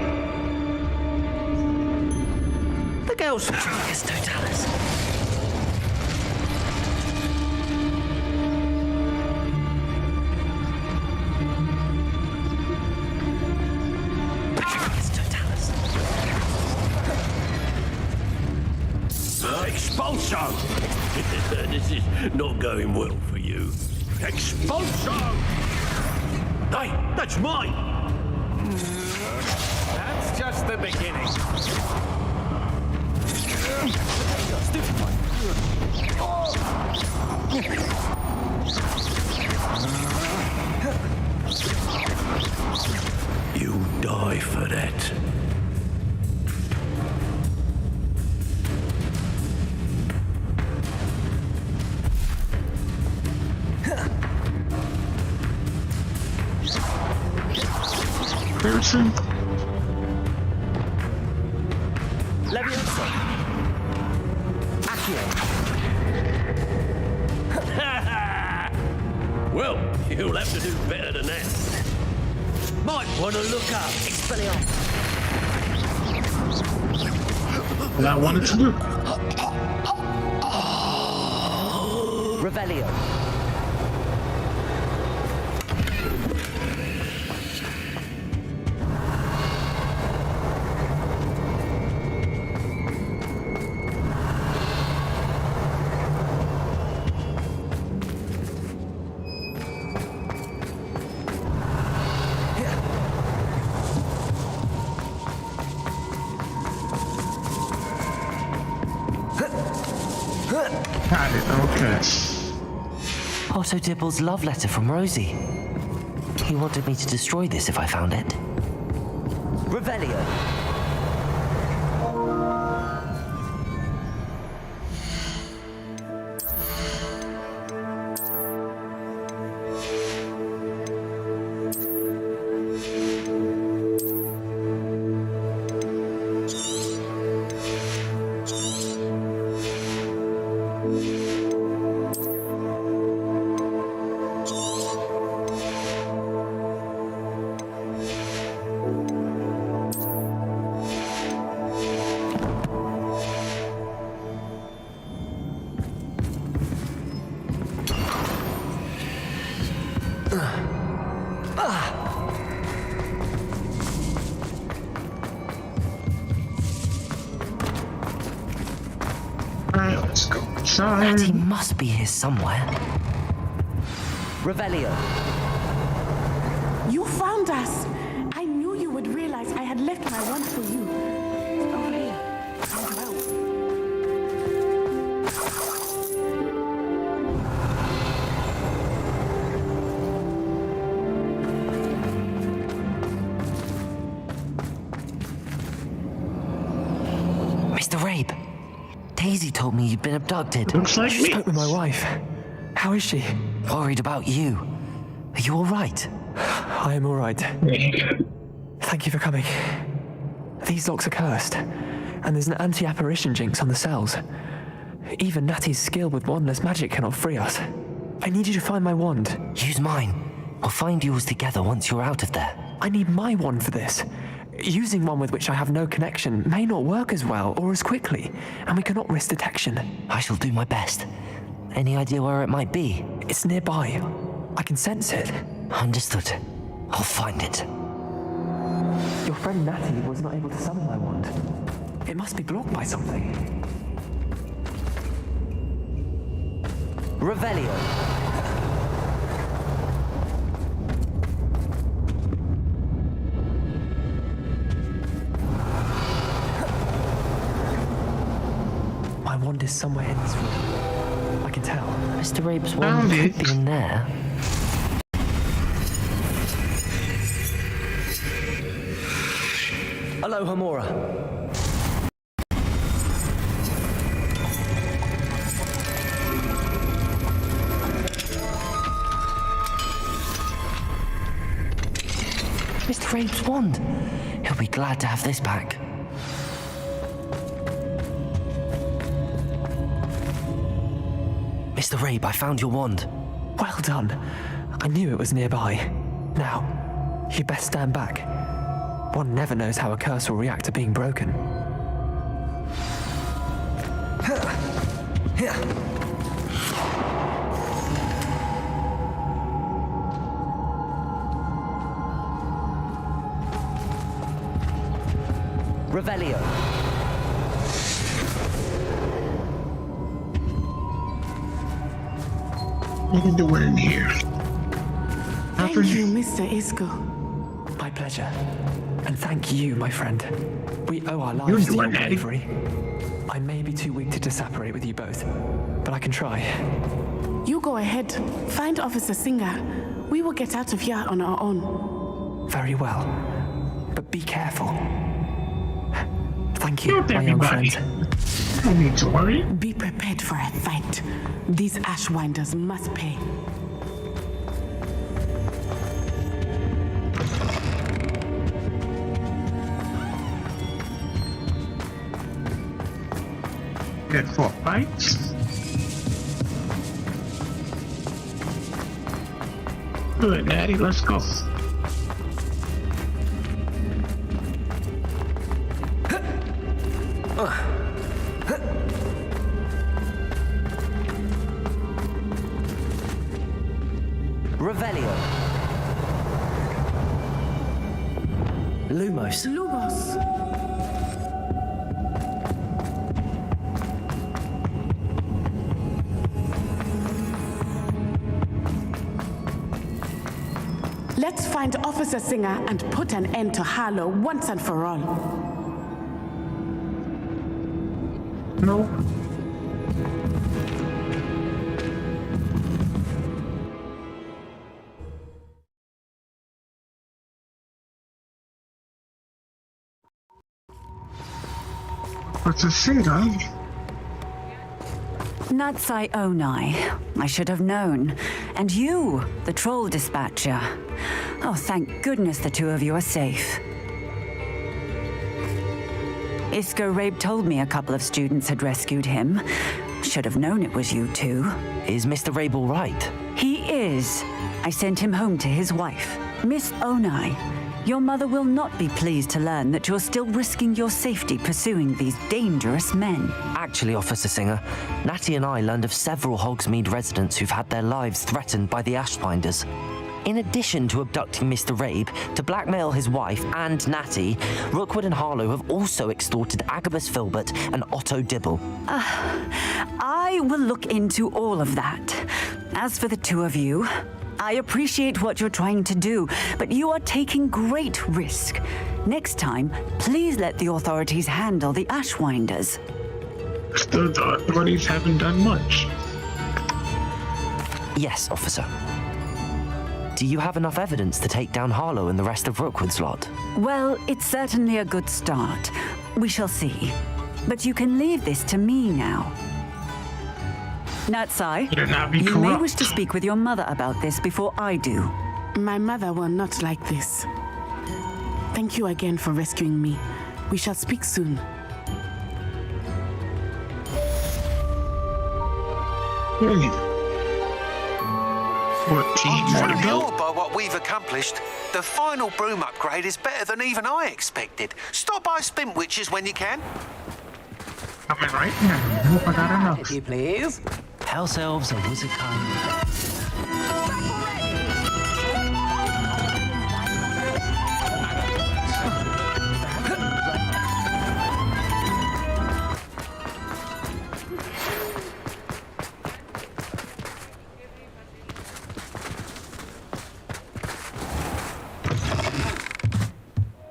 The girls... Yes, Totalis. Expulso! This is not going well for you. Expulso! Hey, that's mine! That's just the beginning. You die for that. Person. Leviosa. Accio. Well, you'll have to do better than that. Might want to look up. Expelliarmus. And I wanted to do. Revelio. Got it, okay. Otto Dibble's love letter from Rosie. He wanted me to destroy this if I found it. Revelio. Alright, let's go inside. Natty must be here somewhere. Revelio. You found us! I knew you would realize I had left my wand for you. Over here. I'll help. Mr. Rabe. Daisy told me you'd been abducted. Looks like She me. spoke with my wife. How is she? Worried about you. Are you all right? I am all right. Thank you for coming. These locks are cursed, and there's an anti-apparition jinx on the cells. Even Natty's skill with wandless magic cannot free us. I need you to find my wand. Use mine. We'll find yours together once you're out of there. I need my wand for this. Using one with which I have no connection may not work as well or as quickly, and we cannot risk detection. I shall do my best. Any idea where it might be? It's nearby. I can sense it. Understood. I'll find it. Your friend Natty was not able to summon my wand. It must be blocked by something. Revelio. My wand is somewhere in this room. I can tell. Mr. Rabe's wand could be in there. Hello, Hamora. Mr. Rabe's wand. He'll be glad to have this back. Mr. Rabe, I found your wand. Well done. I knew it was nearby. Now, you best stand back. One never knows how a curse will react to being broken. Revelio. What are you doing in here? Thank you, Mr. Isco. My pleasure. And thank you, my friend. We owe our lives to your bravery. I may be too weak to separate with you both, but I can try. You go ahead. Find Officer Singer. We will get out of here on our own. Very well. But be careful. Thank you, my young friend. No need to worry. Be prepared for a fight. These Ashwinders must pay. Get for fights. Good, Daddy. Let's go. Revelio. Lumos. Lumos. Let's find Officer Singer and put an end to Harlow once and for all. No. What's a singer? Natsai Onai. I should have known. And you, the troll dispatcher. Oh, thank goodness the two of you are safe. Isco Rabe told me a couple of students had rescued him. Should have known it was you two. Is Mr. Rabe all right? He is. I sent him home to his wife, Miss Onai. Your mother will not be pleased to learn that you're still risking your safety pursuing these dangerous men. Actually, Officer Singer, Natty and I learned of several Hogsmeade residents who've had their lives threatened by the Ashfinders. In addition to abducting Mr. Rabe to blackmail his wife and Natty, Rookwood and Harlow have also extorted Agabus Filbert and Otto Dibble. I will look into all of that. As for the two of you, I appreciate what you're trying to do, but you are taking great risk. Next time, please let the authorities handle the Ashwinders. Still, the authorities haven't done much. Yes, officer. Do you have enough evidence to take down Harlow and the rest of Rookwood's lot? Well, it's certainly a good start. We shall see. But you can leave this to me now. Natsai, you may wish to speak with your mother about this before I do. My mother will not like this. Thank you again for rescuing me. We shall speak soon. I'm sure by what we've accomplished, the final broom upgrade is better than even I expected. Stop by Spintwitches when you can. Coming right now. Hope I got enough. If you please. House elves are wizard kind.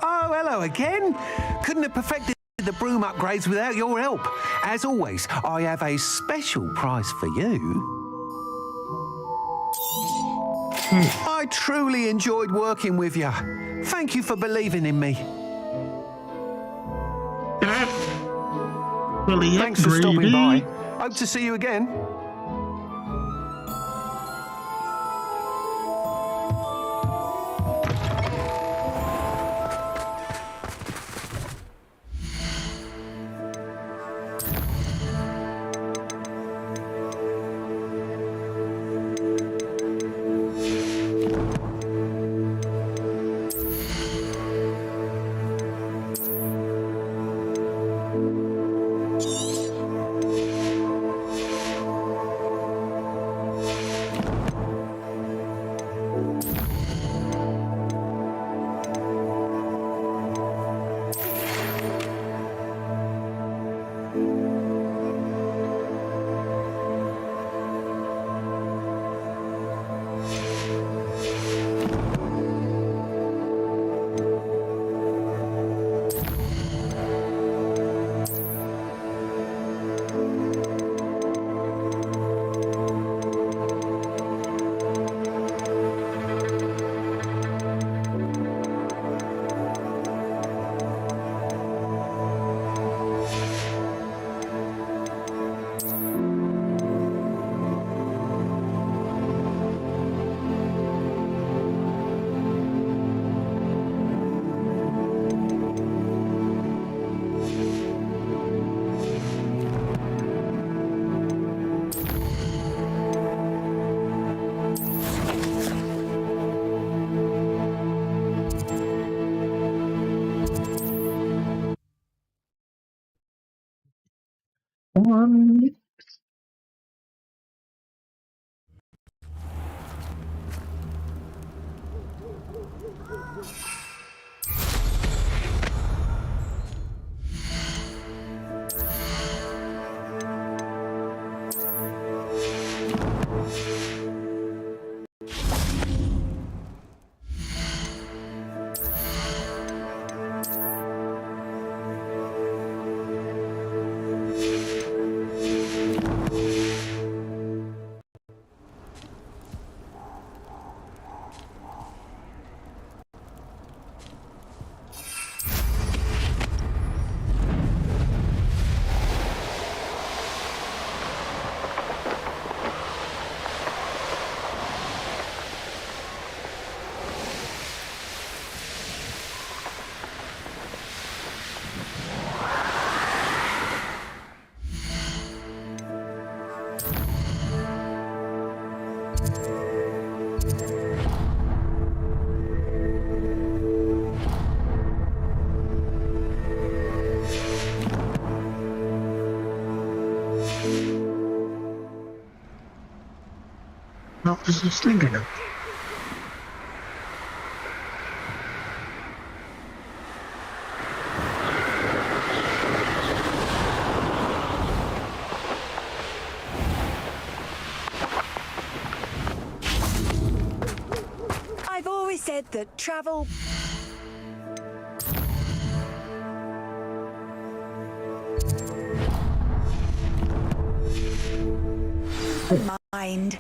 Oh, hello again. Couldn't have perfected the broom upgrades without your help. As always, I have a special prize for you. I truly enjoyed working with you. Thank you for believing in me. Really Thanks for stopping by. Hope to see you again. One. Not just a slinger. I've always said that travel... mind.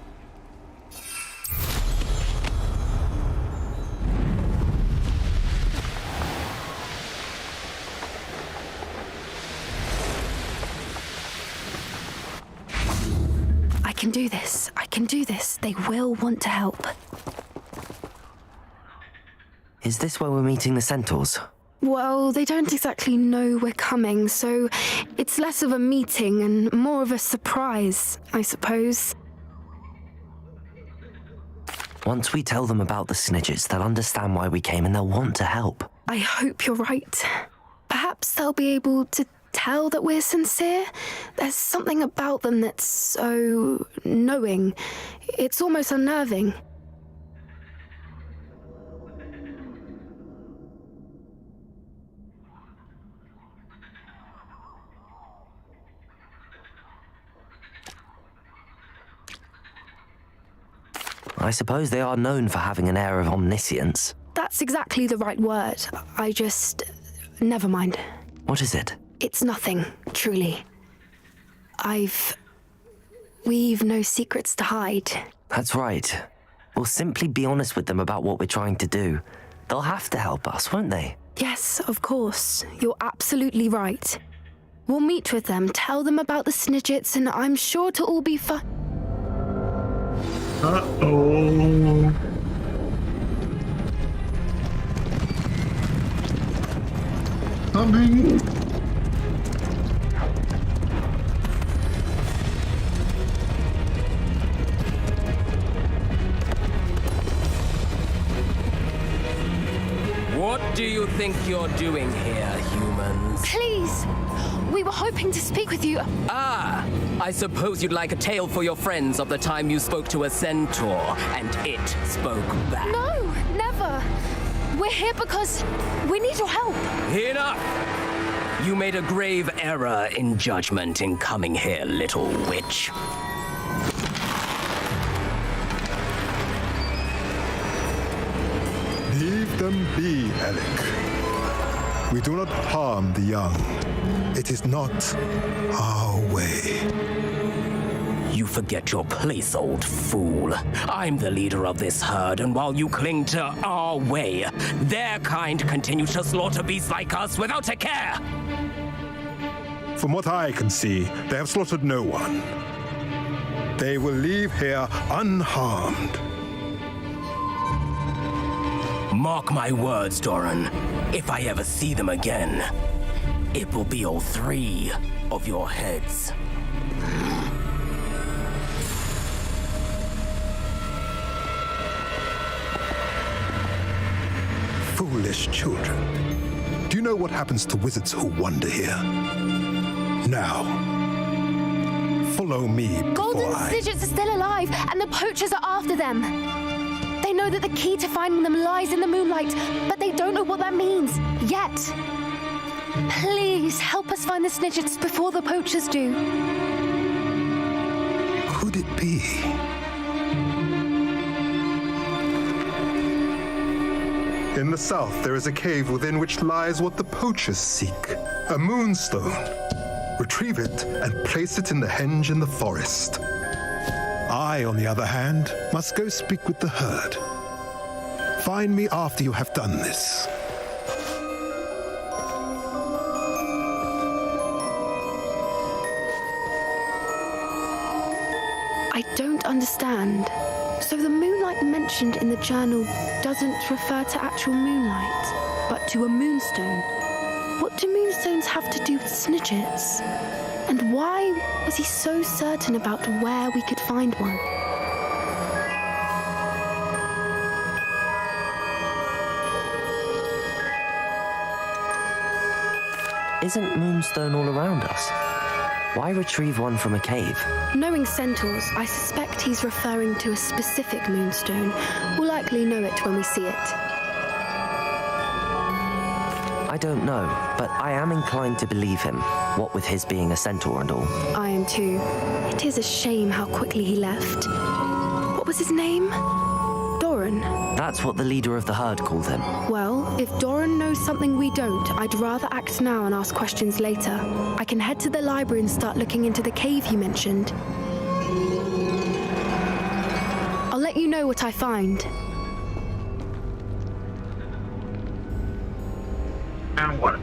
I can do this. I can do this. They will want to help. Is this where we're meeting the centaurs? Well, they don't exactly know we're coming, so it's less of a meeting and more of a surprise, I suppose. Once we tell them about the Snidgets, they'll understand why we came and they'll want to help. I hope you're right. Perhaps they'll be able to tell that we're sincere. There's something about them that's so knowing. It's almost unnerving. I suppose they are known for having an air of omniscience. That's exactly the right word. I just... never mind. What is it? It's nothing, truly. We've no secrets to hide. That's right. We'll simply be honest with them about what we're trying to do. They'll have to help us, won't they? Yes, of course. You're absolutely right. We'll meet with them, tell them about the Snidgets, and I'm sure it'll all be fun. Uh-oh. Coming. What do you think you're doing here, humans? Please! We were hoping to speak with you. Ah! I suppose you'd like a tale for your friends of the time you spoke to a centaur, and it spoke back. No, never. We're here because we need your help. Enough! You made a grave error in judgment in coming here, little witch. Leave them be, Alec. We do not harm the young. It is not our way. You forget your place, old fool. I'm the leader of this herd, and while you cling to our way, their kind continue to slaughter beasts like us without a care. From what I can see, they have slaughtered no one. They will leave here unharmed. Mark my words, Doran. If I ever see them again, it will be all 3 of your heads. Foolish children. Do you know what happens to wizards who wander here? Now, Follow me Golden Snidgets are still alive, and the poachers are after them. They know that the key to finding them lies in the moonlight, but they don't know what that means yet. Please help us find the Snidgets before the poachers do. Could it be? In the south, there is a cave within which lies what the poachers seek. A moonstone. Retrieve it and place it in the henge in the forest. I, on the other hand, must go speak with the herd. Find me after you have done this. I don't understand. So the moonlight mentioned in the journal doesn't refer to actual moonlight, but to a moonstone. What do moonstones have to do with Snidgets? And why was he so certain about where we could find one? Isn't moonstone all around us? Why retrieve one from a cave? Knowing centaurs, I suspect he's referring to a specific moonstone. We'll likely know it when we see it. I don't know, but I am inclined to believe him, what with his being a centaur and all. I am too. It is a shame how quickly he left. What was his name? Doran. That's what the leader of the herd called him. Well, if Doran knows something we don't, I'd rather act now and ask questions later. I can head to the library and start looking into the cave you mentioned. I'll let you know what I find. And what?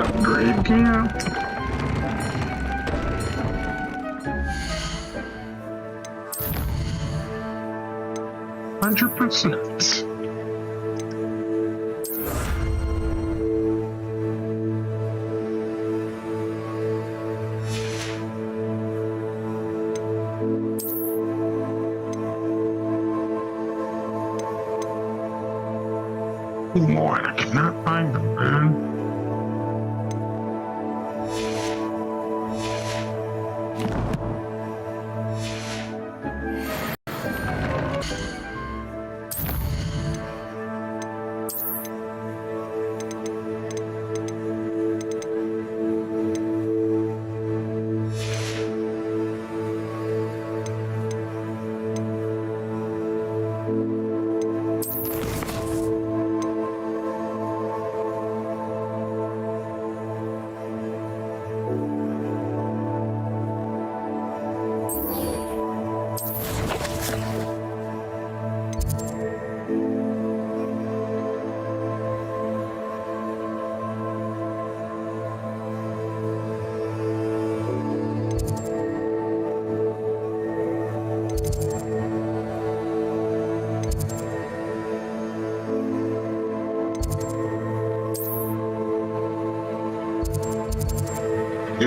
Upgrade camp. 100%. More, I cannot find them, man.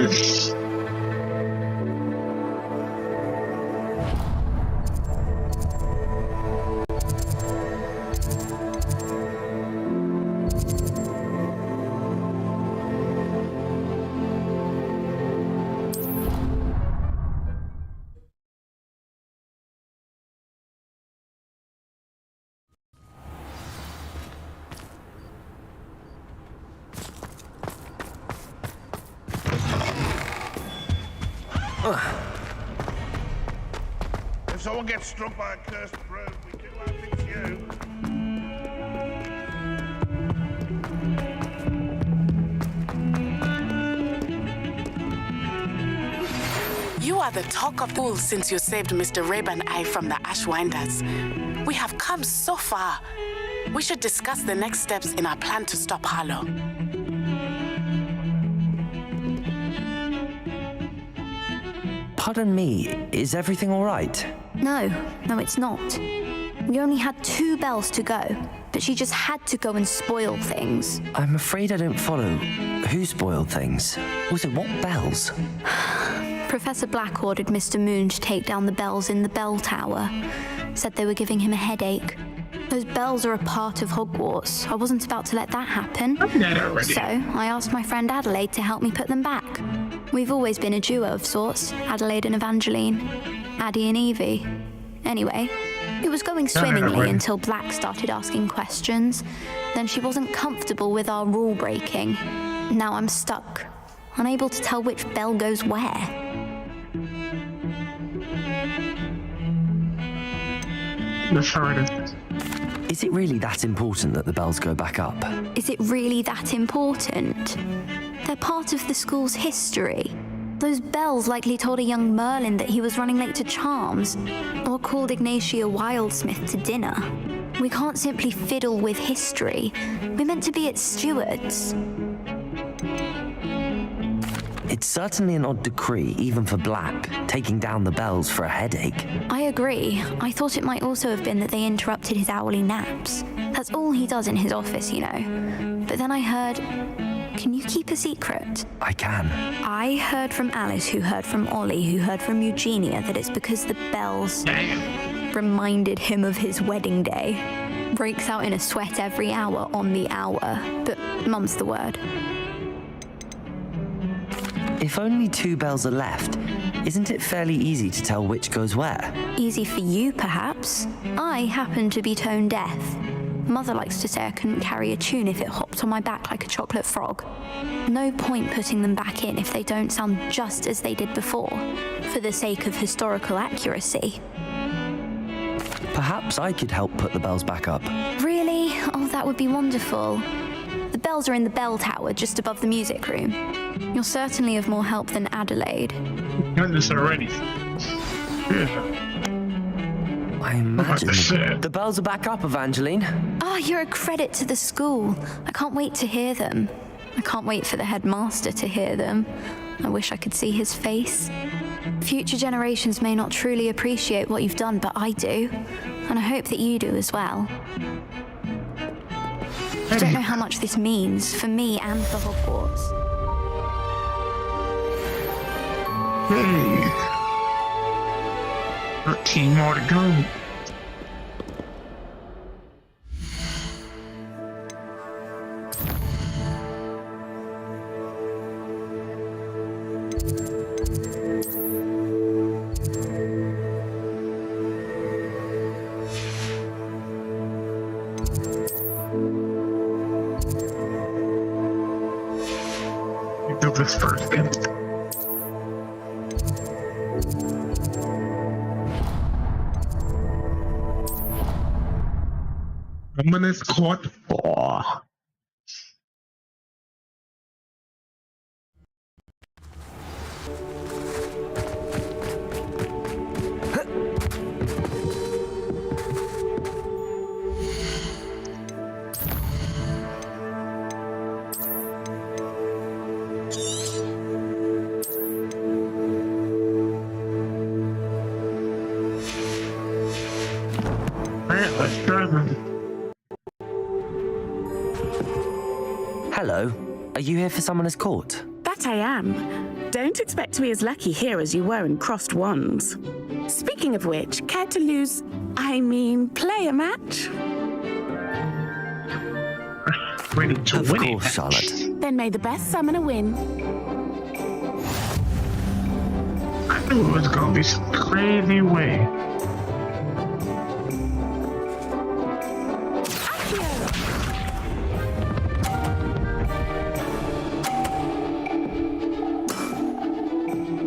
Yes. If someone gets struck by a cursed broom, we do our thing to you. You are the talk of the school since you saved Mr. Rabe and I from the Ashwinders. We have come so far. We should discuss the next steps in our plan to stop Harlow. Pardon me, is everything all right? No, it's not. We only had 2 bells to go, but she just had to go and spoil things. I'm afraid I don't follow. Who spoiled things? Also, what bells? Professor Black ordered Mr. Moon to take down the bells in the bell tower. Said they were giving him a headache. Those bells are a part of Hogwarts. I wasn't about to let that happen. So I asked my friend Adelaide to help me put them back. We've always been a duo of sorts, Adelaide and Evangeline, Addie and Evie. Anyway, it was going swimmingly until Black started asking questions. Then she wasn't comfortable with our rule breaking. Now I'm stuck, unable to tell which bell goes where. Is it really that important that the bells go back up? Is it really that important? They're part of the school's history. Those bells likely told a young Merlin that he was running late to Charms, or called Ignatia Wildsmith to dinner. We can't simply fiddle with history. We're meant to be its stewards. It's certainly an odd decree, even for Black, taking down the bells for a headache. I agree. I thought it might also have been that they interrupted his hourly naps. That's all he does in his office, you know. But then I heard... Can you keep a secret? I can. I heard from Alice, who heard from Ollie, who heard from Eugenia, that it's because the bells reminded him of his wedding day. Breaks out in a sweat every hour on the hour, but mum's the word. If only 2 bells are left, isn't it fairly easy to tell which goes where? Easy for you, perhaps. I happen to be tone deaf. Mother likes to say I couldn't carry a tune if it hopped on my back like a chocolate frog. No point putting them back in if they don't sound just as they did before, for the sake of historical accuracy. Perhaps I could help put the bells back up. Really? Oh, that would be wonderful. The bells are in the bell tower just above the music room. You're certainly of more help than Adelaide. Done this already. I imagine the bells are back up, Evangeline. Oh, you're a credit to the school. I can't wait to hear them. I can't wait for the headmaster to hear them. I wish I could see his face. Future generations may not truly appreciate what you've done, but I do. And I hope that you do as well. I don't know how much this means for me and for Hogwarts. Hey. 13 more to go. Do this first, then. Ominous Court 4. Alright, let's try them. Hello. Are you here for Summoner's Court? That I am. Don't expect to be as lucky here as you were in Crossed Wands. Speaking of which, care to play a match? Ready to of win course, it. Charlotte. Then may the best summoner win. I knew it was gonna be some crazy way.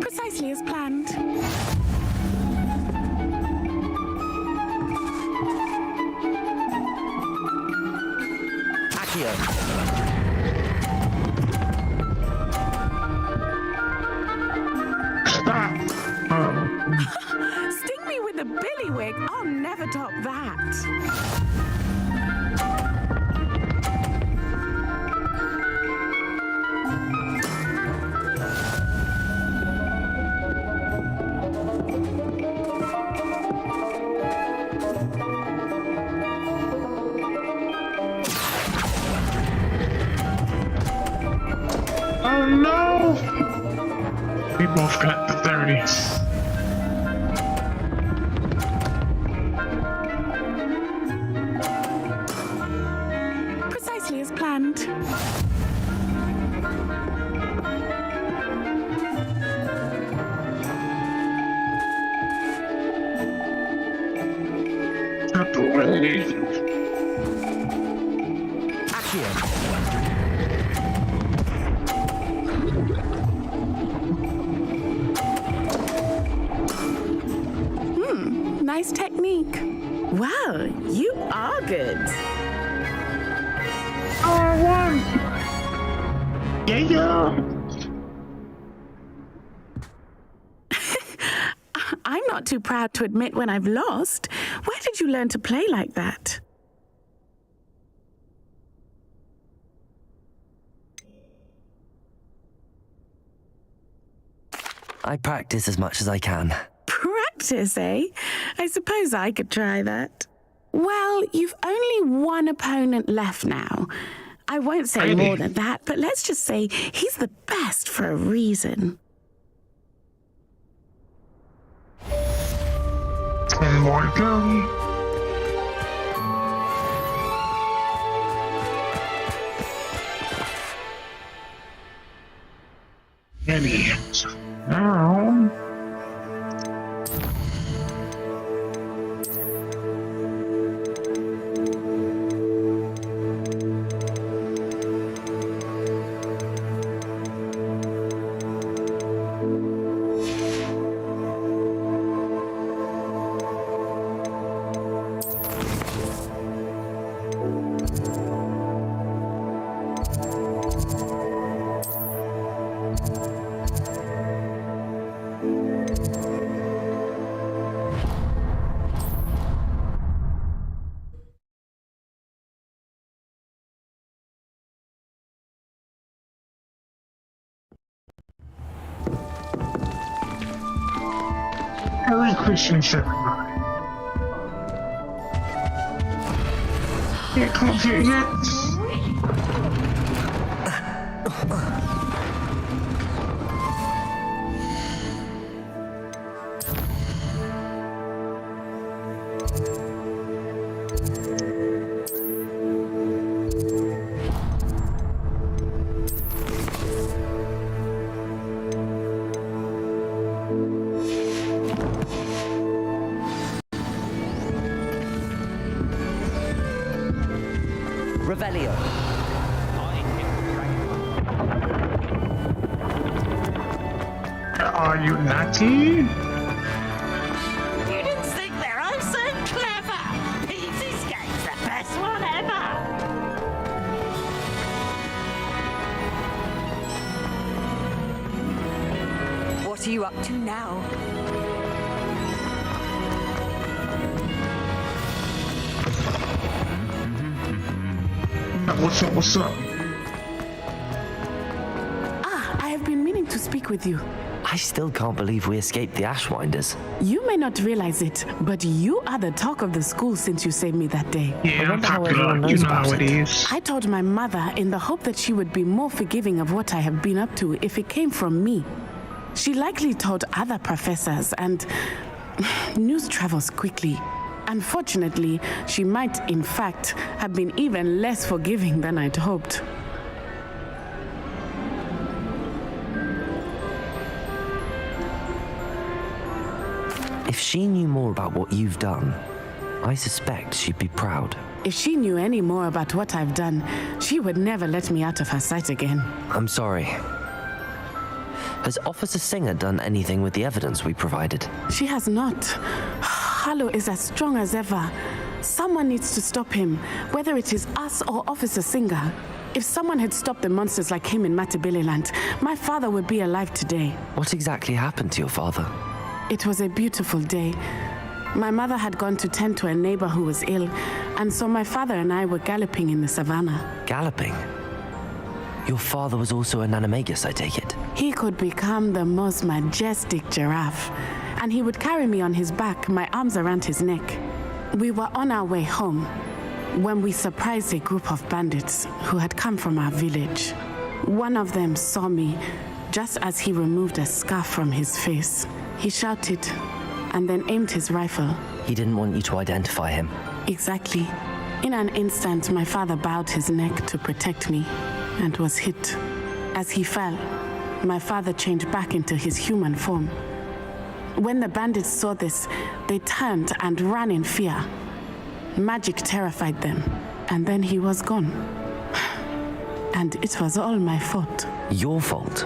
Precisely as planned. Stop! Sting me with a billywig. I'll never top that. Oh no! We both got the 30s. Precisely as planned. Out the way. Nice technique. Well, you are good. I won! Yeah! I'm not too proud to admit when I've lost. Where did you learn to play like that? I practice as much as I can. Practice, eh? I suppose I could try that. Well, you've only one opponent left now. I won't say more than that, but let's just say he's the best for a reason. One more to go. Ready. Now. Merry Christmas, everybody. Can't hear yet. Revelio. Are you naughty? You didn't think there, I'm so clever! Peasy Skate's the best one ever! What are you up to now? What's up, what's up? I have been meaning to speak with you. I still can't believe we escaped the Ashwinders. You may not realize it, but you are the talk of the school since you saved me that day. Yeah, I'm popular. You know how it is. I told my mother in the hope that she would be more forgiving of what I have been up to if it came from me. She likely told other professors, and news travels quickly. Unfortunately, she might, in fact, have been even less forgiving than I'd hoped. If she knew more about what you've done, I suspect she'd be proud. If she knew any more about what I've done, she would never let me out of her sight again. I'm sorry. Has Officer Singer done anything with the evidence we provided? She has not. Harlow is as strong as ever. Someone needs to stop him, whether it is us or Officer Singer. If someone had stopped the monsters like him in Matabeleland, my father would be alive today. What exactly happened to your father? It was a beautiful day. My mother had gone to tend to a neighbor who was ill, and so my father and I were galloping in the savannah. Galloping? Your father was also an animagus, I take it? He could become the most majestic giraffe, and he would carry me on his back, my arms around his neck. We were on our way home when we surprised a group of bandits who had come from our village. One of them saw me just as he removed a scarf from his face. He shouted and then aimed his rifle. He didn't want you to identify him. Exactly. In an instant, my father bowed his neck to protect me and was hit. As he fell, my father changed back into his human form. When the bandits saw this, they turned and ran in fear. Magic terrified them, and then he was gone. And it was all my fault. Your fault?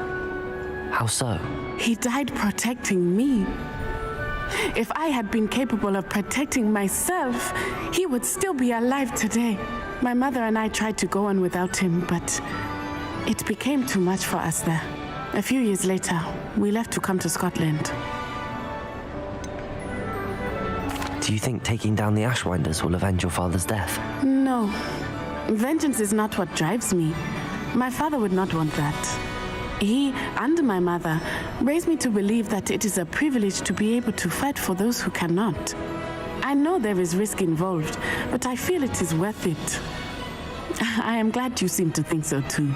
How so? He died protecting me. If I had been capable of protecting myself, he would still be alive today. My mother and I tried to go on without him, but it became too much for us there. A few years later, we left to come to Scotland. Do you think taking down the Ashwinders will avenge your father's death? No. Vengeance is not what drives me. My father would not want that. He and my mother raised me to believe that it is a privilege to be able to fight for those who cannot. I know there is risk involved, but I feel it is worth it. I am glad you seem to think so too.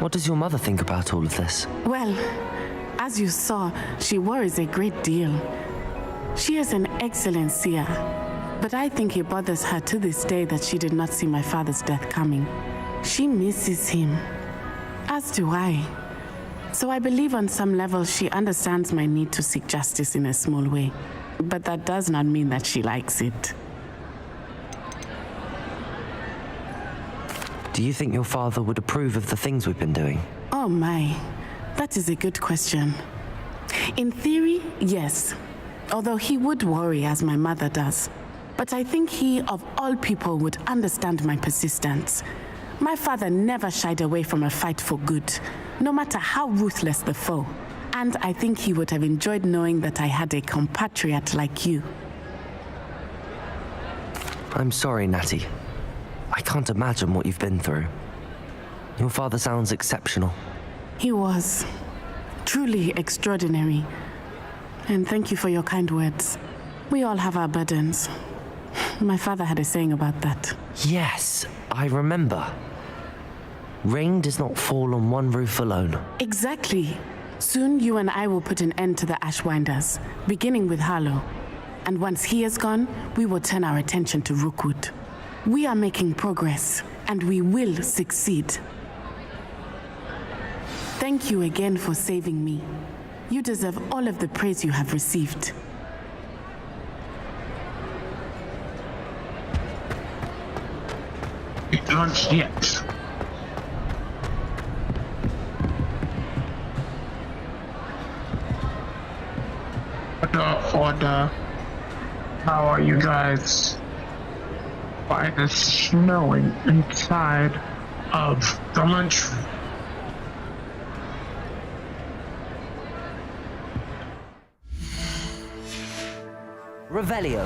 What does your mother think about all of this? Well, as you saw, she worries a great deal. She is an excellent seer, but I think it bothers her to this day that she did not see my father's death coming. She misses him, as do I. So I believe on some level she understands my need to seek justice in a small way. But that does not mean that she likes it. Do you think your father would approve of the things we've been doing? Oh my, that is a good question. In theory, yes. Although he would worry as my mother does. But I think he, of all people, would understand my persistence. My father never shied away from a fight for good, no matter how ruthless the foe. And I think he would have enjoyed knowing that I had a compatriot like you. I'm sorry, Natty. I can't imagine what you've been through. Your father sounds exceptional. He was. Truly extraordinary. And thank you for your kind words. We all have our burdens. My father had a saying about that. Yes, I remember. Rain does not fall on one roof alone. Exactly. Soon you and I will put an end to the Ashwinders, beginning with Harlow. And once he is gone, we will turn our attention to Rookwood. We are making progress, and we will succeed. Thank you again for saving me. You deserve all of the praise you have received. Not yet. Order. How are you guys? Why is snowing inside of the lunchroom? Revelio.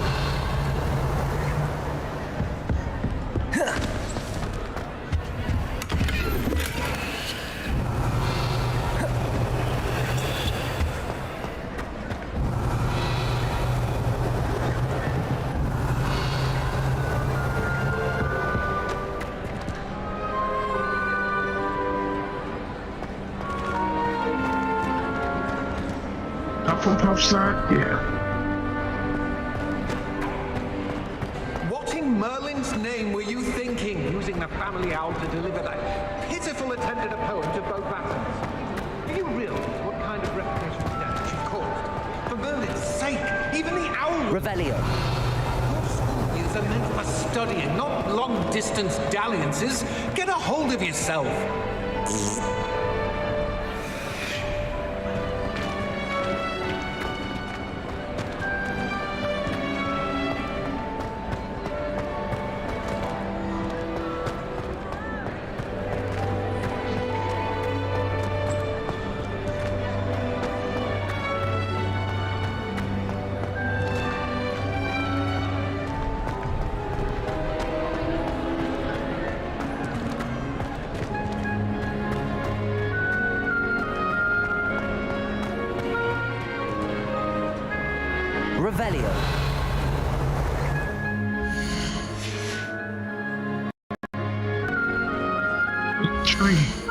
Hufflepuff side? Yeah. What in Merlin's name were you thinking, using the family owl to deliver that pitiful attempt at a poem to both atoms? Do you realize what kind of reputational damage you've caused? For Merlin's sake, even the owl... Revelio. Your school years are meant for studying, not long-distance dalliances. Get a hold of yourself. Revelio. Tree.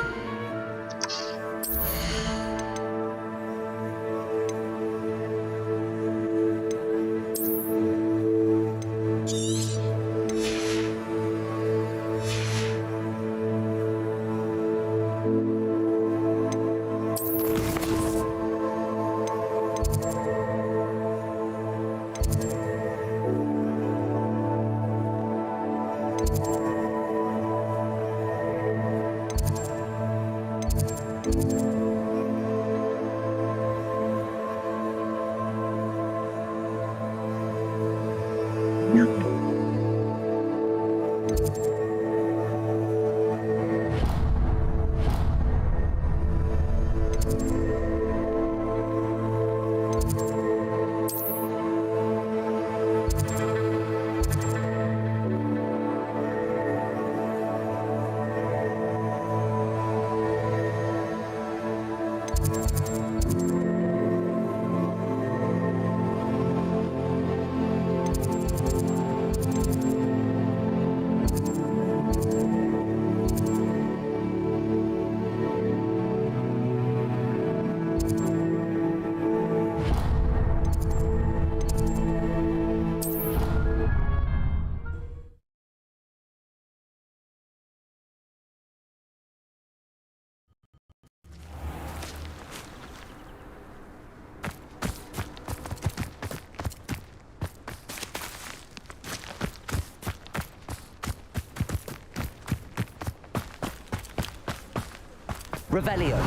Revelio.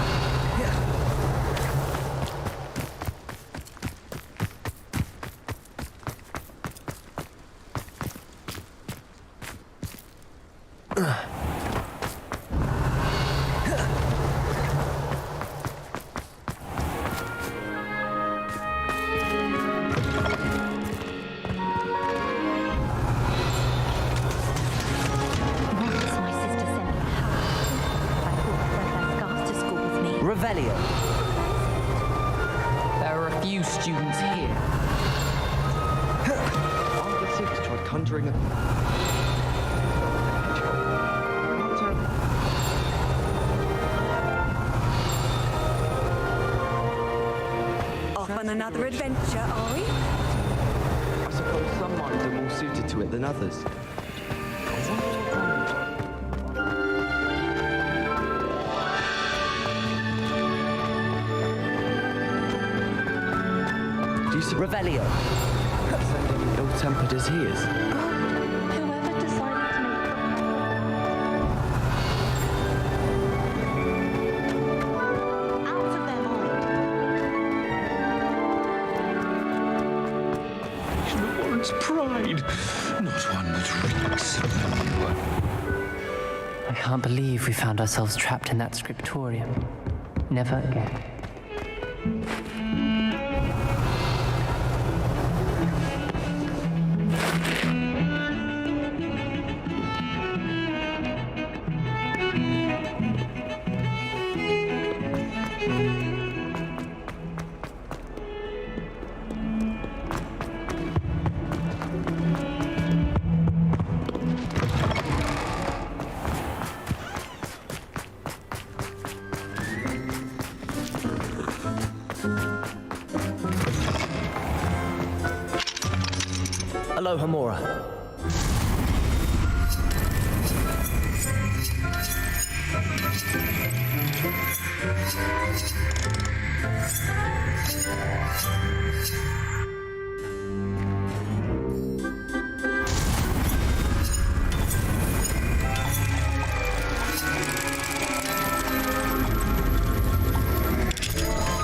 Revelio. There are a few students here. Aren't the six tried conjuring a... Off on another adventure, are we? I suppose some minds are more suited to it than others. Revelio. Sending ill-tempered as he is. Whoever decided to make Out of their mind. That warrants pride, not one that reeks of you. I can't believe we found ourselves trapped in that scriptorium. Never again. Alohomora.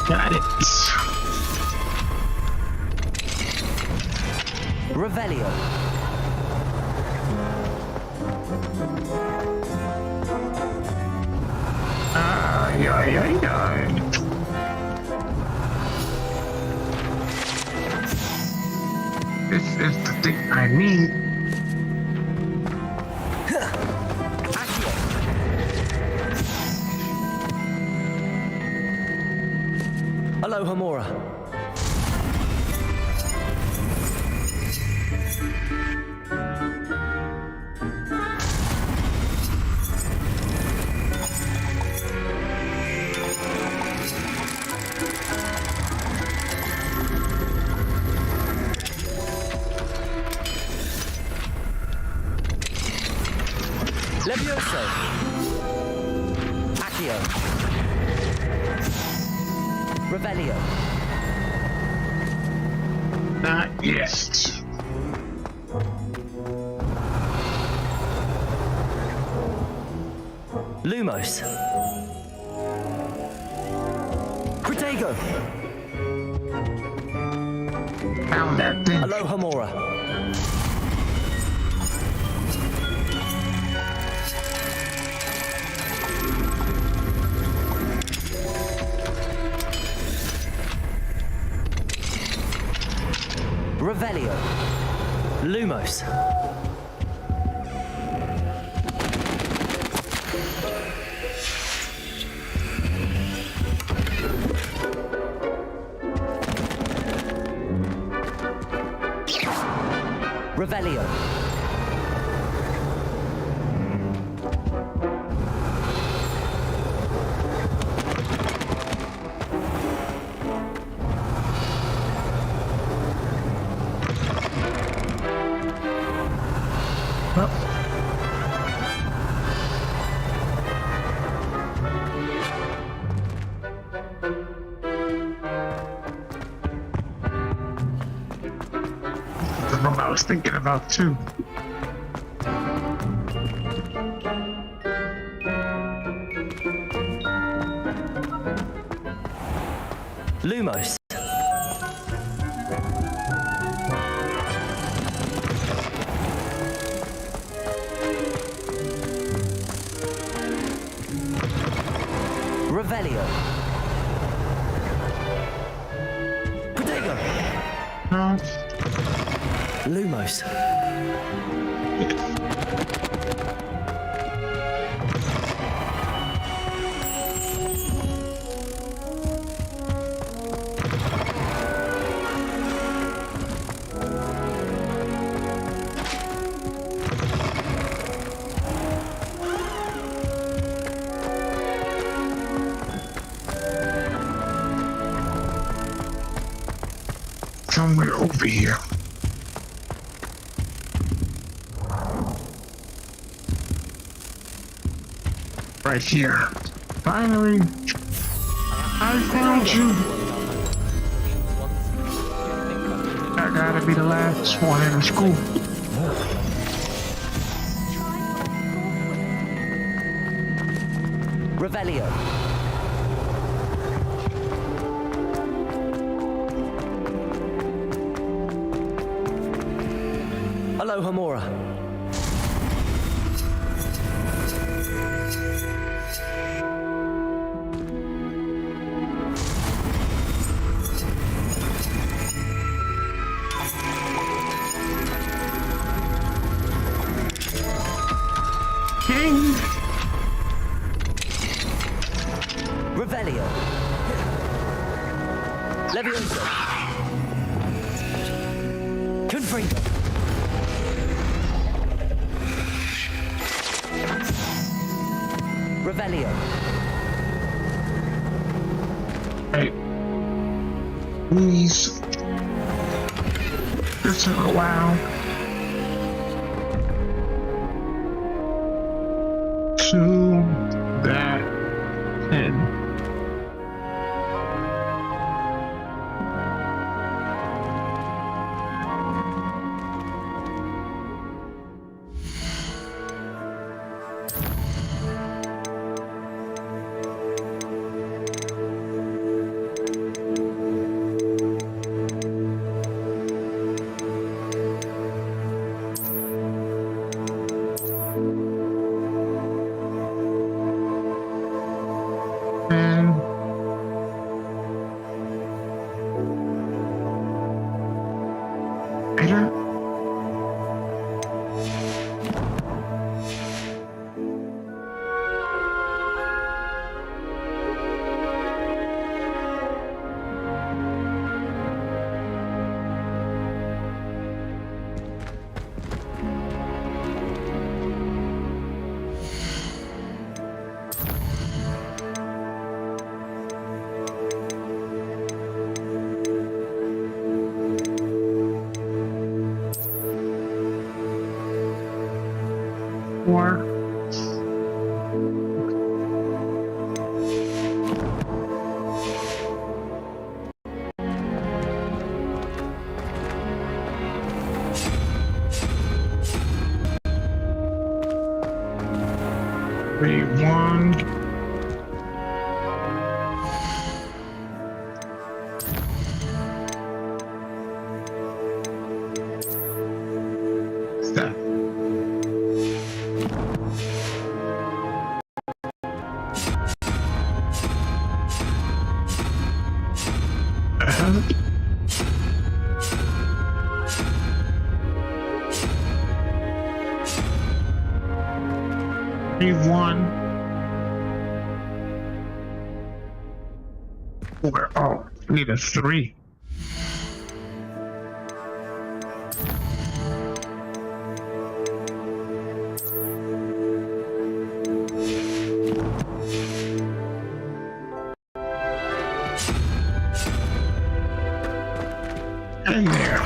Got it. Revelio. Ay, ay, ay, ay. This is the thing I need. Alohomora. Levioso. Accio. Revelio. Not yet. Lumos. Protego. Found that thing. Alohomora. Revelio. Lumos. Revelio. That's what I was thinking about too. Lumos. Revelio. Protego. No. Lumos. Somewhere over here. Right here. Finally, I found you. I gotta be the last one in the school. Revelio. Alohomora. King. Revelio. Levioso. Confringo. Revelio. Hey. Please. This took a while. 4. Three, 1. Step. Three, 1. 4. Oh, I need a 3. Hey there.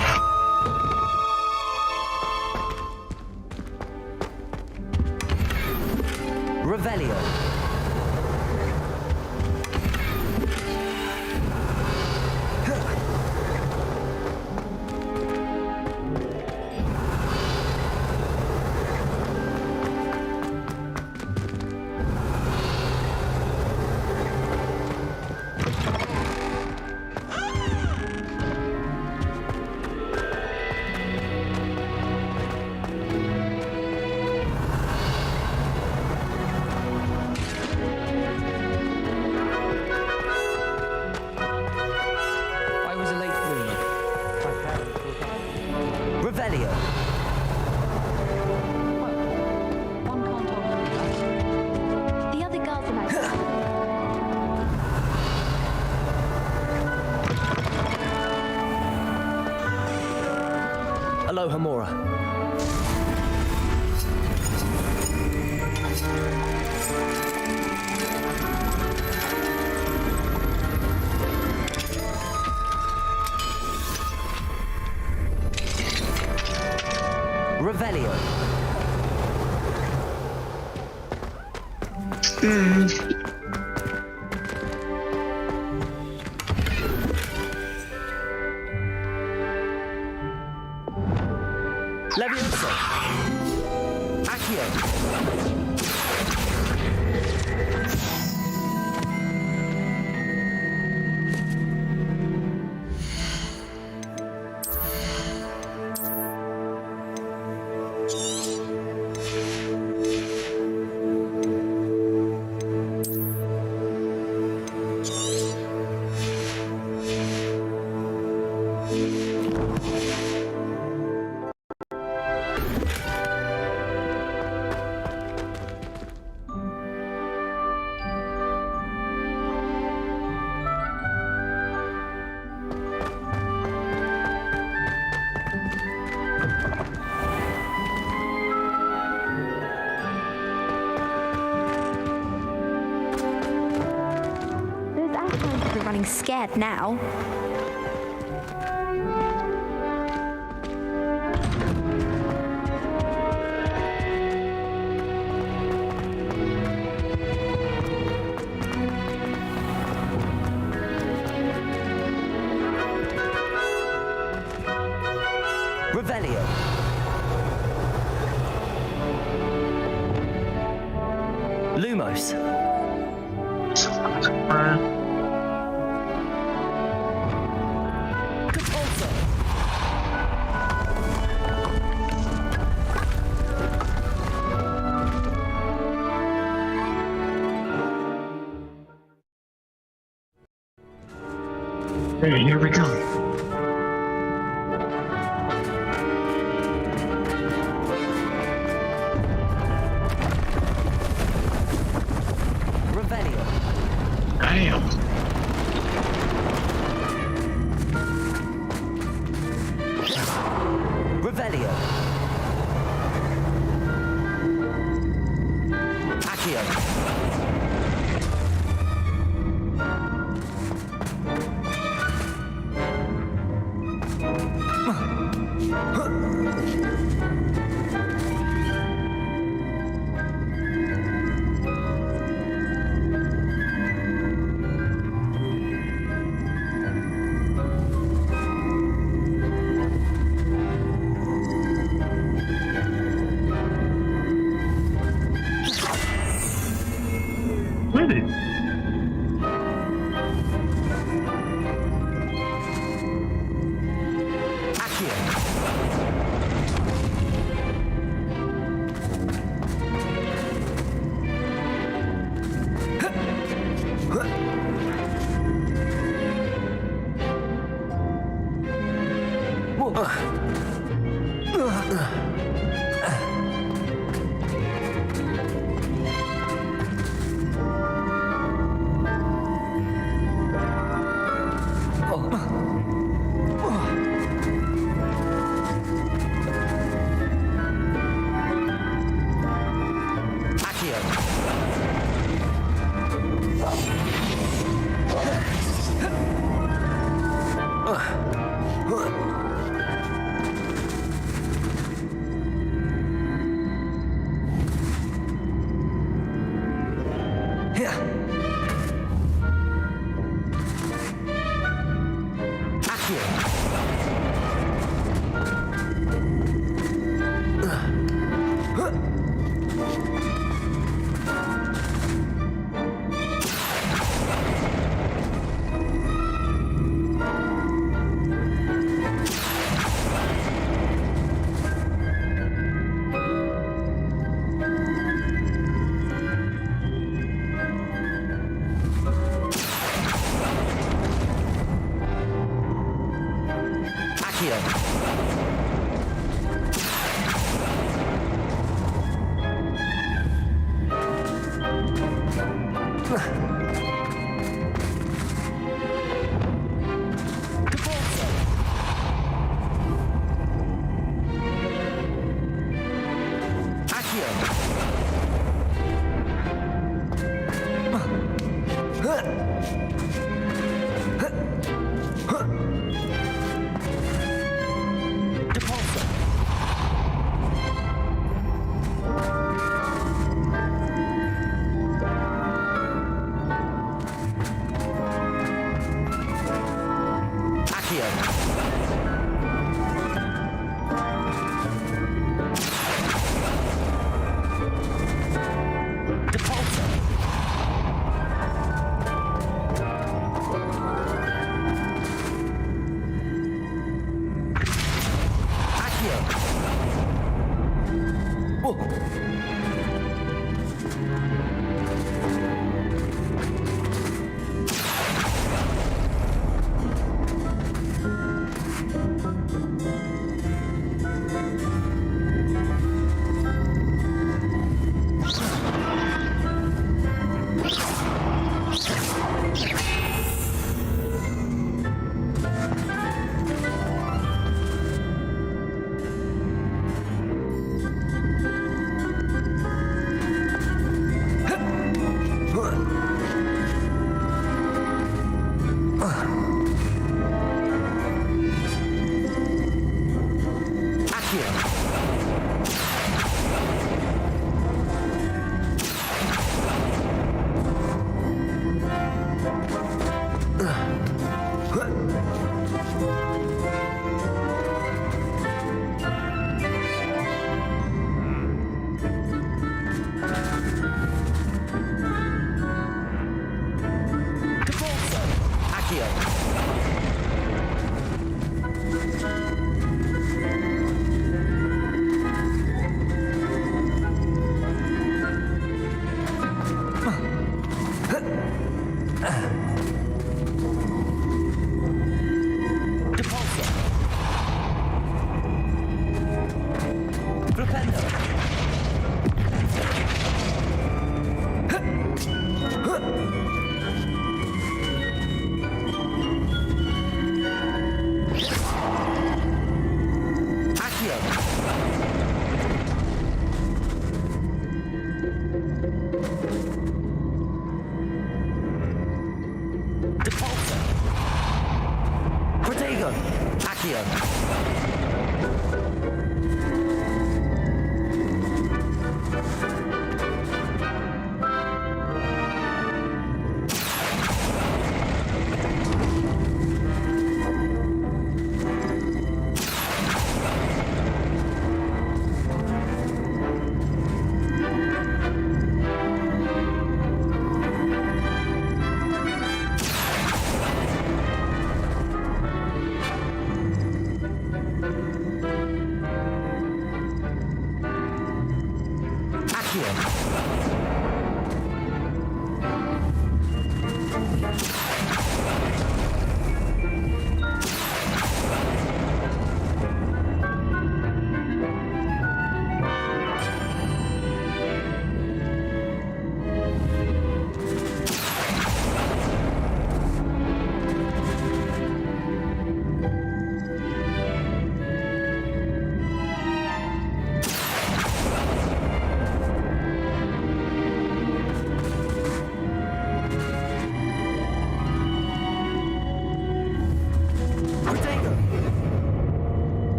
Revelio. I was a late bloomer. My parents were Revelio. One can't alter the other girls are like Aloha Mora. Revelio. Levioso. Accio. running scared now. Revelio. Lumos. Hey, here we go. Damn. Revelio. Accio.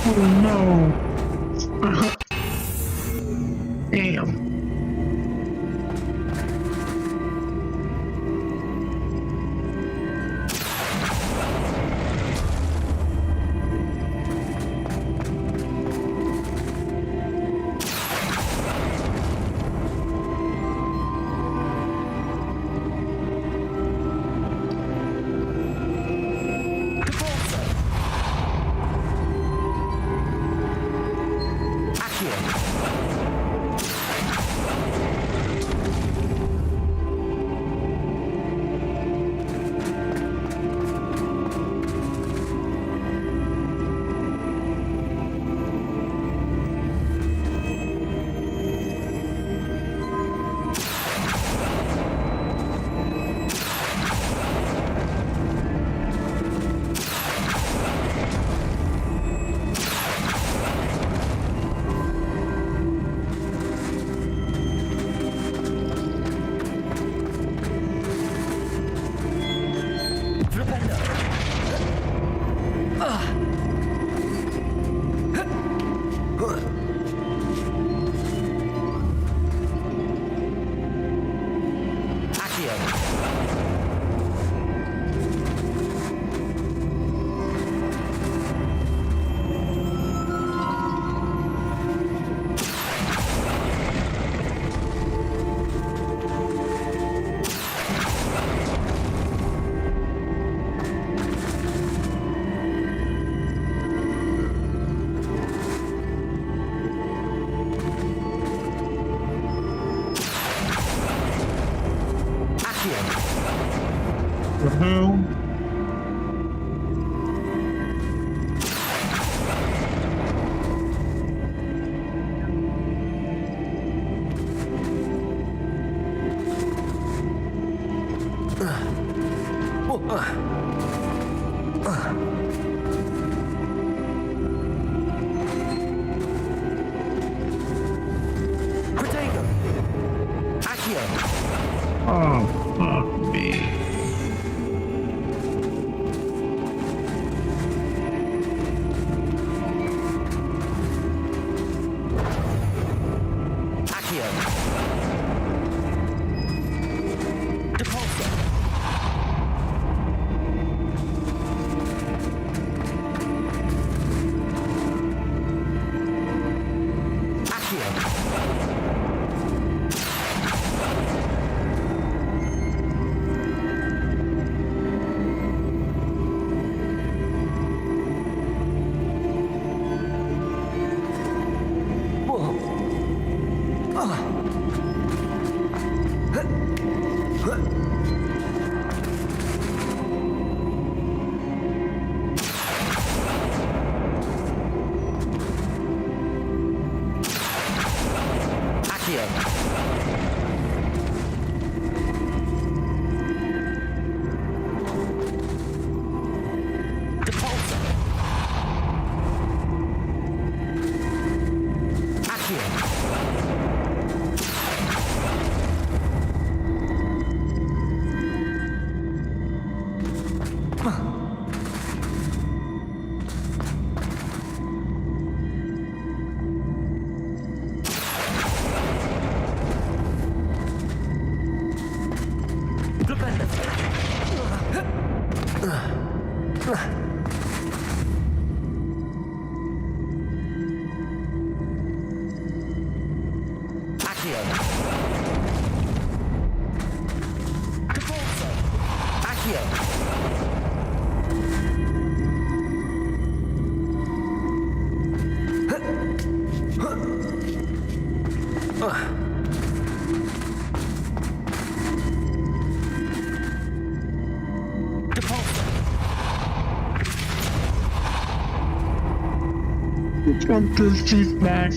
Oh no. Damn. The hell? Oh, fuck me. Want this teeth back.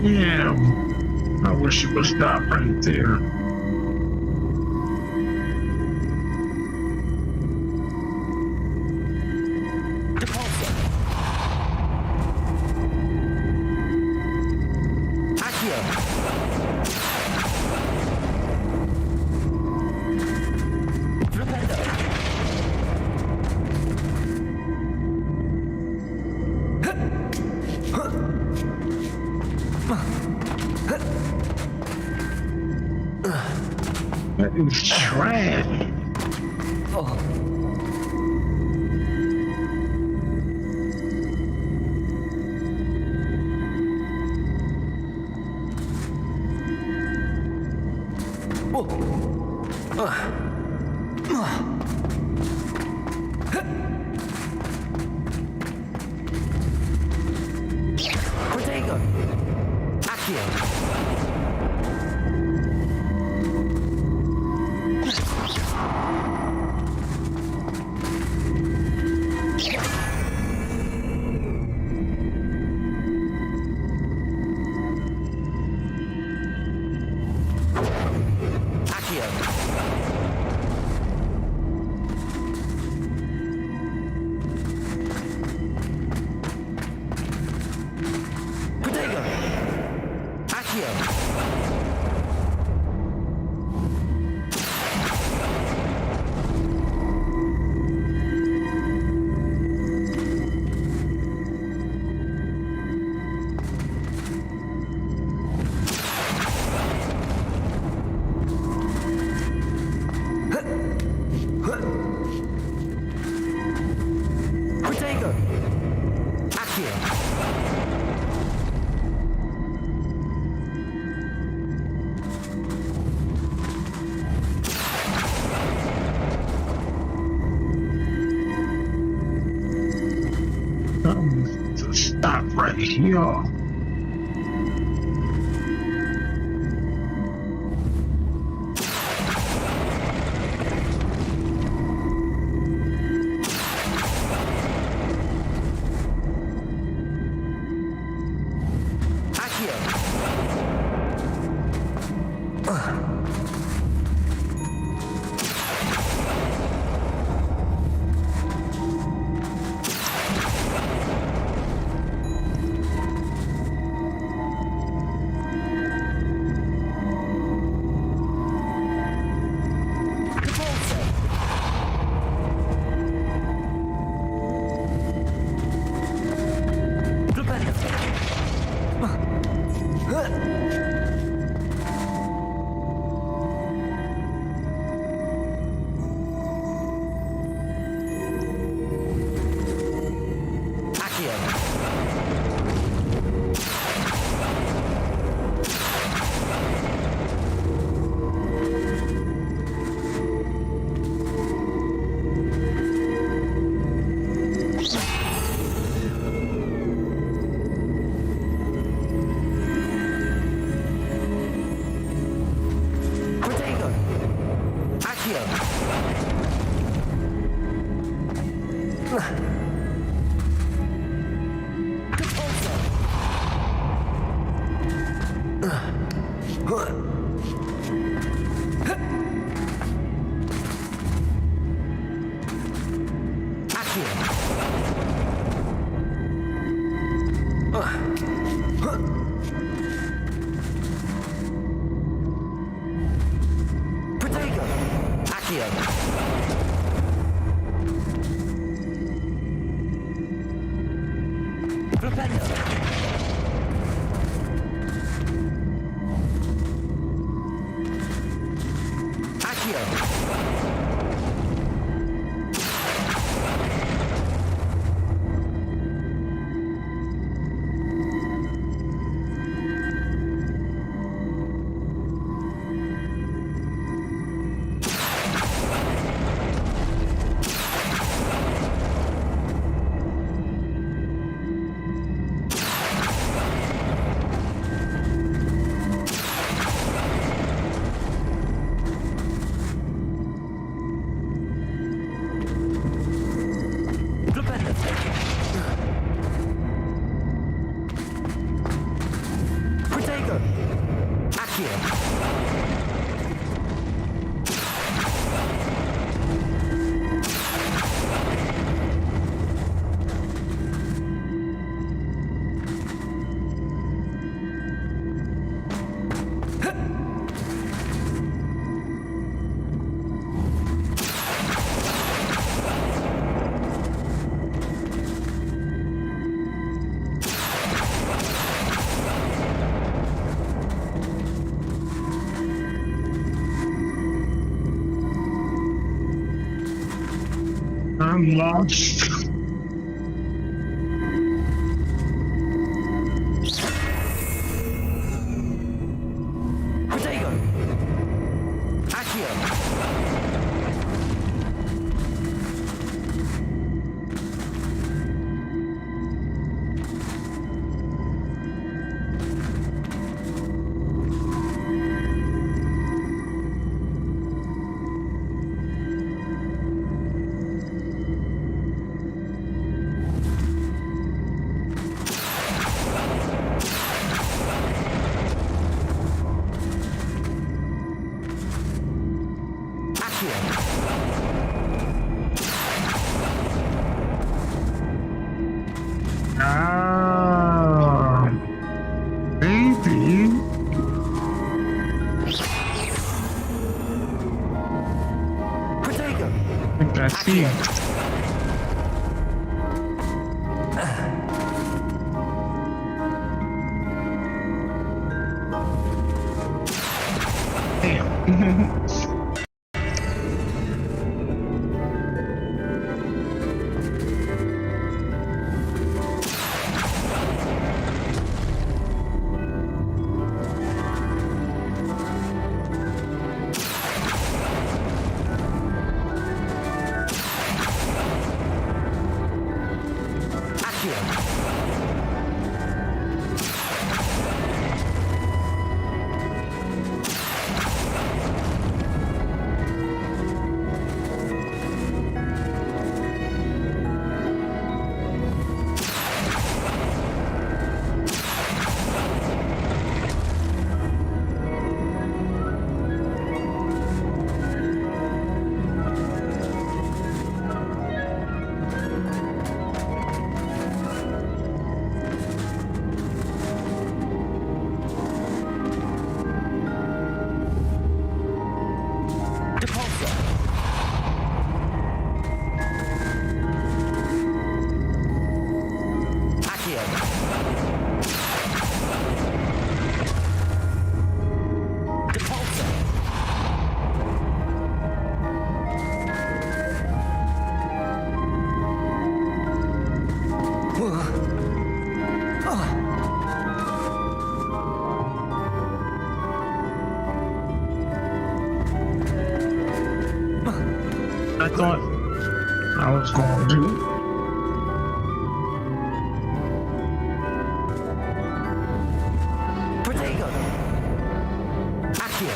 Yeah, I wish it would stop right there. That is trash. Protego! Accio! Stop right here. I'm lost. Protego! Accio! Ah, maybe. Protego! I think that's it. Damn. I thought I was going to. Protego! Accio!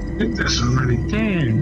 I think that's already done.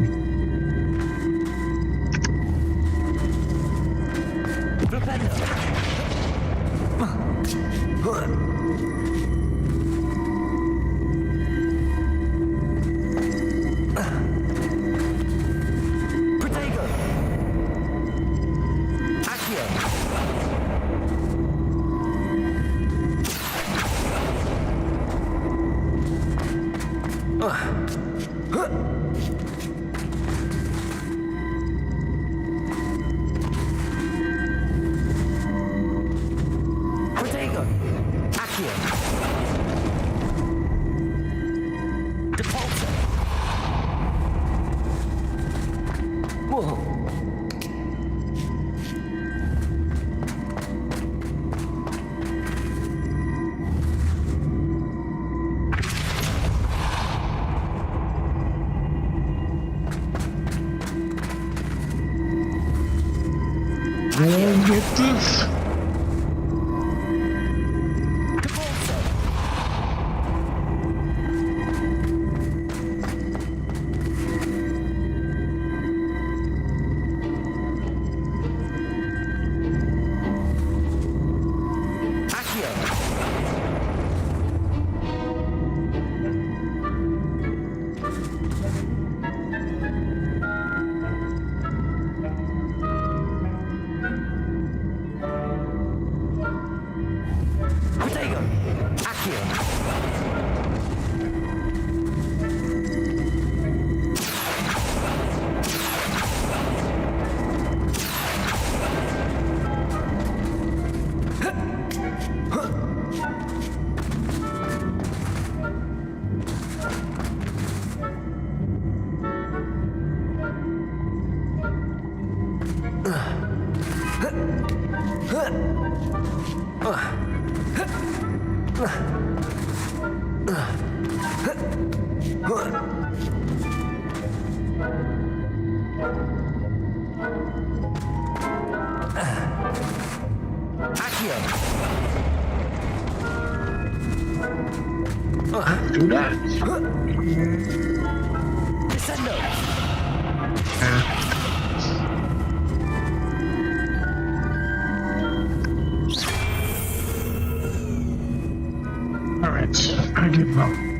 Protego! Accio! Depulso! Whoa! Get this. Protego! Accio! Do that. Descendo! Alright, I give up.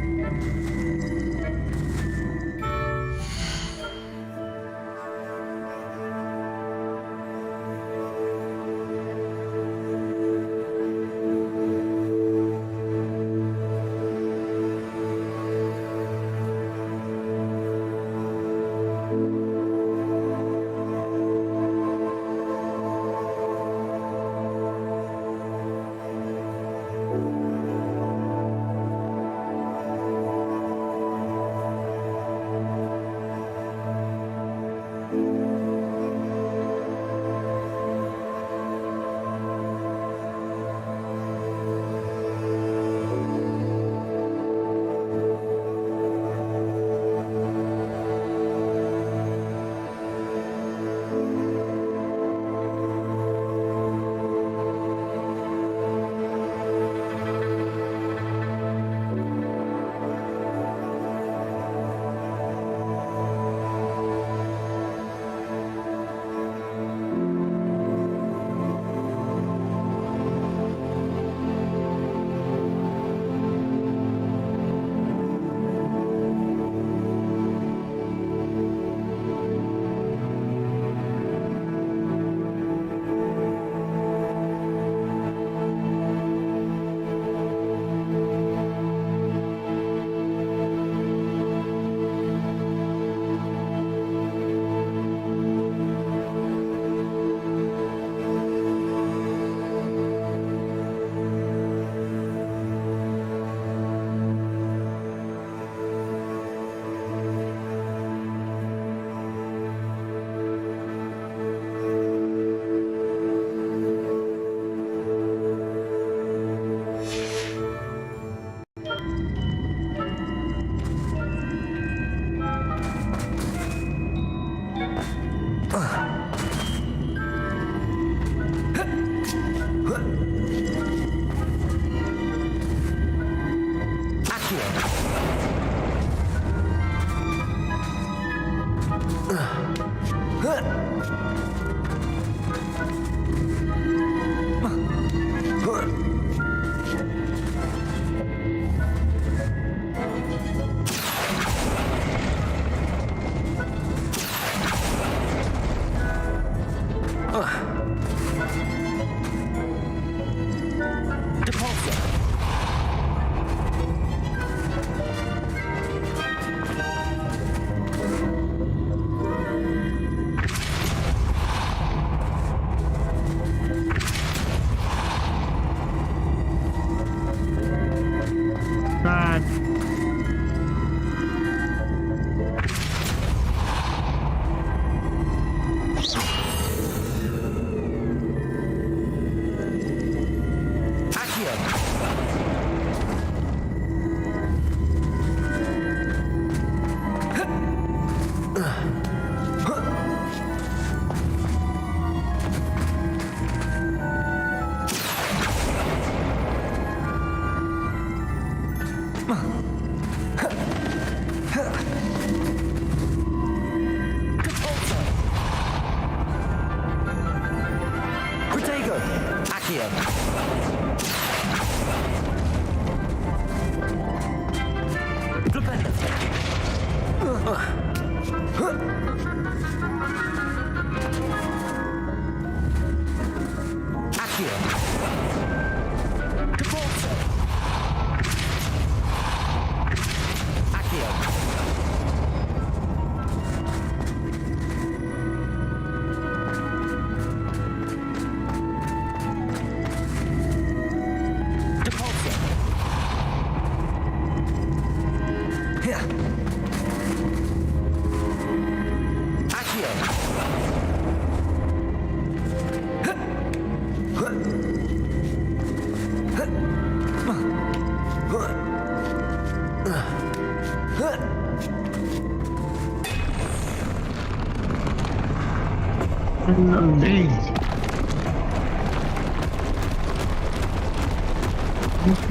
God.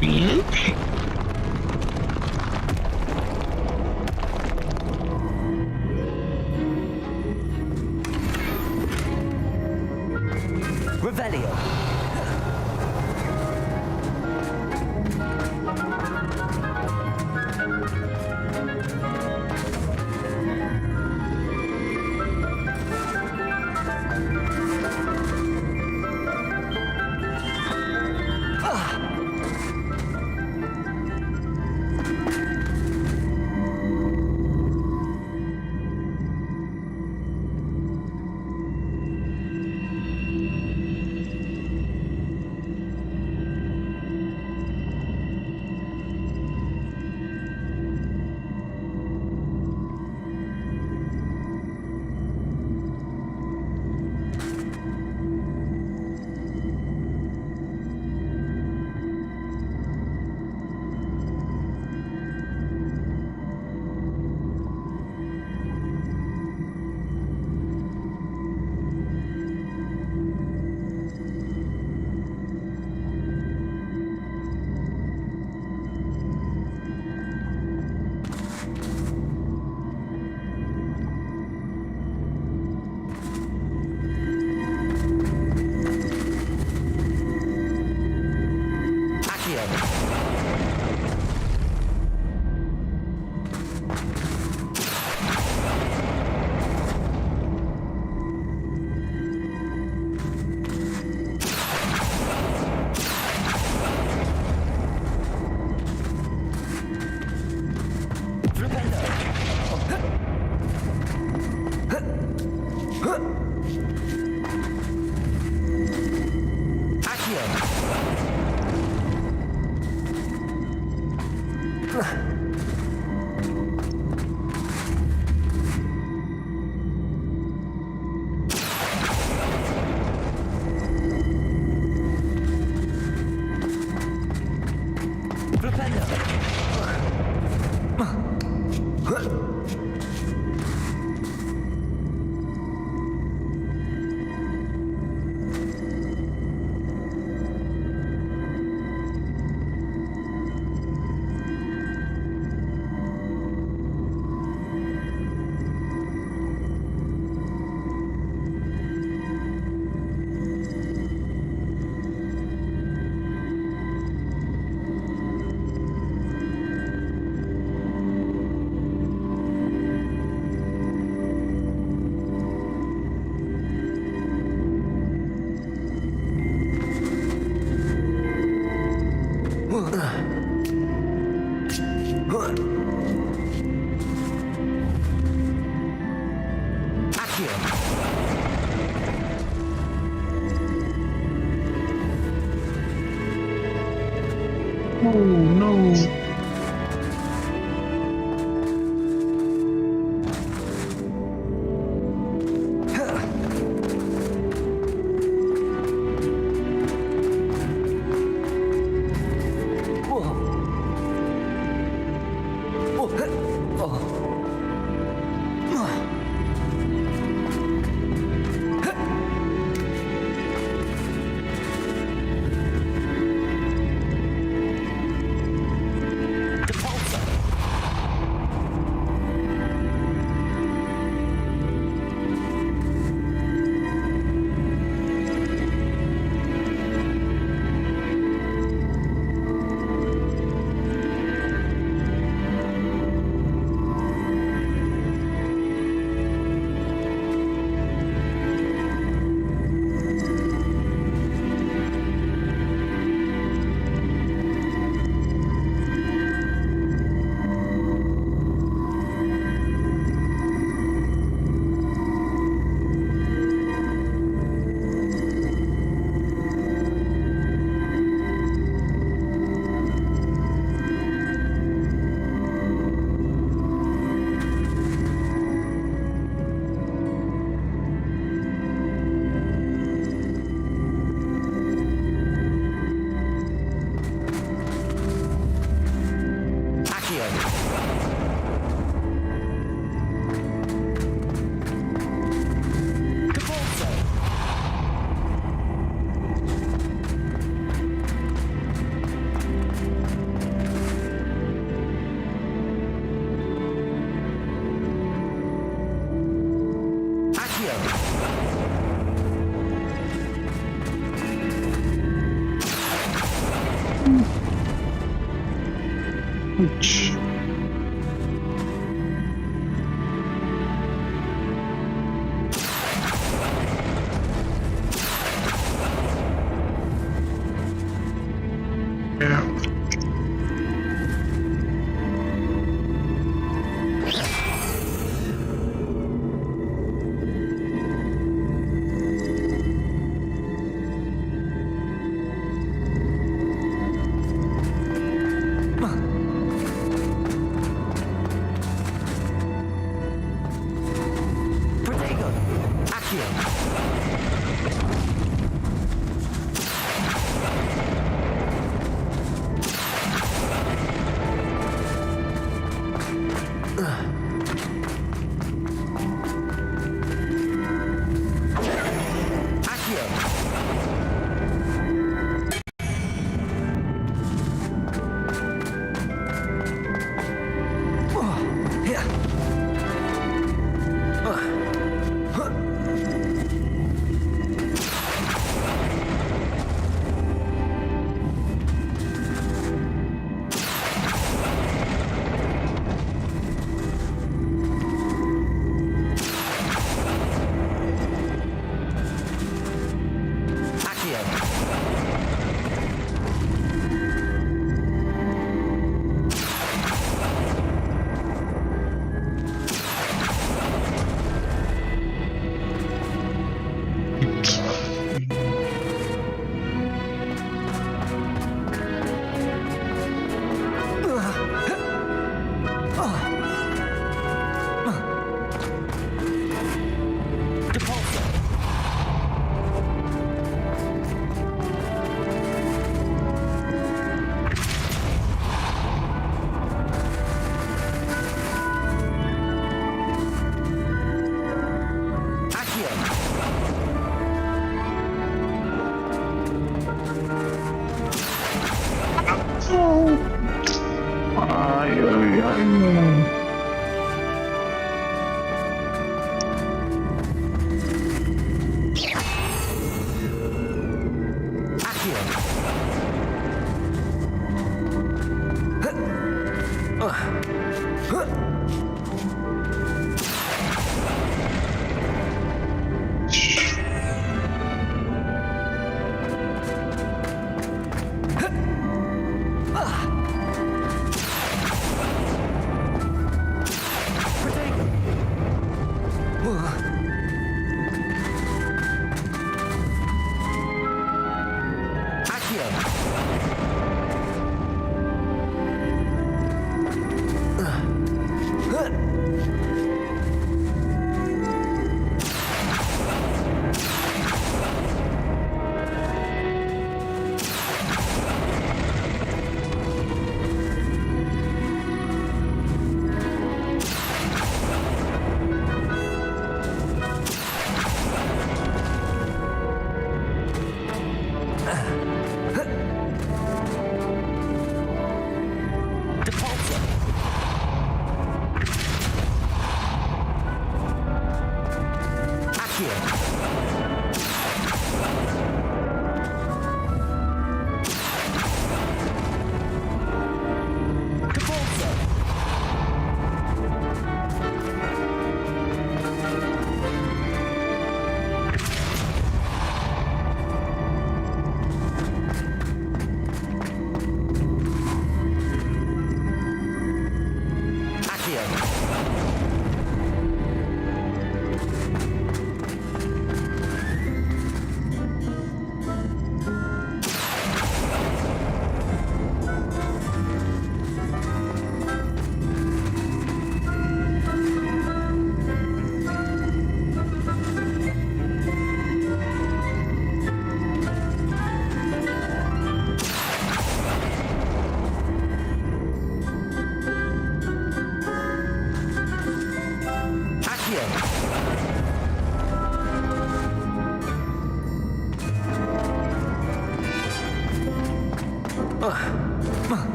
Bitch. Revelio. Oh no.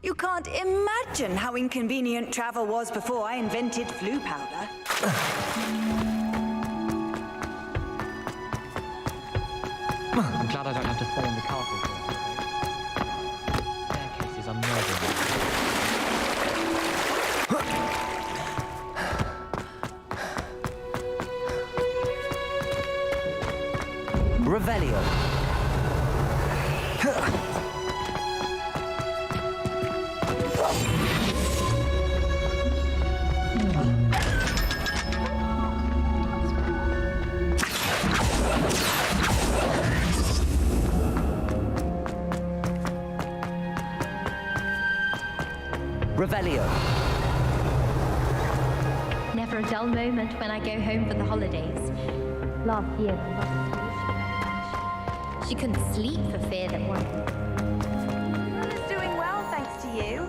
You can't imagine how inconvenient travel was before I invented flu powder. I'm glad I don't have to stay in the castle for it. Staircases are murderous. Revelio. Revelio. Never a dull moment when I go home for the holidays. Last year, she couldn't sleep for fear that one. It's doing well, thanks to you.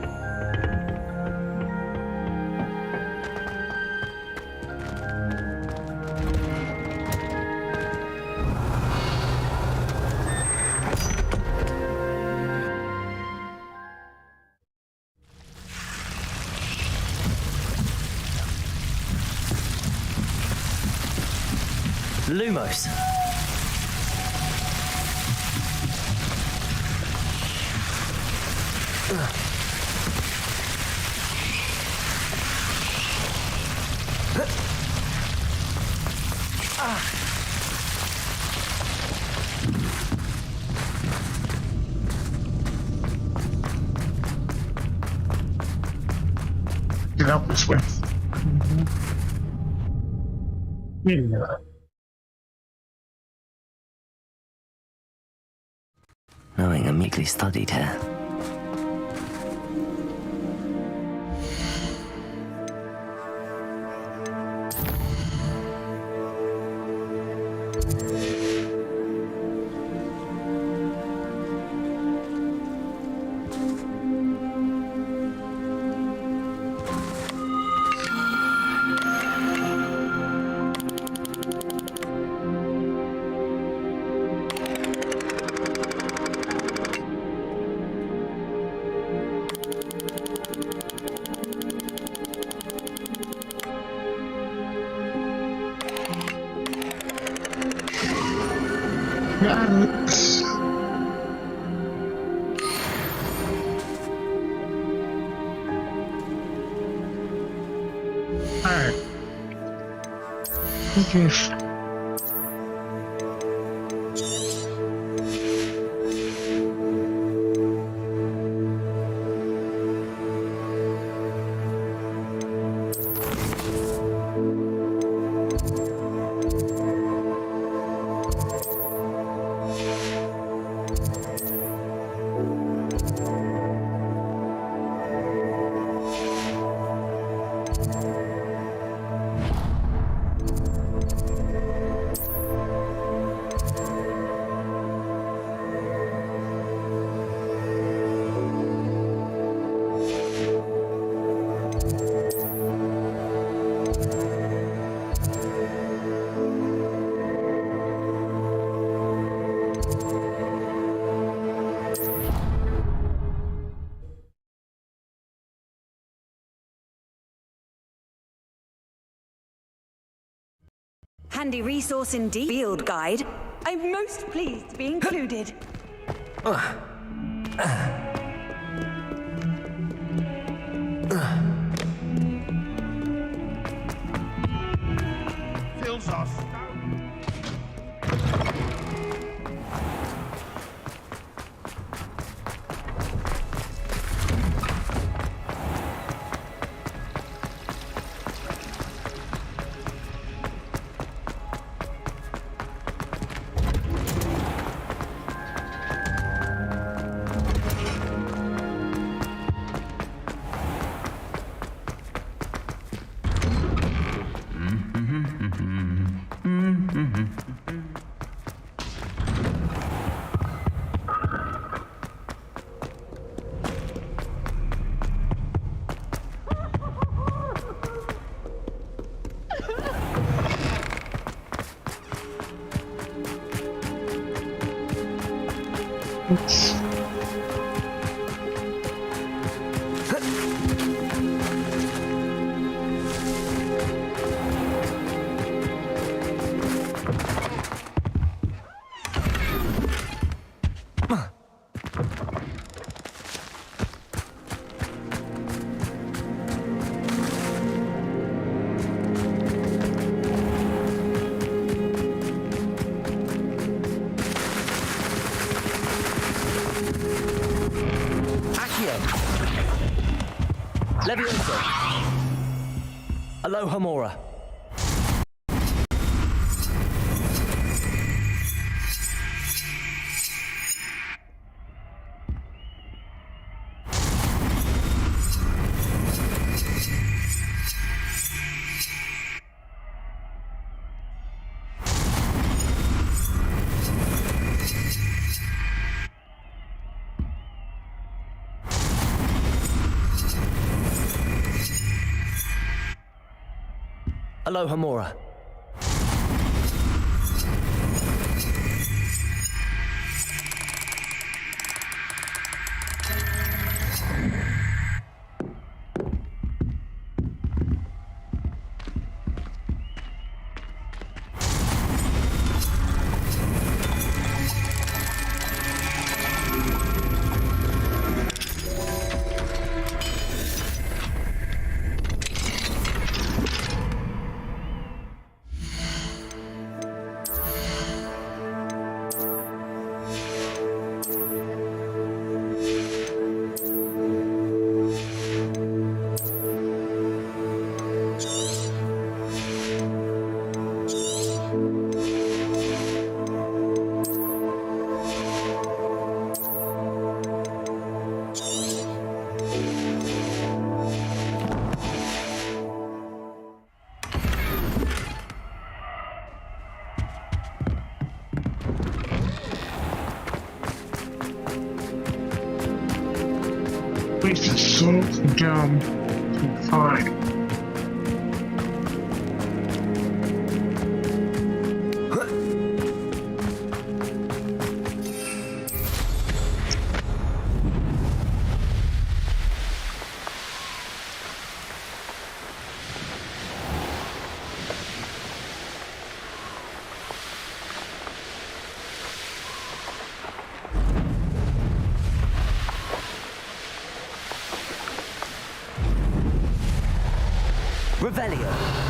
Lumos. Get out this way. Yeah. Knowing I meekly studied here. Alright. Okay. Handy resource indeed. Field guide. I'm most pleased to be included. Fills off. It's... Levioso. Aloha Mora. Aloha Mora. This is so dumb to find. Revelio.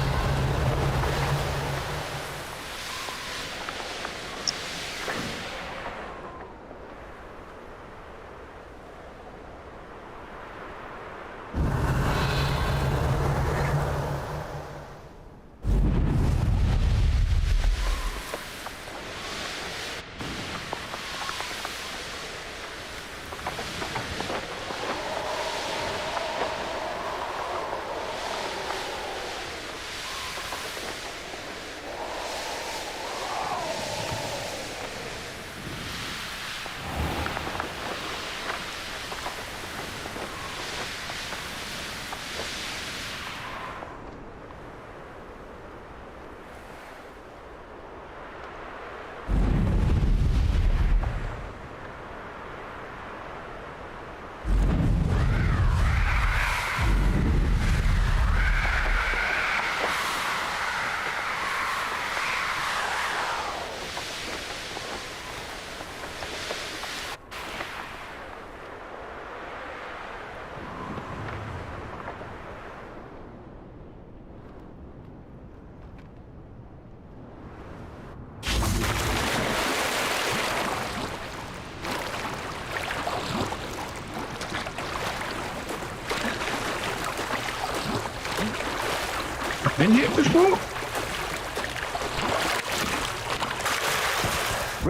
Been here before?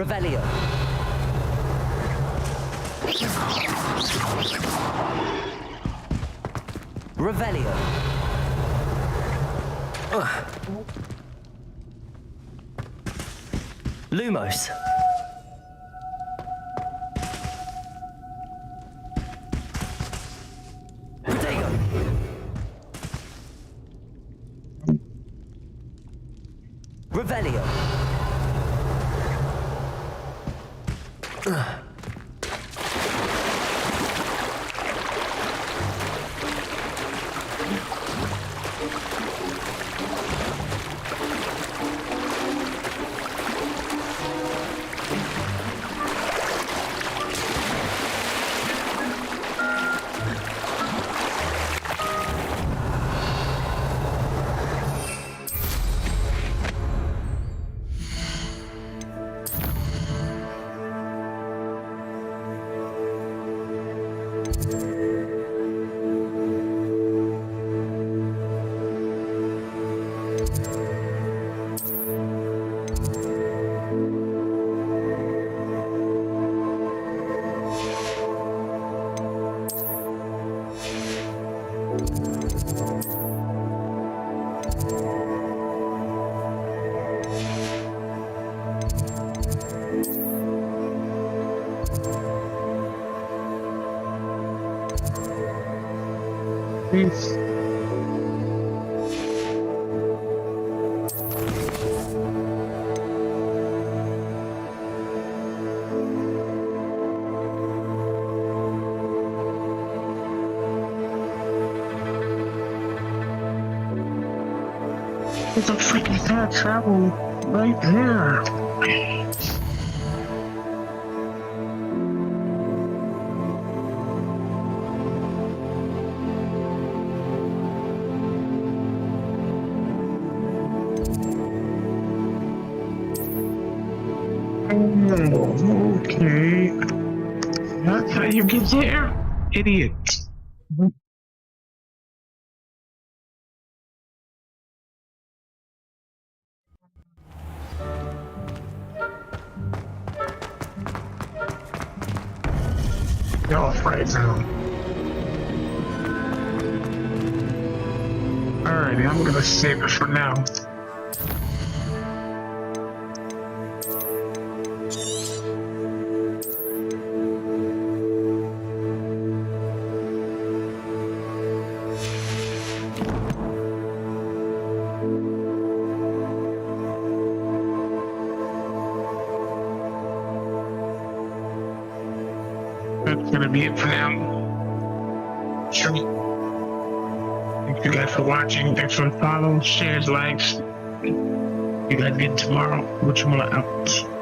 Revelio. Revelio. Lumos. Protego. Revelio. Peace. There's a freaking fast travel right there. Oh, okay. That's how you get there, idiot. You're off right now. Alrighty, I'm gonna save it for now. That's gonna be it for now. Sure. Thank you guys for watching. Thanks for the follows, shares, likes. You guys get tomorrow. Which one out?